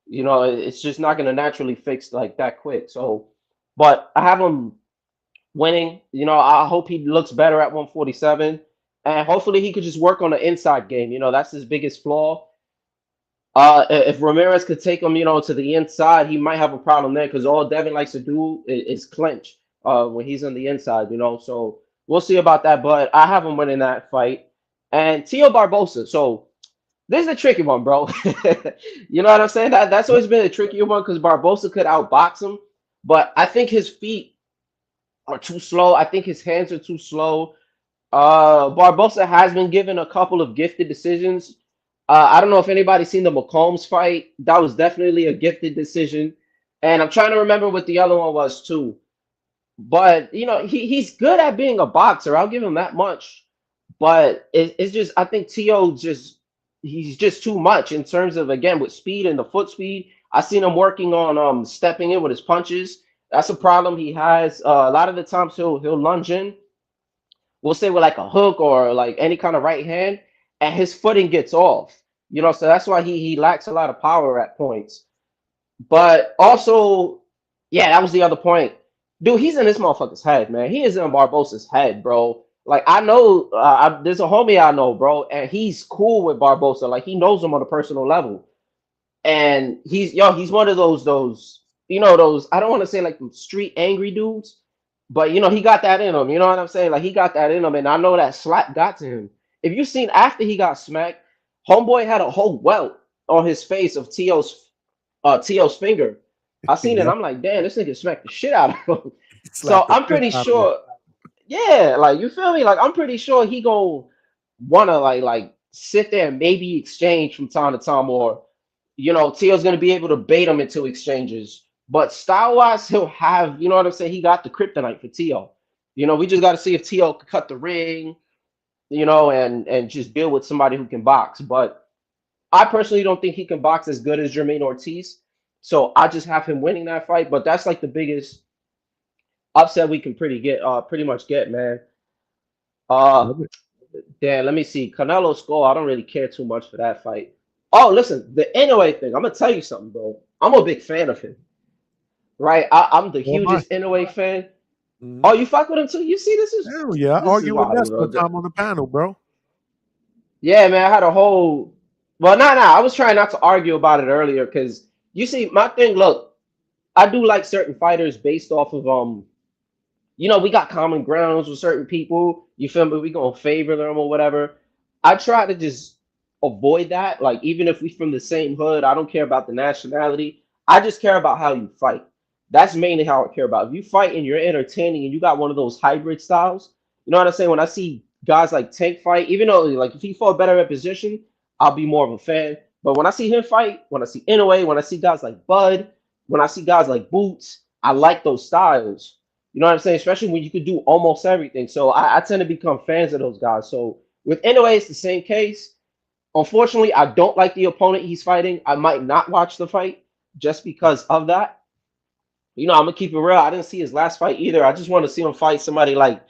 Speaker 17: It's just not gonna naturally fix like that quick. So, but I have him winning. I hope he looks better at 147, and hopefully he could just work on the inside game. That's his biggest flaw. If Ramirez could take him, to the inside, he might have a problem there because all Devin likes to do is clinch when he's on the inside. So we'll see about that. But I have him winning that fight. And Tio Barbosa. So this is a tricky one, bro. You know what I'm saying? That's
Speaker 1: Yep.
Speaker 17: always been a tricky one because Barbosa could outbox him, but I think his feet are too slow. I think his hands are too slow. Barbosa has been given a couple of gifted decisions. I don't know if anybody's seen the McCombs fight. That was definitely a gifted decision. And I'm trying to remember what the other one was too. But he's good at being a boxer. I'll give him that much. But it's just I think T.O. he's just too much in terms of again with speed and the foot speed. I seen him working on stepping in with his punches. That's a problem he has. A lot of the times he'll lunge in, we'll say with like a hook or like any kind of right hand, and his footing gets off. So that's why he lacks a lot of power at points. But also, yeah, that was the other point. Dude, he's in this motherfucker's head, man. He is in Barbosa's head, bro. Like I know, there's a homie I know, bro, and he's cool with Barbosa. Like he knows him on a personal level, and he's one of those I don't want to say like them street angry dudes, but he got that in him. You know what I'm saying? Like he got that in him, and I know that slap got to him. If you seen after he got smacked, homeboy had a whole welt on his face of T.O.'s finger. I seen it.
Speaker 1: Yep.
Speaker 17: I'm like, damn, this nigga smacked the shit out of him. So
Speaker 1: Slapped the
Speaker 17: I'm
Speaker 1: piss
Speaker 17: pretty
Speaker 1: out of him.
Speaker 17: sure, yeah, like you feel me? Like I'm pretty sure he gonna wanna like sit there and maybe exchange from time to time, or Tio's gonna be able to bait him into exchanges. But style wise, he'll have, you know what I'm saying? He got the kryptonite for Tio. We just got to see if Tio can cut the ring, and just deal with somebody who can box. But I personally don't think he can box as good as Jermaine Ortiz. So I just have him winning that fight. But that's like the biggest upset we can pretty much get, man. Uh damn, let me see. Canelo score. I don't really care too much for that fight. Oh, listen, the Inoue thing. I'm gonna tell you something, bro. I'm a big fan of him, right? I'm the
Speaker 1: Oh my.
Speaker 17: hugest Inoue fan.
Speaker 1: Mhm.
Speaker 17: Oh, you fuck with him too? You see,
Speaker 1: Hell yeah. I
Speaker 17: this is
Speaker 1: argue with
Speaker 17: wild,
Speaker 1: Ness
Speaker 17: bro.
Speaker 1: one time on the panel, bro.
Speaker 17: Yeah, man, I had a whole. Well, I was trying not to argue about it earlier because you see, my thing. Look, I do like certain fighters based off of we got common grounds with certain people. You feel me? We gonna favor them or whatever. I try to just avoid that. Like even if we from the same hood, I don't care about the nationality. I just care about how you fight. That's mainly how I care about. If you fight and you're entertaining and you got one of those hybrid styles, you know what I'm saying? When I see guys like Tank fight, even though like if he fought better at position, I'll be more of a fan. But when I see him fight, when I see Inoue, when I see guys like Bud, when I see guys like Boots, I like those styles. You know what I'm saying? Especially when you could do almost everything. So I tend to become fans of those guys. So with Inoue, it's the same case. Unfortunately, I don't like the opponent he's fighting. I might not watch the fight just because of that. I'm gonna keep it real. I didn't see his last fight either. I just want to see him fight somebody like,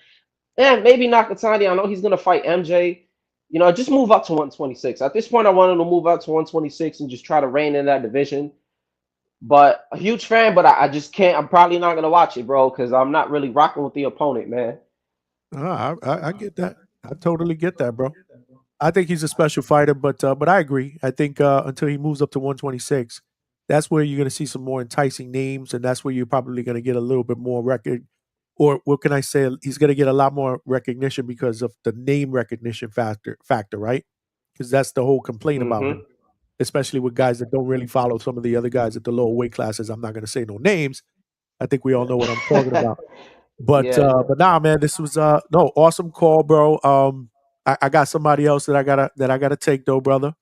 Speaker 17: maybe Nakatani. I know he's gonna fight MJ. Just move up to 126. At this point, I want him to move up to 126 and just try to reign in that division. But a huge fan, but I just can't. I'm probably not gonna watch it, bro, because I'm not really rocking with the opponent, man.
Speaker 1: I get that. I totally get that, bro. I think he's a special fighter, but I agree. I think until he moves up to 126, that's where you're going to see some more enticing names, and that's where you're probably going to get a little bit more record, or what can I say? He's going to get a lot more recognition because of the name recognition factor, right? Because that's the whole complaint about
Speaker 17: Hmm.
Speaker 1: him, especially with guys that don't really follow some of the other guys at the lower weight classes. I'm not going to say no names. I think we all know what I'm talking about.
Speaker 17: Yeah.
Speaker 1: But nah, man, this was no awesome call, bro. I got somebody else that I gotta take though, brother.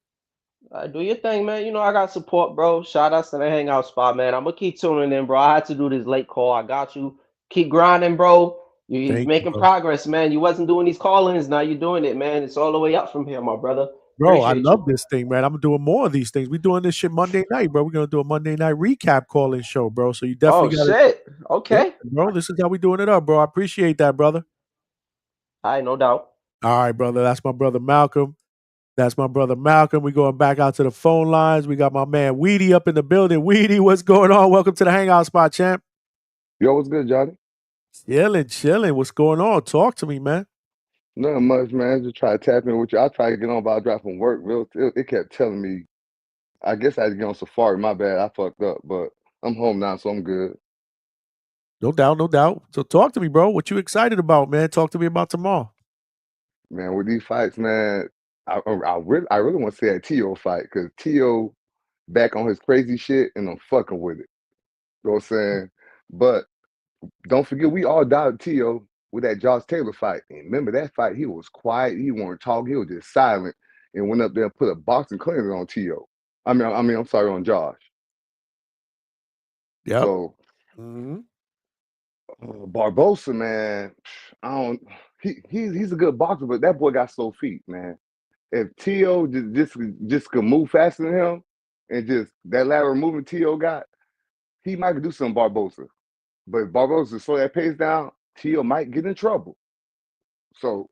Speaker 17: Do your thing, man. I got support, bro. Shout outs to the hangout spot, man. I'm gonna keep tuning in, bro. I had to do this late call. I got you. Keep grinding, bro. You're
Speaker 1: Thank you,
Speaker 17: making
Speaker 1: bro.
Speaker 17: progress, man. You wasn't doing these call-ins. Now you're doing it, man. It's all the way up from here, my brother.
Speaker 1: Bro, I
Speaker 17: Appreciate
Speaker 1: love
Speaker 17: you.
Speaker 1: this thing, man. I'm doing more of these things. We're doing this shit Monday night, bro. We're gonna do a Monday night recap call-in show, bro. So you
Speaker 17: Oh
Speaker 1: definitely gotta,
Speaker 17: shit.
Speaker 1: yeah,
Speaker 17: Okay.
Speaker 1: bro. This is how we doing it up, bro. I appreciate that, brother.
Speaker 17: All right, no doubt.
Speaker 1: All right, brother. That's my brother Malcolm. That's my brother Malcolm. We going back out to the phone lines. We got my man Weedy up in the building. Weedy, what's going on? Welcome to the Hangout Spot, champ.
Speaker 18: Yo, what's good, Johnny?
Speaker 1: Chilling, chilling. What's going on? Talk to me, man.
Speaker 18: Nothing much, man. Just try to tap in with you. I tried to get on, but I dropped from work. It kept telling me. I guess I had to get on Safari. My bad. I fucked up, but I'm home now, so I'm good.
Speaker 1: No doubt, no doubt. So talk to me, bro. What you excited about, man? Talk to me about tomorrow.
Speaker 18: Man, with these fights, man, I really want to see that T.O. fight because T.O. back on his crazy shit and I'm fucking with it. You know what I'm saying? But don't forget, we all doubted T.O. with that Josh Taylor fight. And remember that fight, he was quiet. He wasn't talking. He was just silent and went up there and put a boxing clinic on T.O. I'm sorry, on Josh.
Speaker 1: Yep.
Speaker 18: So
Speaker 1: hmm
Speaker 18: Barbosa, man, I don't. He's a good boxer, but that boy got slow feet, man. If T.O. just could move faster than him, and just that lateral movement T.O. got, he might could do something Barbosa. But if Barbosa slow that pace down, T.O. might get in trouble. So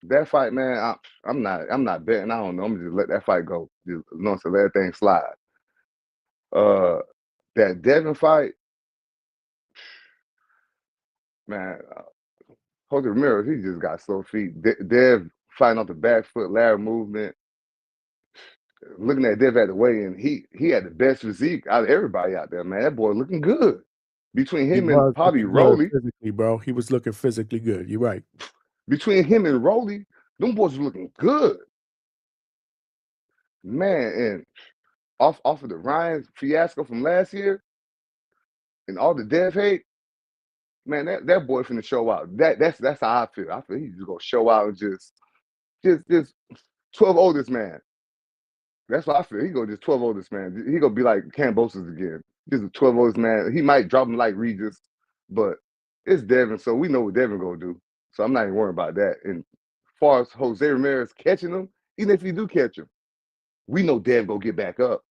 Speaker 18: that fight, man, I'm not betting. I don't know. I'm gonna just let that fight go. Just let that thing slide. Uh, that Devin fight, man. Jose Ramirez, he just got slow feet. Dev fighting off the back foot, lateral movement. Looking at Dev at the weigh in, he had the best physique out of everybody out there, man. That boy looking good. Between
Speaker 1: He
Speaker 18: him and
Speaker 1: was
Speaker 18: probably
Speaker 1: looking good
Speaker 18: Rolly,
Speaker 1: physically, bro. He was looking physically good. You're right.
Speaker 18: between him and Rolly, them boys were looking good, man. And off of the Ryan fiasco from last year and all the Dev hate, man, that boy finna show out. That's how I feel. I feel he's just gonna show out and just 12 oldest man. That's what I feel. He go just 12 oldest man. He gonna be like Cambosis again. Just a 12 oldest man. He might drop him like Regis, but it's Devin, so we know what Devin gonna do. So I'm not even worried about that. And as far as Jose Ramirez catching him, even if he do catch him, We know Dev go get back up.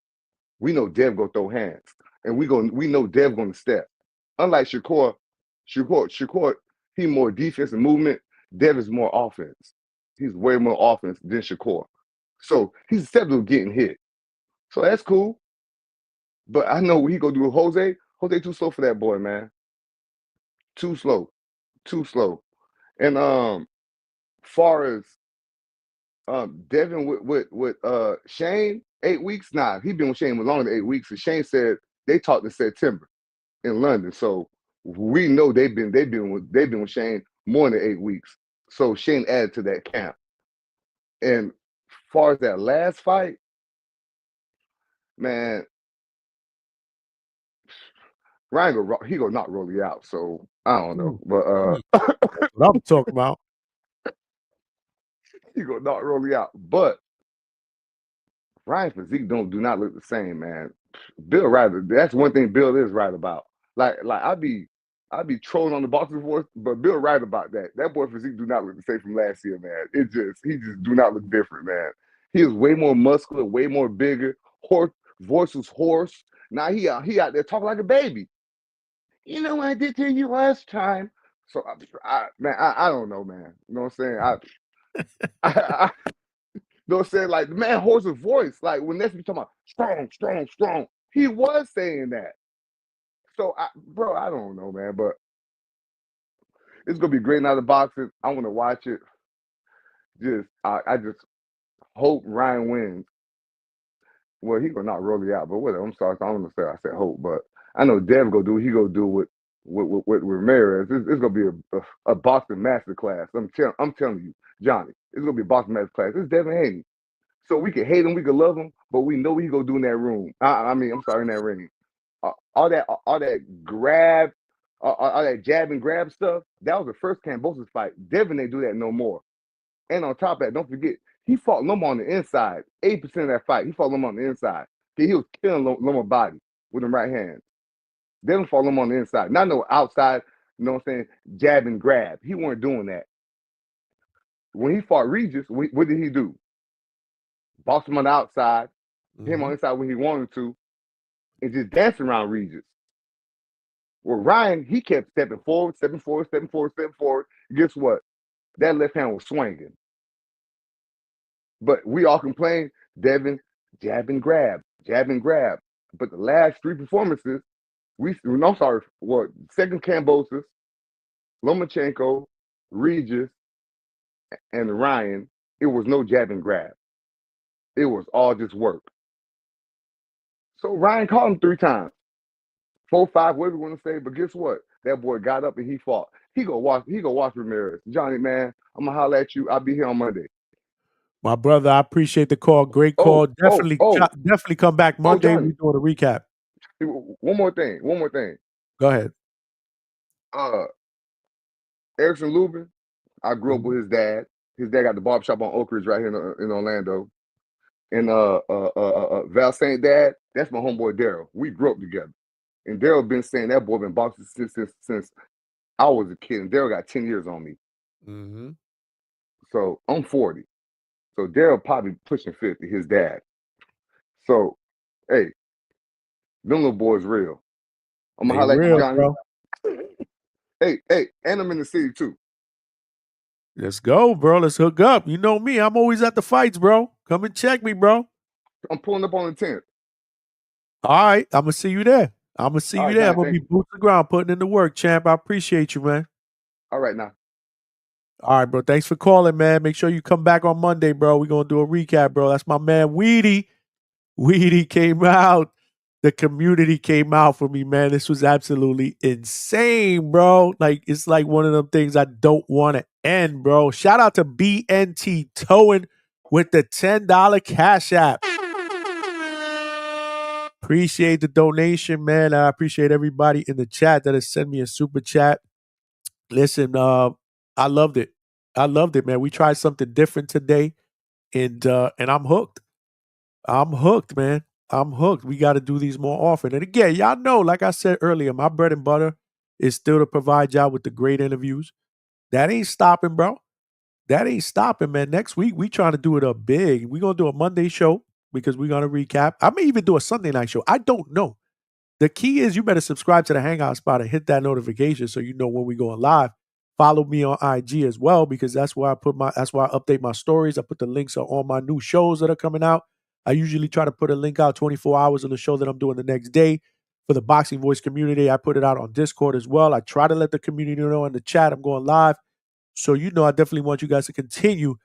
Speaker 18: We know Dev go throw hands, and we know Dev gonna step. Unlike Shakur, he more defense and movement. Dev is more offense. He's way more offense than Shakur. So he's susceptible to getting hit. So that's cool. But I know what he gonna do with Jose. Jose too slow for that boy, man. Too slow. Too slow. And far as Devin with Shane, 8 weeks. Nah, he been with Shane longer than 8 weeks. And Shane said they talked in September in London. So we know they've been with Shane more than 8 weeks. So Shane added to that camp. And far as that last fight, man, Ryan he go knock Rolly out. So I don't know, but
Speaker 1: That's what I'm talking about.
Speaker 18: he go knock Rolly out. But Ryan's physique do not look the same, man. Bill right. That's one thing Bill is right about. Like I be trolling on the boxing force, but Bill right about that. That boy physique do not look the same from last year, man. He just do not look different, man. He is way more muscular, way more bigger. Voice was hoarse. Now he out there talking like a baby. You know what I did to you last time. So I don't know, man. You know what I'm saying? I you know what I'm saying? Like the man holds a voice. Like when Nesby talking about strong, strong, strong, he was saying that. So bro, I don't know, man, but it's gonna be great night of boxing. I want to watch it. I just hope Ryan wins. Well, he gonna not roll it out, but whatever. I'm sorry, I don't know. I said hope, but I know Dev go do what he go do with Ramirez. It's gonna be a boxing masterclass. I'm telling you, Johnny, it's gonna be a boxing masterclass. It's Devin Haney. So we can hate him, we can love him, but we know what he gonna do in that room. I'm sorry, in that ring. All that grab, all that jab and grab stuff. That was the first Kambosos fight. Devin ain't do that no more. And on top of that, don't forget he fought Loma on the inside. 80% of that fight, he fought Loma on the inside. He was killing Loma's body with them right hands. Devin fought Loma on the inside, not no outside. You know what I'm saying? Jab and grab. He weren't doing that. When he fought Regis, what did he do? Box him on the outside, him on the inside when he wanted to, and just dancing around Regis. Well, Ryan, he kept stepping forward, stepping forward, stepping forward, stepping forward. Guess what? That left hand was swinging. But we all complain, Devin, jab and grab, jab and grab. But the last three performances, second Kambosos, Lomachenko, Regis, and Ryan, it was no jab and grab. It was all just work. So Ryan caught him 3 times. 4, 5, whatever you want to say, but guess what? That boy got up and he fought. He go watch Ramirez. Johnny, man, I'm gonna holler at you. I'll be here on Monday.
Speaker 1: My brother, I appreciate the call. Great call. Definitely come back Monday.
Speaker 18: Johnny,
Speaker 1: We're doing a recap.
Speaker 18: One more thing.
Speaker 1: Go ahead.
Speaker 18: Erickson Lubin, I grew up with his dad. His dad got the barbershop on Oak Ridge right here in Orlando. And Val St. Dad, that's my homeboy Daryl. We grew up together. And Daryl been saying that boy been boxing since I was a kid. And Daryl got 10 years on me.
Speaker 1: Mm-hmm.
Speaker 18: So I'm 40. So Daryl probably pushing 50, his dad. So, hey, them little boys real. I'm gonna holler at you, Johnny.
Speaker 1: Bro.
Speaker 18: Hey, and I'm in the city too.
Speaker 1: Let's go, bro. Let's hook up. You know me. I'm always at the fights, bro. Come and check me, bro.
Speaker 18: I'm pulling up on the 10th.
Speaker 1: All right. I'm going to see you there. I'm going to see you there. I'm going to be boots on the ground, putting in the work, champ. I appreciate you, man.
Speaker 18: All right, now.
Speaker 1: All right, bro. Thanks for calling, man. Make sure you come back on Monday, bro. We're going to do a recap, bro. That's my man, Weedy. Weedy came out. The community came out for me, man. This was absolutely insane, bro. Like, it's like one of them things I don't want to end, bro. Shout out to BNT Towing with the $10 Cash App. Appreciate the donation, man. I appreciate everybody in the chat that has sent me a super chat. Listen, I loved it. I loved it, man. We tried something different today, and I'm hooked. I'm hooked, man. I'm hooked. We got to do these more often. And again, y'all know, like I said earlier, my bread and butter is still to provide y'all with the great interviews. That ain't stopping, bro. That ain't stopping, man. Next week, we trying to do it up big. We're going to do a Monday show. because we're gonna recap. I may even do a Sunday night show. I don't know. The key is you better subscribe to the Hangout spot and hit that notification so you know when we going live. Follow me on IG as well because that's where I update my stories. I put the links on all my new shows that are coming out. I usually try to put a link out 24 hours on the show that I'm doing the next day. For the Boxing Voice community, I put it out on Discord as well. I try to let the community know in the chat I'm going live. So, I definitely want you guys to continue,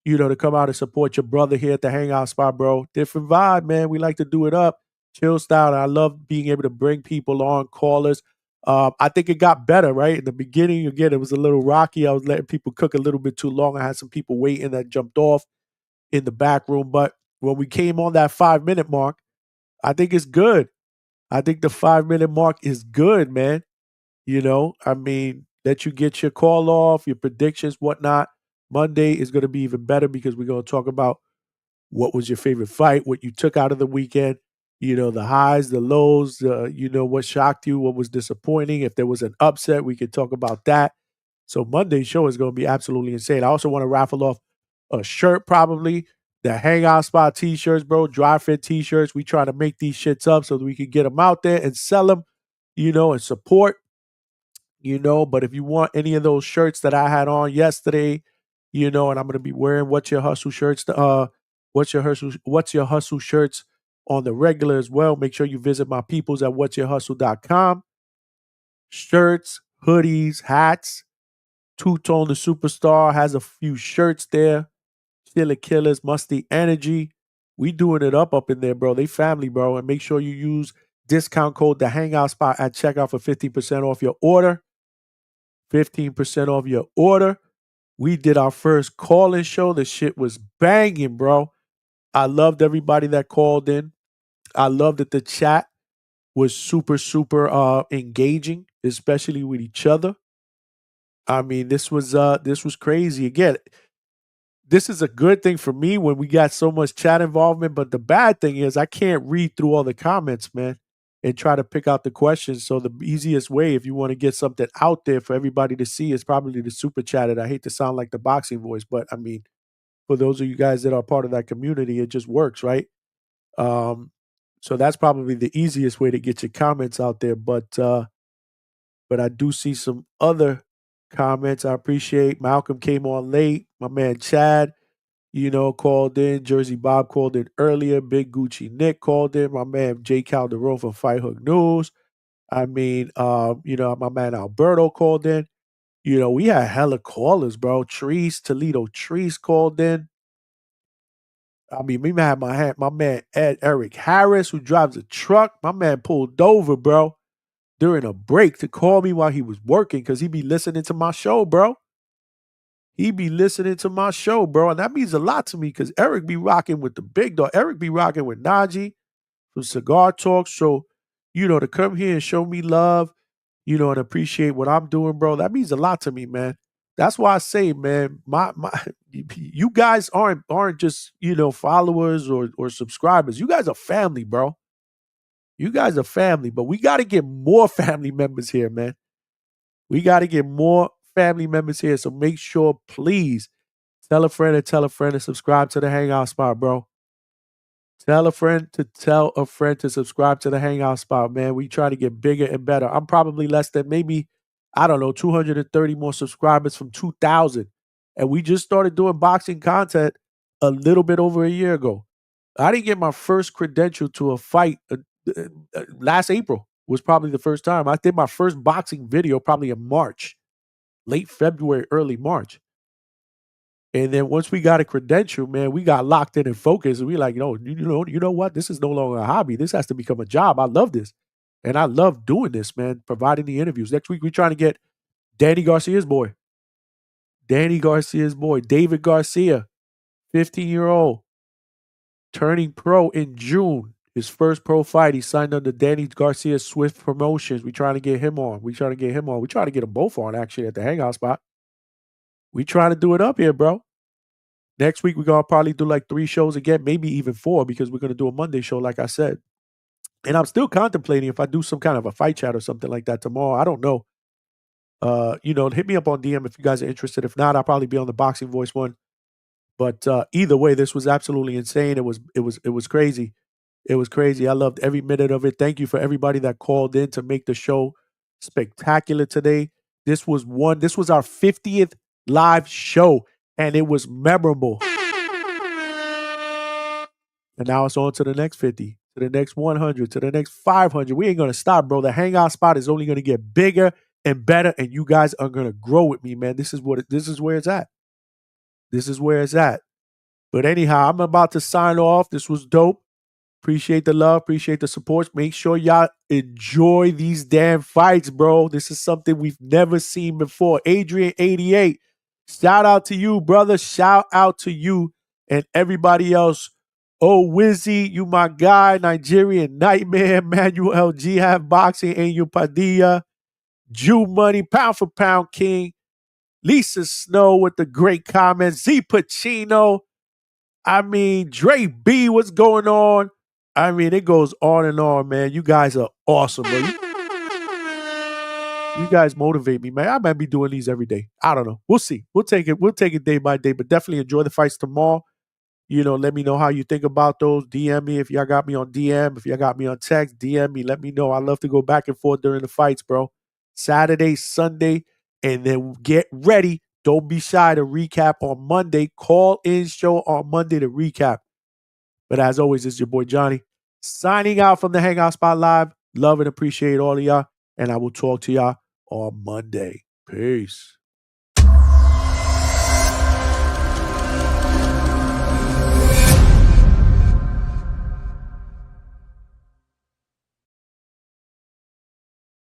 Speaker 1: to come out and support your brother here at the Hangout spot, bro. Different vibe, man. We like to do it up, chill style. And I love being able to bring people on, callers. I think it got better, right? In the beginning, again, it was a little rocky. I was letting people cook a little bit too long. I had some people waiting that jumped off in the back room. But when we came on that 5-minute mark, I think it's good. I think the 5-minute mark is good, man. Let you get your call off, your predictions, whatnot. Monday is going to be even better because we're going to talk about what was your favorite fight, what you took out of the weekend, the highs, the lows, what shocked you, what was disappointing. If there was an upset, we could talk about that. So Monday's show is going to be absolutely insane. I also want to raffle off a shirt probably, the Hangout Spot t-shirts, bro, dry fit t-shirts. We try to make these shits up so that we can get them out there and sell them, and support. But if you want any of those shirts that I had on yesterday, and I'm going to be wearing What's Your Hustle shirts, What's Your Hustle shirts on the regular as well. Make sure you visit my peoples at whatsyourhustle.com. Shirts, hoodies, hats. Two-Tone the Superstar has a few shirts there. Killer Killers, Musty Energy. We doing it up in there, bro. They family, bro. And make sure you use discount code the Hangout Spot at checkout for 15% off your order. 15% off your order. We did our first call-in show. The shit was banging, bro. I loved everybody that called in. I loved that the chat was super, super engaging, especially with each other. This was crazy. Again, this is a good thing for me when we got so much chat involvement, but the bad thing is I can't read through all the comments, man, and try to pick out the questions. So the easiest way, if you want to get something out there for everybody to see, is probably the super chat. I hate to sound like the boxing voice, but for those of you guys that are part of that community, it just works, right? So that's probably the easiest way to get your comments out there. But I do see some other comments. I appreciate Malcolm came on late. My man Chad, called in. Jersey Bob called in earlier. Big Gucci Nick called in. My man Jay Calderon from Fight Hook News. My man Alberto called in. We had hella callers, bro. Toledo Trees called in. We had my man Eric Harris, who drives a truck. My man pulled over, bro, during a break to call me while he was working because he be listening to my show, bro. He be listening to my show, bro. And that means a lot to me because Eric be rocking with the big dog. Eric be rocking with Najee from Cigar Talk. So, to come here and show me love, and appreciate what I'm doing, bro, that means a lot to me, man. That's why I say, man, you guys aren't just, followers or subscribers. You guys are family, bro. You guys are family, but we got to get more family members here, man. We got to get more family members here. So make sure, please, tell a friend and subscribe to the Hangout Spot, bro. Tell a friend to subscribe to the Hangout Spot, man. We try to get bigger and better. I'm probably less than maybe, 230 more subscribers from 2,000. And we just started doing boxing content a little bit over a year ago. I didn't get my first credential to a fight last April was probably the first time. I did my first boxing video probably in March, late February, early March. And then once we got a credential, man, we got locked in and focused. And we like, you know what? This is no longer a hobby. This has to become a job. I love this. And I love doing this, man, providing the interviews. Next week, we're trying to get Danny Garcia's boy, David Garcia, 15-year-old, turning pro in June. His first pro fight, he signed under Danny Garcia Swift Promotions. We trying to get him on. We trying to get them both on, actually, at the Hangout Spot. We trying to do it up here, bro. Next week, we're going to probably do like 3 shows again, maybe even 4, because we're going to do a Monday show, like I said. And I'm still contemplating if I do some kind of a fight chat or something like that tomorrow. I don't know. Hit me up on DM if you guys are interested. If not, I'll probably be on the Boxing Voice one But either way, this was absolutely insane. It was crazy. It was crazy. I loved every minute of it. Thank you for everybody that called in to make the show spectacular today. This was our 50th live show, and it was memorable. And now it's on to the next 50, to the next 100, to the next 500. We ain't going to stop, bro. The Hangout spot is only going to get bigger and better, and you guys are going to grow with me, man. This is where it's at. This is where it's at. But anyhow, I'm about to sign off. This was dope. Appreciate the love. Appreciate the support. Make sure y'all enjoy these damn fights, bro. This is something we've never seen before. Adrian88, shout out to you, brother. Shout out to you and everybody else. Oh, Wizzy, you my guy. Nigerian Nightmare. Manuel L. Jihad Boxing. Angel Padilla. Jew Money. Pound for Pound King. Lisa Snow with the great comments. Z Pacino. I mean, Dre B, what's going on? I mean, it goes on and on, man. You guys are awesome, bro. You guys motivate me, man. I might be doing these every day. I don't know. We'll see. We'll take it day by day, but definitely enjoy the fights tomorrow. Let me know how you think about those. DM me if y'all got me on DM. If y'all got me on text, DM me. Let me know. I love to go back and forth during the fights, bro. Saturday, Sunday, and then get ready. Don't be shy to recap on Monday. Call in show on Monday to recap. But as always, it's your boy Johnny signing out from the Hangout Spot Live. Love and appreciate all of y'all. And I will talk to y'all on Monday. Peace.